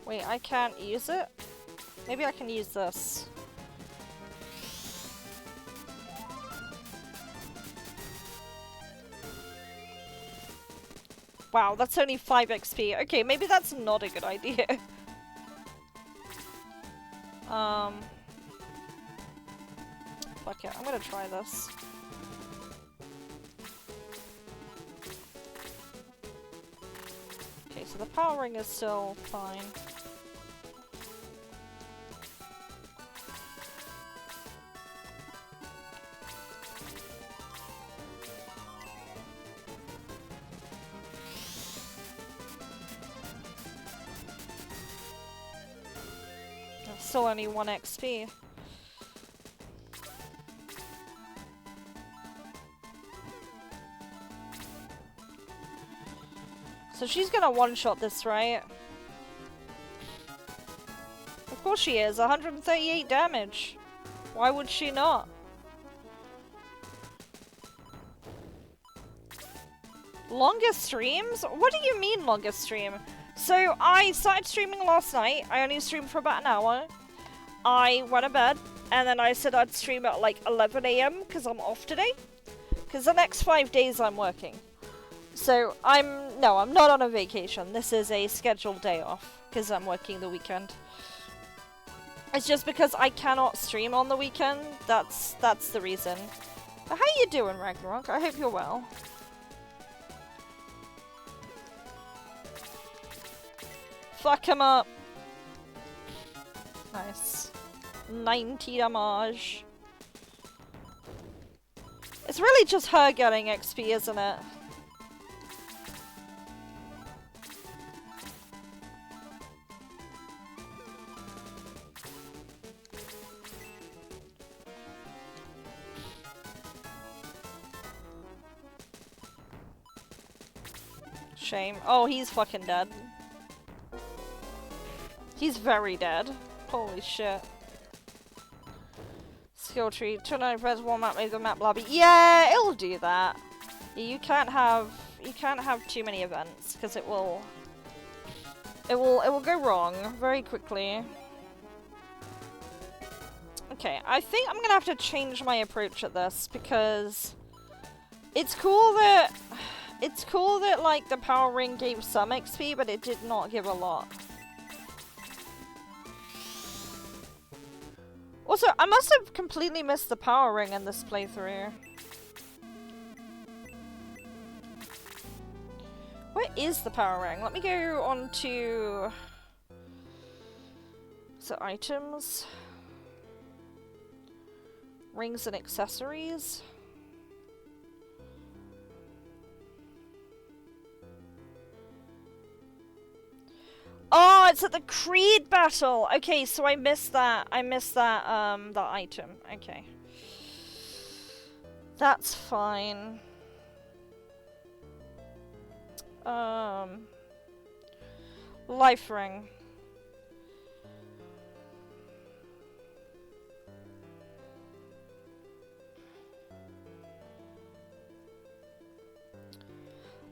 Wait, I can't use it? Maybe I can use this. Wow, that's only 5 XP. Okay, maybe that's not a good idea. Fuck it, I'm gonna try this. Okay, so the power ring is still fine. Still only 1 XP. So she's gonna one-shot this, right? Of course she is, 138 damage. Why would she not? Longest streams? What do you mean longest stream? So I started streaming last night. I only streamed for about an hour. I went to bed, and then I said I'd stream at like 11 AM because I'm off today. Because the next 5 days I'm working. So no, I'm not on a vacation. This is a scheduled day off because I'm working the weekend. It's just because I cannot stream on the weekend. That's the reason. But how you doing, Ragnarok? I hope you're well. Fuck him up. Nice. 90 damage. It's really just her getting XP, isn't it? Shame. Oh, he's fucking dead. He's very dead. Holy shit. Skill tree. 29 press one map make the map lobby. Yeah, it'll do that. You can't have too many events because it will go wrong very quickly. Okay, I think I'm gonna have to change my approach at this because it's cool that like the power ring gave some XP, but it did not give a lot. Also, I must have completely missed the power ring in this playthrough. Where is the power ring? Let me go on to... So items. Rings and accessories. Oh, it's at the Creed battle! Okay, so I missed that. I missed that item. Okay. That's fine. Life ring.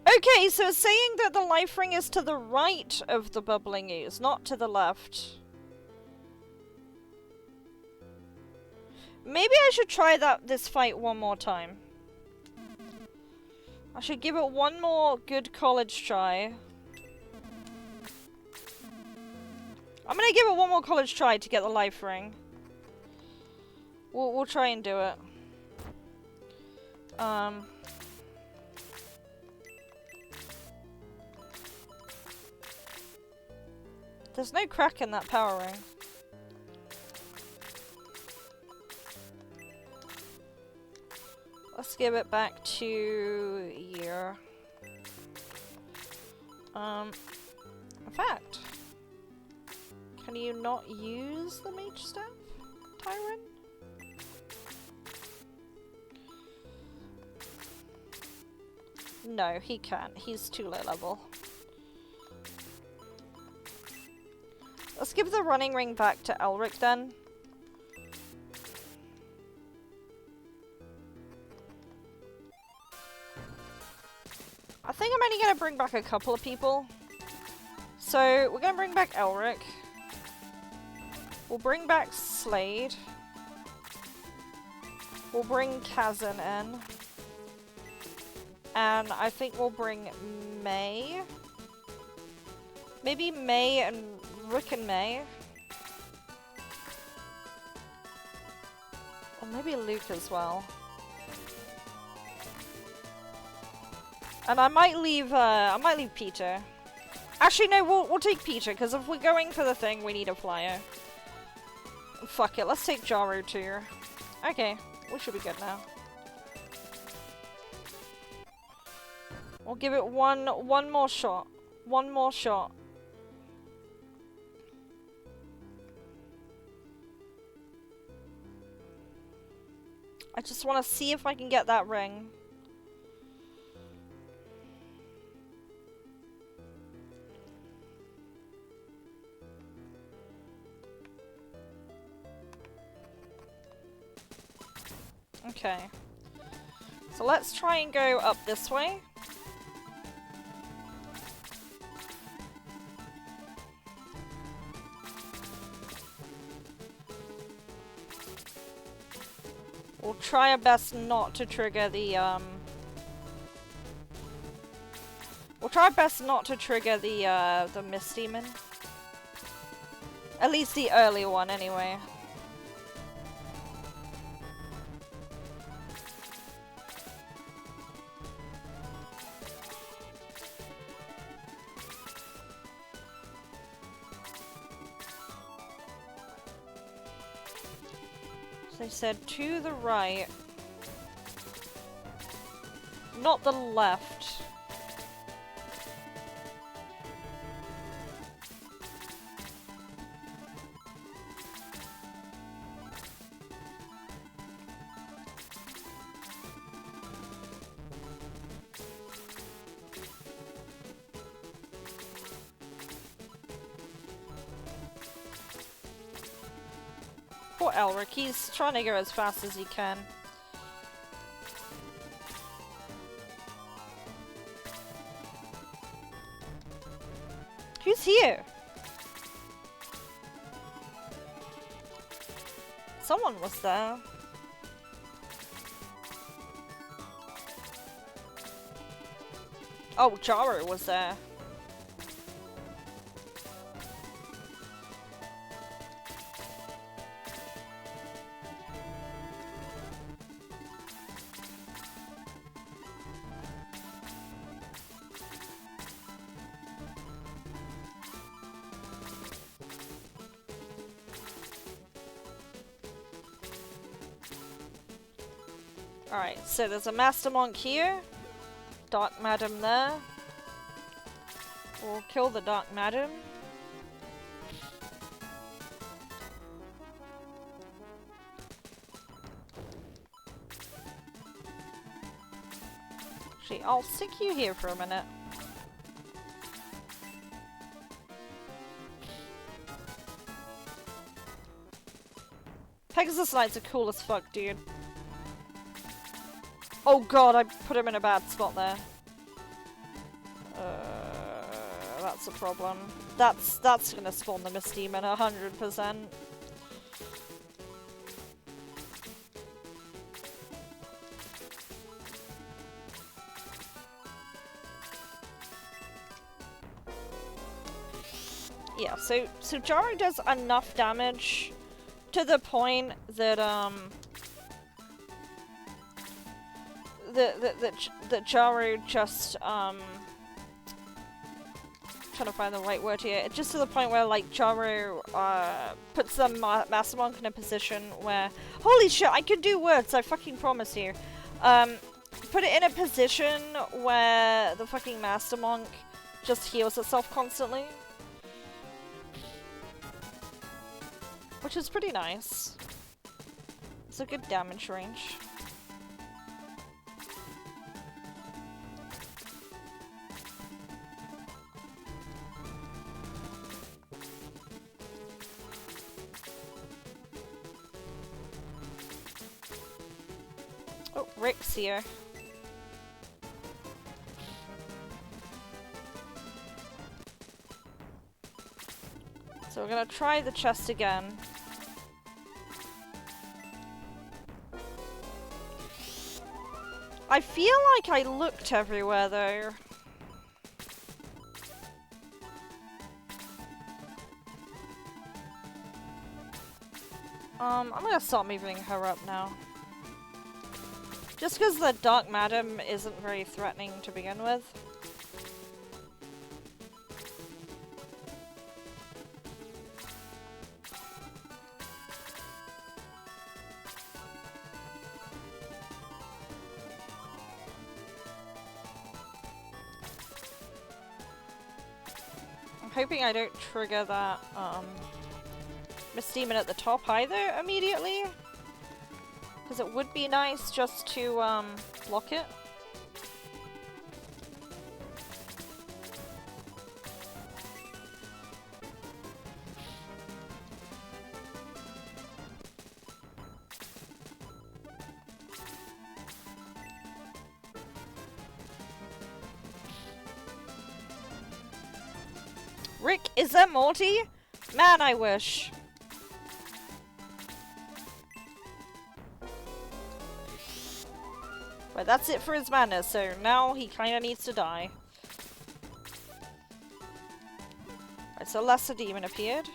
Okay, so it's saying that the life ring is to the right of the bubbling ooze, not to the left. Maybe I should try this fight one more time. I should give it one more good college try. I'm gonna give it one more college try to get the life ring. We'll try and do it. There's no crack in that power ring. Let's give it back to here. In fact, can you not use the mage staff, Tyron? No, he can't. He's too low level. Let's give the running ring back to Elric then. I think I'm only gonna bring back a couple of people. So, we're gonna bring back Elric. We'll bring back Slade. We'll bring Kazan in. And I think we'll bring May. Maybe May and Rick and May. Or maybe Luke as well. And I might leave Peter. Actually, no, we'll take Peter, because if we're going for the thing, we need a flyer. Fuck it, let's take Jaro too. Okay, we should be good now. We'll give it one more shot. One more shot. I just want to see if I can get that ring. Okay. So let's try and go up this way. We'll try our best not to trigger the, We'll try our best not to trigger the Mist Demon. At least the early one, anyway. They said to the right, not the left. Poor Elric, he's trying to go as fast as he can. Who's here? Someone was there. Oh, Jaru was there. Alright, so there's a Master Monk here. Dark Madam there. We'll kill the Dark Madam. Actually, I'll stick you here for a minute. Pegasus Knights are cool as fuck, dude. Oh god, I put him in a bad spot there. That's a problem. That's gonna spawn the Mist Demon 100%. Yeah, so Jaru does enough damage to the point that that Jaru just trying to find the right word here. Just to the point where like Jaru puts the Master Monk in a position where, holy shit, I can do words. I fucking promise you. Put it in a position where the fucking Master Monk just heals itself constantly, which is pretty nice. It's a good damage range. Oh, Rick's here. So we're gonna try the chest again. I feel like I looked everywhere though. I'm gonna start moving her up now. Just because the Dark Madam isn't very threatening to begin with. I'm hoping I don't trigger that Mist Demon at the top either immediately. Because it would be nice just to block it. Rick, is that Morty? Man, I wish. But that's it for his mana, so now he kinda needs to die. Right, so Lesser Demon appeared.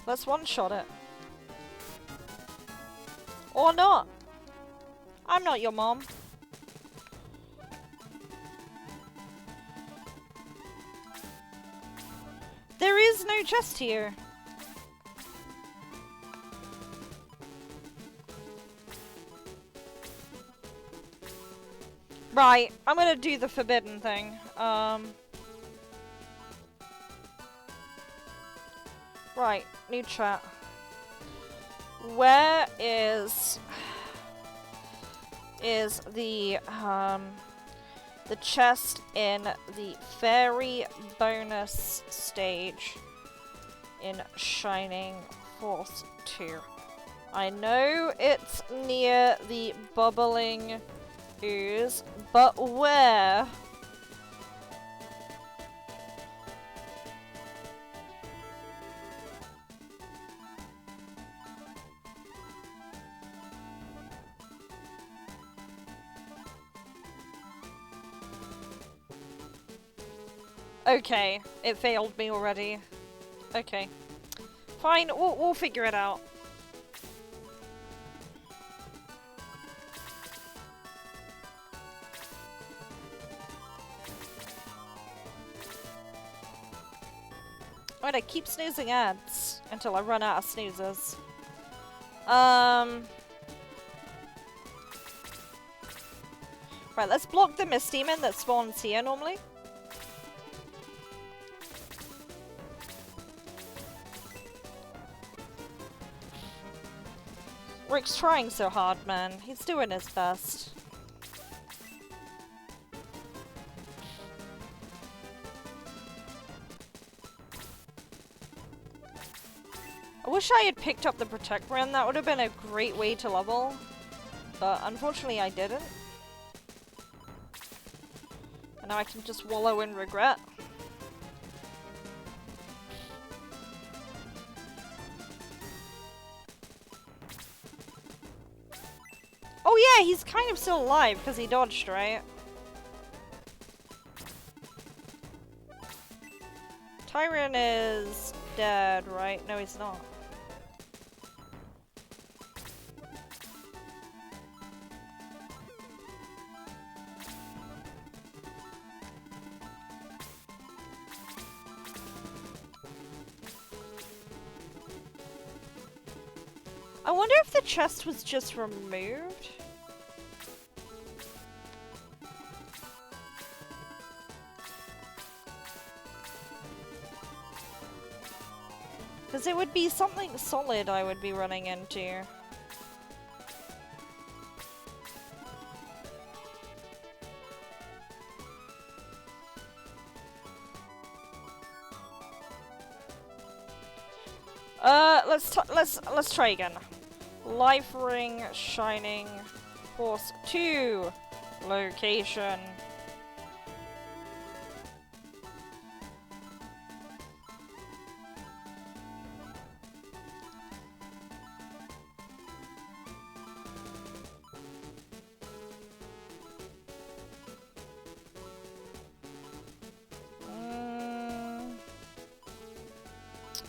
Let's one-shot it. Or not! I'm not your mom. There is no chest here. Right, I'm gonna do the forbidden thing. Right, new chat. Where is the chest in the fairy bonus stage in Shining Force 2. I know it's near the bubbling ooze, but where? Okay, it failed me already. Okay. Fine, we'll figure it out. I'm gonna keep snoozing ads until I run out of snoozes. Right, let's block the Mist Demon that spawns here normally. Rick's trying so hard, man. He's doing his best. I wish I had picked up the Protect Brand. That would have been a great way to level. But unfortunately I didn't. And now I can just wallow in regret. Oh yeah, he's kind of still alive because he dodged, right? Tyrion is dead, right? No, he's not. I wonder if the chest was just removed? Because it would be something solid I would be running into. Let's try again. Life Ring Shining Force 2 location.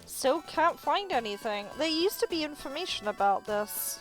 Still can't find anything. There used to be information about this.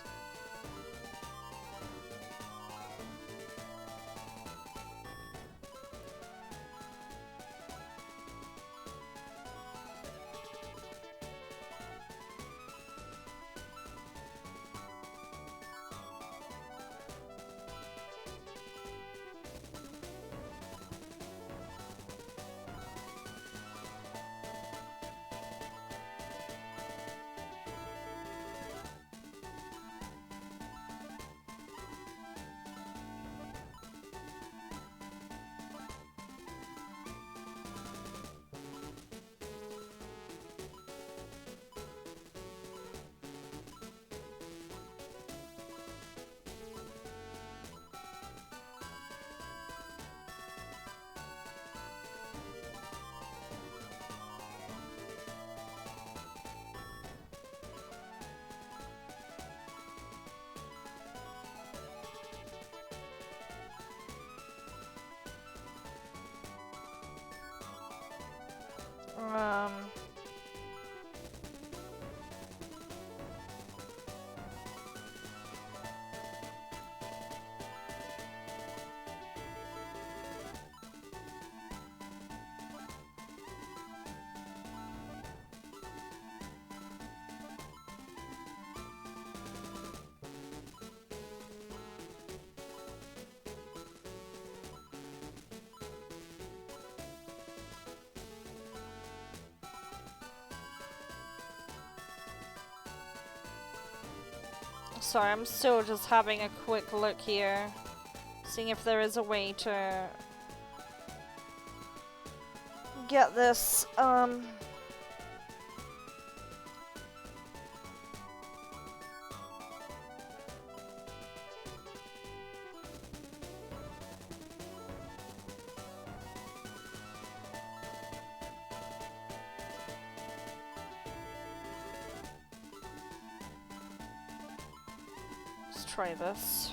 Sorry, I'm still just having a quick look here, seeing if there is a way to get this, try this.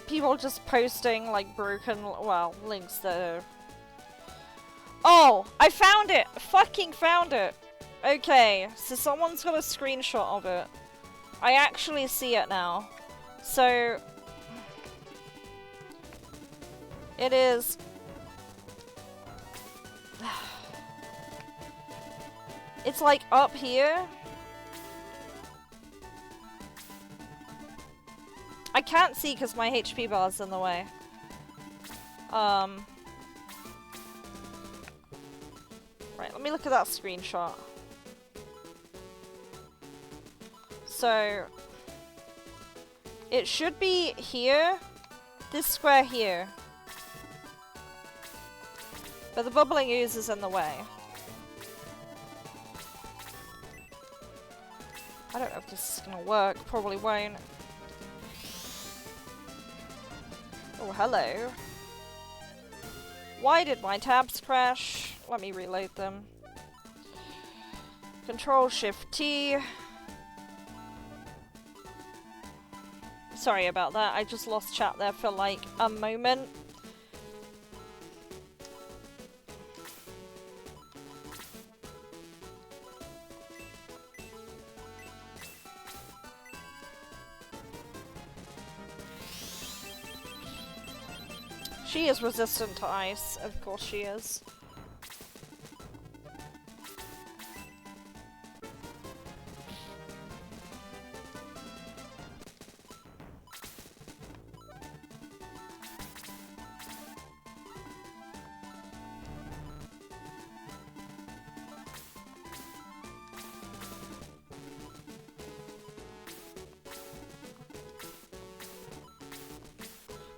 People just posting like broken, well, links that are... Oh! I found it! Fucking found it! Okay, so someone's got a screenshot of it. I actually see it now. So... It is... It's like up here. I can't see because my HP bar is in the way. Right, let me look at that screenshot. So, it should be here, this square here. But the bubbling ooze is in the way. I don't know if this is gonna work, probably won't. Oh, hello. Why did my tabs crash? Let me reload them. Control-Shift-T. Sorry about that, I just lost chat there for like a moment. She is resistant to ice, of course she is.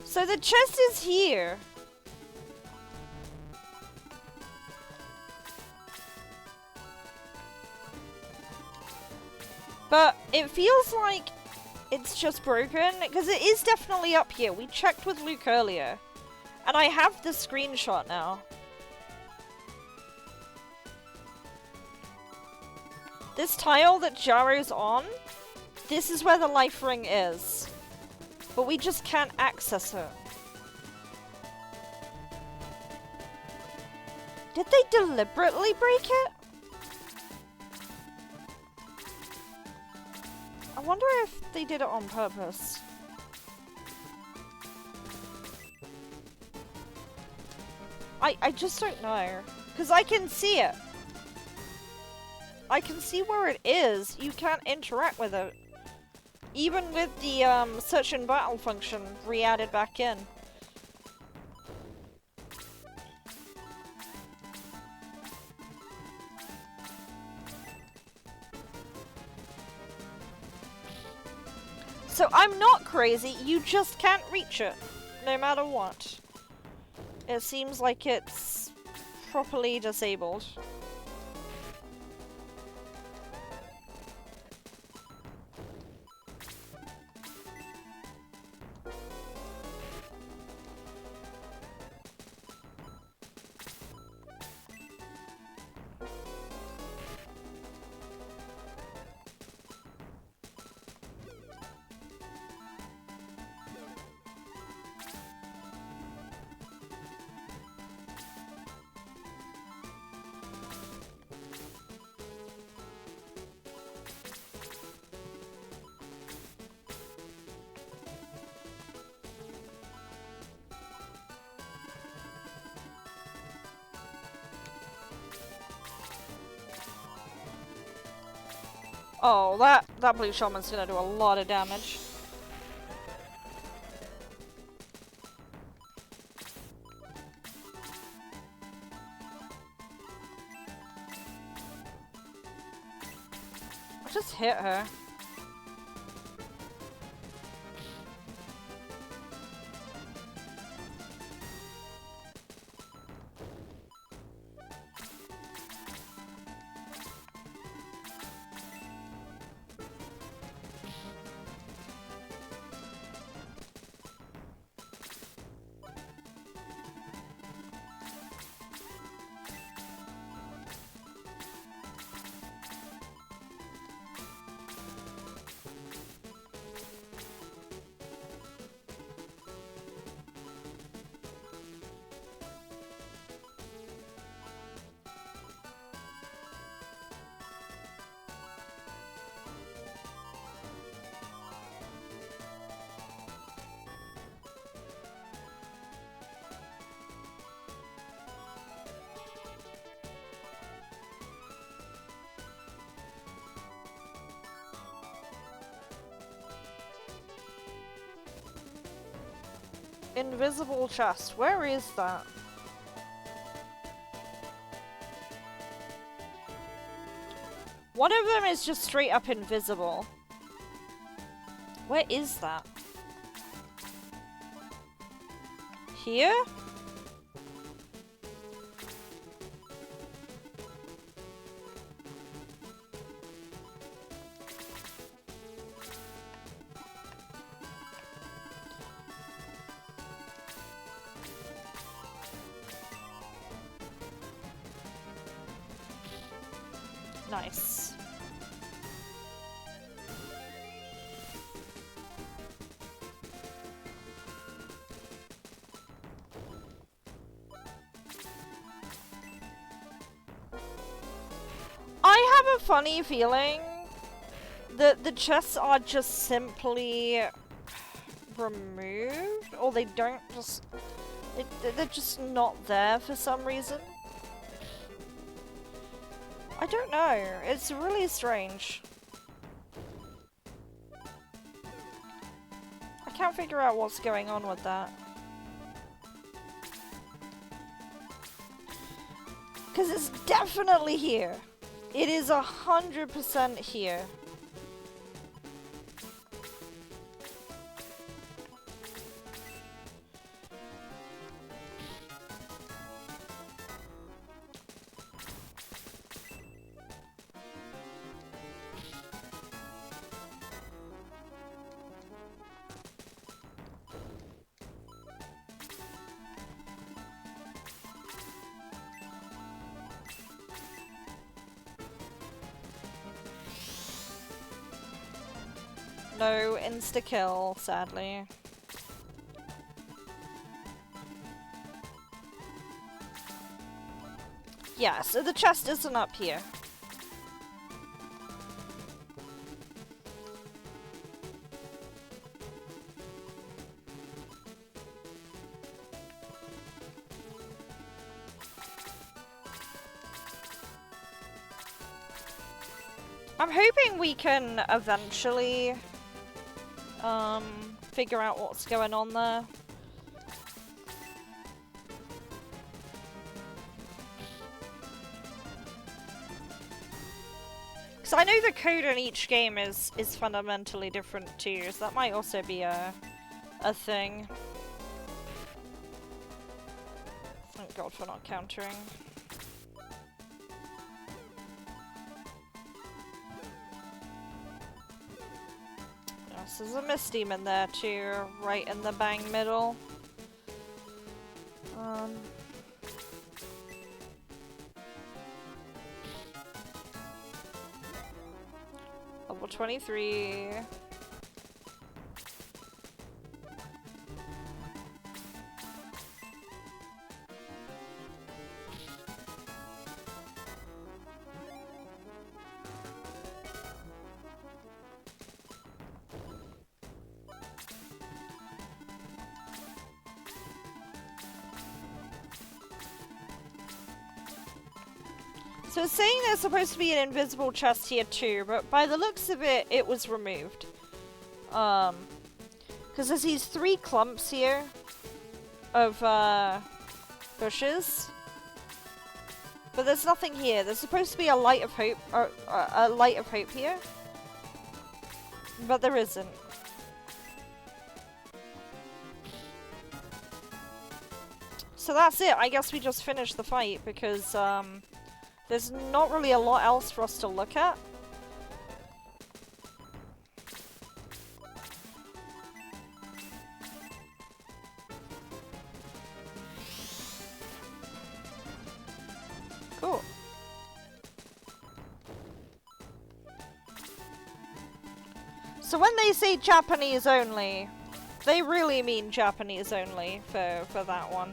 So the chest is here. But it feels like it's just broken, because it is definitely up here. We checked with Luke earlier. And I have the screenshot now. This tile that Jaro's on, this is where the life ring is. But we just can't access it. Did they deliberately break it? I wonder if they did it on purpose. I just don't know. Because I can see it. I can see where it is. You can't interact with it. Even with the search and battle function re-added back in. So I'm not crazy, you just can't reach it, no matter what. It seems like it's properly disabled. Oh, that blue shaman's gonna do a lot of damage. I just hit her. Invisible chest. Where is that? One of them is just straight up invisible. Where is that? Here? Nice. I have a funny feeling that the chests are just simply removed, or they don't just... they're just not there for some reason. I don't know. It's really strange. I can't figure out what's going on with that. Because it's definitely here. It is 100% here. No insta-kill, sadly. Yeah, so the chest isn't up here. I'm hoping we can eventually figure out what's going on there. Because I know the code in each game is fundamentally different too, so that might also be a thing. Thank God for not countering. There's a Mist Demon there too, right in the bang middle. Level 23. So it's saying there's supposed to be an invisible chest here too, but by the looks of it, it was removed. Because there's these 3 clumps here of bushes, but there's nothing here. There's supposed to be a light of hope, or a light of hope here, but there isn't. So that's it. I guess we just finished the fight because there's not really a lot else for us to look at. Cool. So when they say Japanese only, they really mean Japanese only for that one.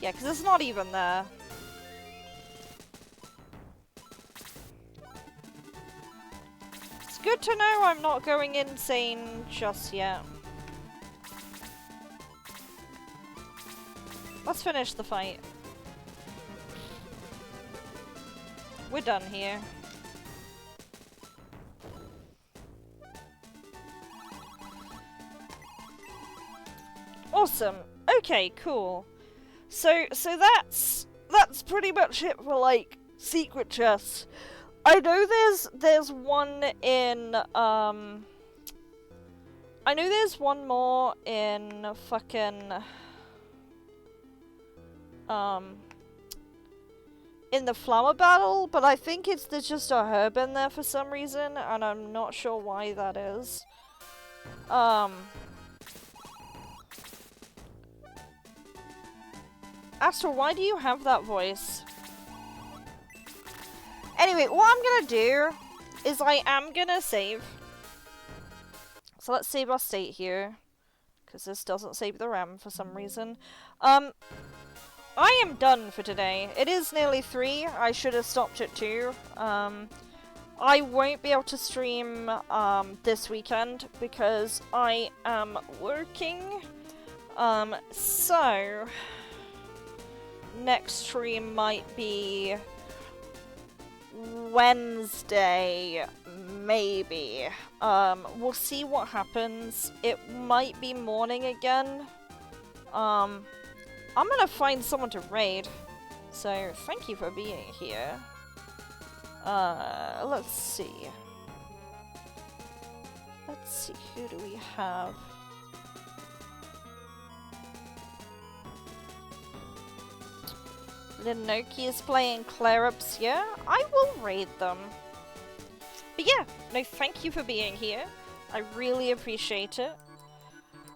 Yeah, because it's not even there. It's good to know I'm not going insane just yet. Let's finish the fight. We're done here. Awesome. Okay, cool. So that's pretty much it for like secret chests. I know there's one in I know there's one more in fucking in the flower battle, but I think there's just a herb in there for some reason, and I'm not sure why that is. Astral, why do you have that voice? Anyway, what I'm gonna do is I am gonna save. So let's save our state here, because this doesn't save the RAM for some reason. I am done for today. It is nearly 3. I should have stopped at 2. I won't be able to stream this weekend because I am working. So next stream might be Wednesday, maybe. We'll see what happens. It might be morning again. I'm gonna find someone to raid. So thank you for being here. Let's see. Let's see, who do we have? Linoki is playing Clarips, yeah? I will raid them. But yeah, no, thank you for being here. I really appreciate it.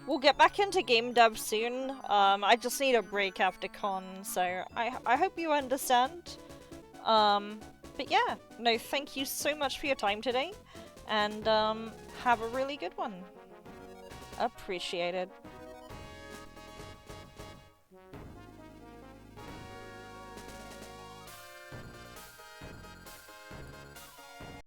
We'll get back into game dev soon. I just need a break after con, so I hope you understand. But yeah, no, thank you so much for your time today, and have a really good one. Appreciated.